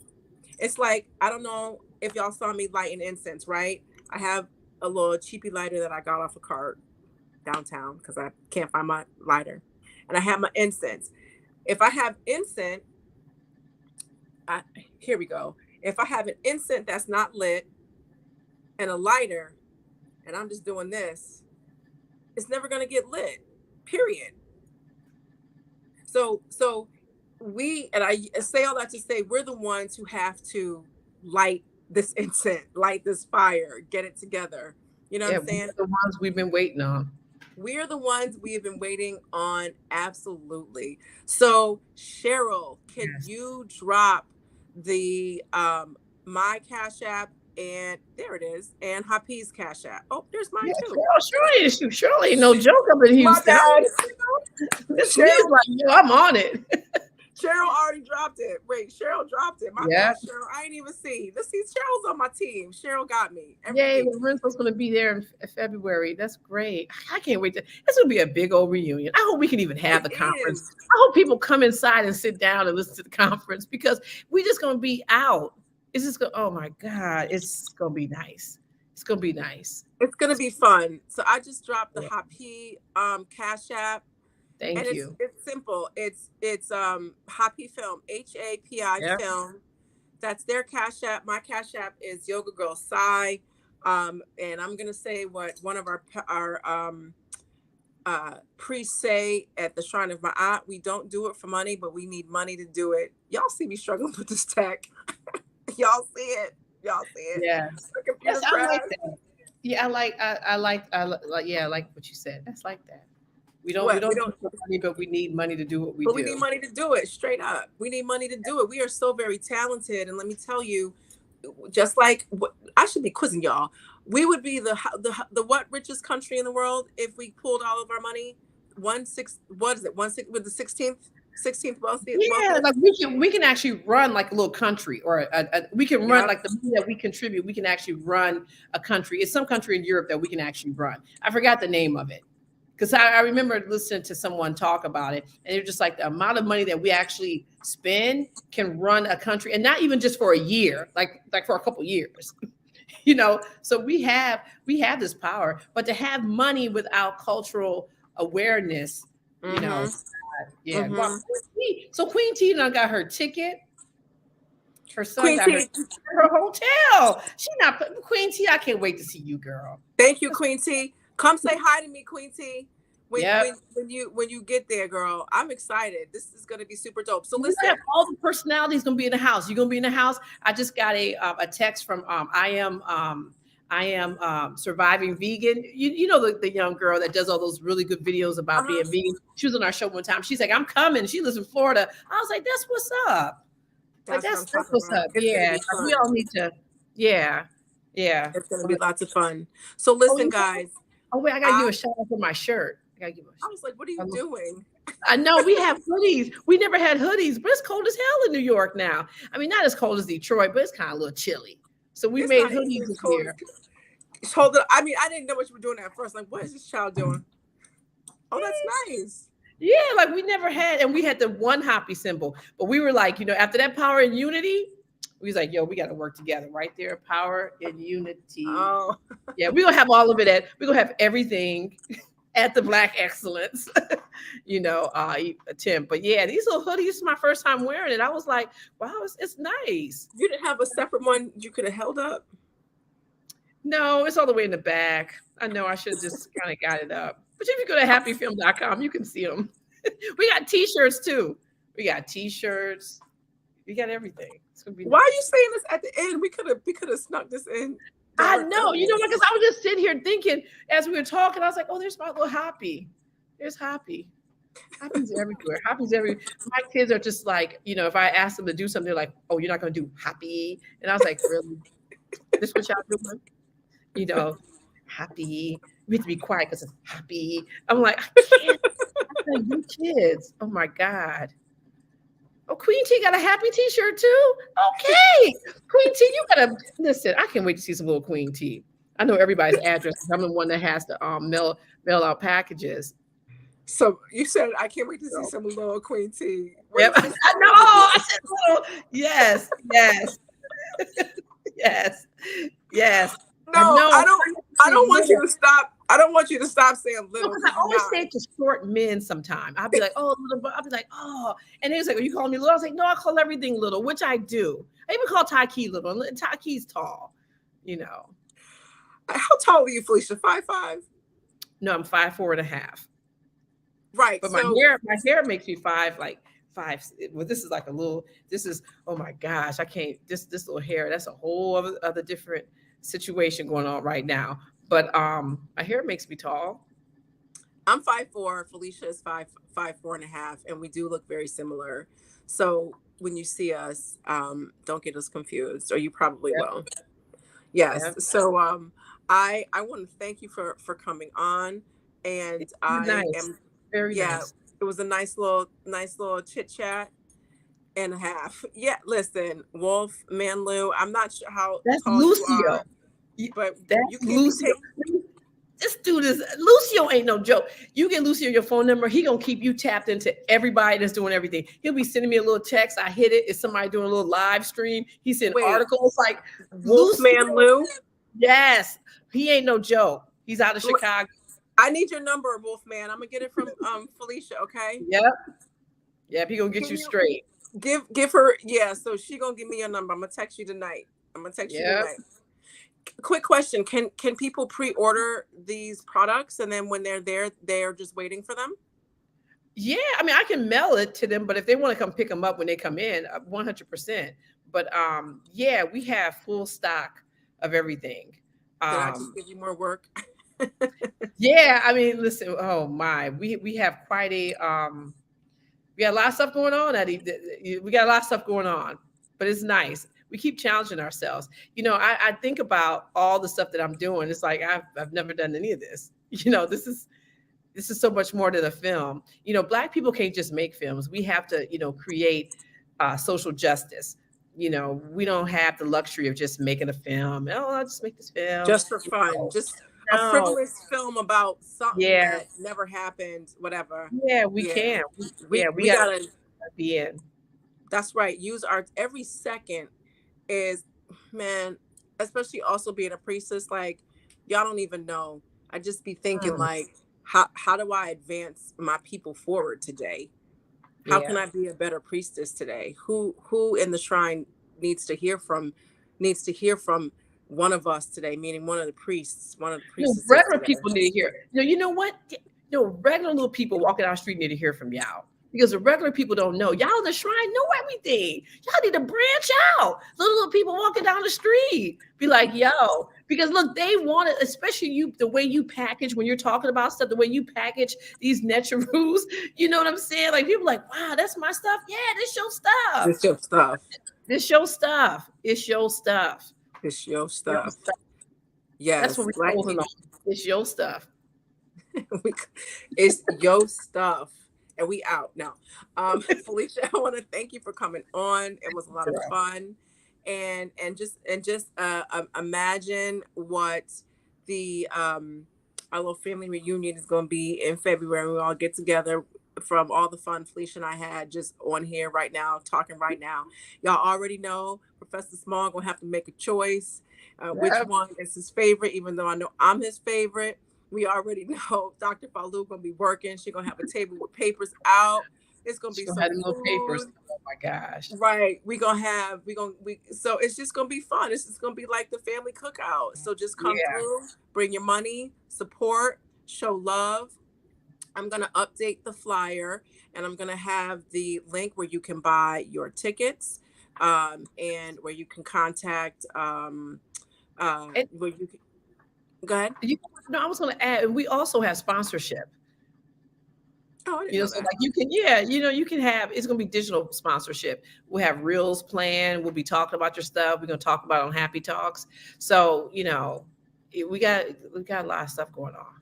It's like, I don't know if y'all saw me lighting incense, right? I have a little cheapy lighter that I got off a cart downtown because I can't find my lighter. And I have my incense. If I have incense, here we go. If I have an incense that's not lit and a lighter, and I'm just doing this, it's never going to get lit, period. So and I say all that to say, we're the ones who have to light this incense, light this fire, get it together. You know what I'm saying? We're the ones we've been waiting on. We're the ones we've been waiting on. Absolutely. So Cheryl, can you drop the my Cash App, and there it is, and HAPI's Cash App? Oh, there's mine too. Surely ain't no joke up in Houston. My bad. She's like, I'm on it. Cheryl already dropped it. Wait, Cheryl dropped it. My bad, Cheryl. I ain't even see. Let's see. Cheryl's on my team. Cheryl got me. Yay, Lorenzo's going to be there in February. That's great. I can't wait. This will be a big old reunion. I hope we can even have the conference. I hope people come inside and sit down and listen to the conference because we just going to be out. It's just going, oh my God, it's going to be nice. It's going to be nice. It's going to be fun. So I just dropped the HAPI Cash App. Thank you. It's simple. It's HAPI Film, HAPI Film. That's their Cash App. My Cash App is Yoga Girl Sai. And I'm gonna say what one of our priests say at the Shrine of Ma'at. We don't do it for money, but we need money to do it. Y'all see me struggling with this tech. Y'all see it. Y'all see it. Yeah. Yes, I like that. Yeah, I like what you said. That's like that. We don't do it for money, but we need money to do what we do. We need money to do it, straight up. We need money to do it. We are so very talented. And let me tell you, just like, I should be quizzing y'all. We would be the what richest country in the world if we pulled all of our money? 1/6, what is it? 1/6 with the 16th wealthiest? Yeah, like we can actually run like a little country, or we can run like the money that we contribute. We can actually run a country. It's some country in Europe that we can actually run. I forgot the name of it. Because I remember listening to someone talk about it, and they're just like the amount of money that we actually spend can run a country, and not even just for a year, like for a couple years, you know. So we have this power, but to have money without cultural awareness, you know, yeah. Well, so Queen T done got her ticket. Her son got her hotel. She not Queen T. I can't wait to see you, girl. Thank you, Queen T. Come say hi to me, Queen T. When you get there, girl. I'm excited. This is gonna be super dope. So listen, all the personalities gonna be in the house. You're gonna be in the house. I just got a text from I am surviving vegan. You know the young girl that does all those really good videos about being vegan. She was on our show one time. She's like, I'm coming. She lives in Florida. I was like, that's what's up. That's what's up. Yeah, we all need to. Yeah. It's gonna be lots of fun. So listen, guys. Oh wait, I gotta give a shout out for my shirt. I was like, what are you doing? I know we have hoodies. We never had hoodies, but it's cold as hell in New York now. I mean, not as cold as Detroit, but it's kind of a little chilly. So we made hoodies this year. Hold on. I mean, I didn't know what you were doing at first. Like, what is this child doing? Oh, that's nice. Yeah, like we never had, and we had the one HAPI symbol, but we were like, you know, after that power and unity, we was like, yo, we got to work together right there. Power and unity. Oh, yeah, we're going to have all of it we're going to have everything at the Black Excellence, you know, attempt. But yeah, these little hoodies is my first time wearing it. I was like, wow, it's nice. You didn't have a separate one you could have held up? No, it's all the way in the back. I know I should have just kind of got it up. But if you go to happyfilm.com, you can see them. We got t-shirts too. We got t-shirts. We got everything. It's gonna be Why are you saying this at the end? We could have snuck this in. I know, you know, because I was just sitting here thinking as we were talking, I was like, oh, there's my little HAPI. There's HAPI. HAPI's everywhere. HAPI's everywhere. My kids are just like, you know, if I ask them to do something, they're like, oh, you're not going to do HAPI. And I was like, really? This what y'all doing? You know, HAPI. We have to be quiet because it's HAPI. I'm like, I can't. I'm like, you kids. Oh, my God. Oh, Queen T got a HAPI t-shirt too? Okay. Queen T, you gotta listen. I can't wait to see some little Queen T. I know everybody's address. I'm the one that has to mail out packages. So you said I can't wait to see some little Queen T. Yep. I know. I said little. Yes. Yes. No, I don't want you to stop. I don't want you to stop saying little. Because I always say it to short men sometimes. I'll be like, oh, little, I'll be like, oh. And he was like, are you calling me little? I was like, no, I call everything little, which I do. I even call Taiki little. And Taiki's tall, you know. How tall are you, Felicia? 5'5"? No, I'm 5'4.5". Right. But my hair makes me 5. Well, this is like a little, oh my gosh, I can't, this little hair, that's a whole other different situation going on right now. But my hair makes me tall. I'm 5'4". Felicia is 5'4.5", and we do look very similar. So when you see us, don't get us confused, or you probably will. Yes. Yep. So I want to thank you for coming on, and nice. Very nice. It was a nice little chit chat, and a half. Yeah, listen, Wolf Manlu. I'm not sure how That's tall you Lucio. are, but That's you can Lucio. This dude is Lucio ain't no joke. You get Lucio your phone number, he gonna keep you tapped into everybody that's doing everything. He'll be sending me a little text. I hit it. It's somebody doing a little live stream. He sent articles like Wolfman Lou. Yes, he ain't no joke. He's out of Chicago. I need your number, Wolfman. I'm gonna get it from Felicia. Okay. Yep. He gonna get you straight. Give her. Yeah. So she gonna give me your number. I'm gonna text you tonight. You tonight. Quick question: Can people pre-order these products and then when they're there, they're just waiting for them? Yeah, I mean, I can mail it to them, but if they want to come pick them up when they come in, 100%. But yeah, we have full stock of everything. Did I just give you more work? Yeah, I mean, listen. Oh my, we have quite a we got a lot of stuff going on. We got a lot of stuff going on, but it's nice. We keep challenging ourselves. You know, I think about all the stuff that I'm doing. It's like I've never done any of this. You know, this is so much more than a film. You know, Black people can't just make films. We have to, you know, create social justice. You know, we don't have the luxury of just making a film. Oh, I'll just make this film just for fun. Just a frivolous film about something that never happened. Whatever. Yeah, we can. We gotta be in. That's right. Use art every second. Is, man, especially also being a priestess, like y'all don't even know. I just be thinking like, how do I advance my people forward today? How can I be a better priestess today? Who in the shrine needs to hear from one of us today, meaning one of the priests, regular people need to hear. You know what? Regular little people walking down the street need to hear from y'all. Because the regular people don't know. Y'all in the shrine know everything. Y'all need to branch out. Little people walking down the street. Be like, yo. Because look, they want it, especially you, the way you package when you're talking about stuff, the way you package these necharoos. You know what I'm saying? Like people like, wow, that's my stuff. Yeah, this your stuff. This your stuff. This your stuff. It's your stuff. It's your stuff. Yes. That's what we're holding on. It's your stuff. It's your stuff. And we out now. Felicia, I want to thank you for coming on. It was a lot of fun. And just imagine what the our little family reunion is going to be in February. We all get together from all the fun Felicia and I had just on here right now, talking right now. Y'all already know Professor Small going to have to make a choice. Which one is his favorite, even though I know I'm his favorite. We already know Dr. Falou gonna be working. She's gonna have a table with papers out. It's gonna be some little papers. Oh my gosh! Right, so it's just gonna be fun. It's just gonna be like the family cookout. So just come through, bring your money, support, show love. I'm gonna update the flyer, and I'm gonna have the link where you can buy your tickets, and where you can contact, where you can. Go ahead. I was going to add, we also have sponsorship. Oh, I didn't know so like you can, you can have, it's going to be digital sponsorship. We'll have reels planned. We'll be talking about your stuff. We're going to talk about it on Happy Talks. So, we got a lot of stuff going on.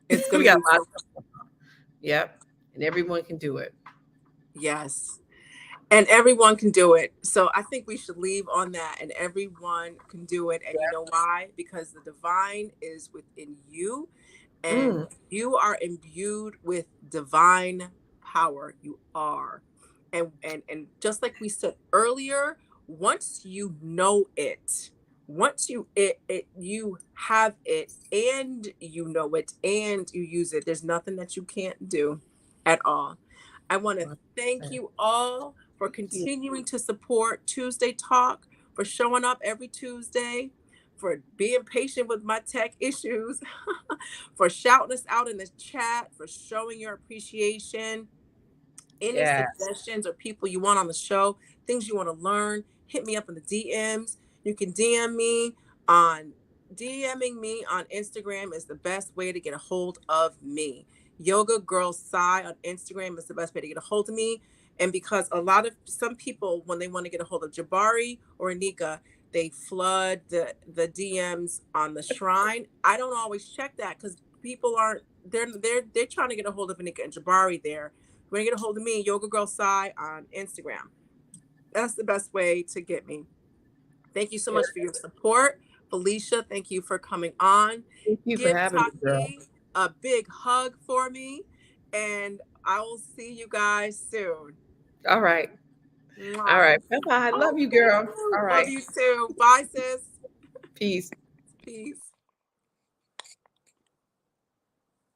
It's going to be a lot of stuff going on. Yep. And everyone can do it. Yes. And everyone can do it. So I think we should leave on that. And everyone can do it. And you know why? Because the divine is within you. And you are imbued with divine power. You are. And just like we said earlier, once you know it, once you have it and you know it and you use it, there's nothing that you can't do at all. I want to thank you all for continuing to support Tuesday Talk, for showing up every Tuesday, for being patient with my tech issues, for shouting us out in the chat, for showing your appreciation. Any suggestions or people you want on the show, things you want to learn, hit me up in the DMs. You can DM me on DMing me on Instagram is the best way to get a hold of me. Yoga Girl Sai on Instagram is the best way to get a hold of me. And because some people, when they want to get a hold of Jabari or Anika, they flood the DMs on the shrine. I don't always check that because people they're trying to get a hold of Anika and Jabari there. When you get a hold of me, Yoga Girl Sai on Instagram. That's the best way to get me. Thank you so much for your support. Felicia, thank you for coming on. Thank you for Give having me, girl. Taki a big hug for me, and I will see you guys soon. All right. Mwah. All right. Bye-bye. Love you, girl. All right. Love you too. Bye, sis. Peace.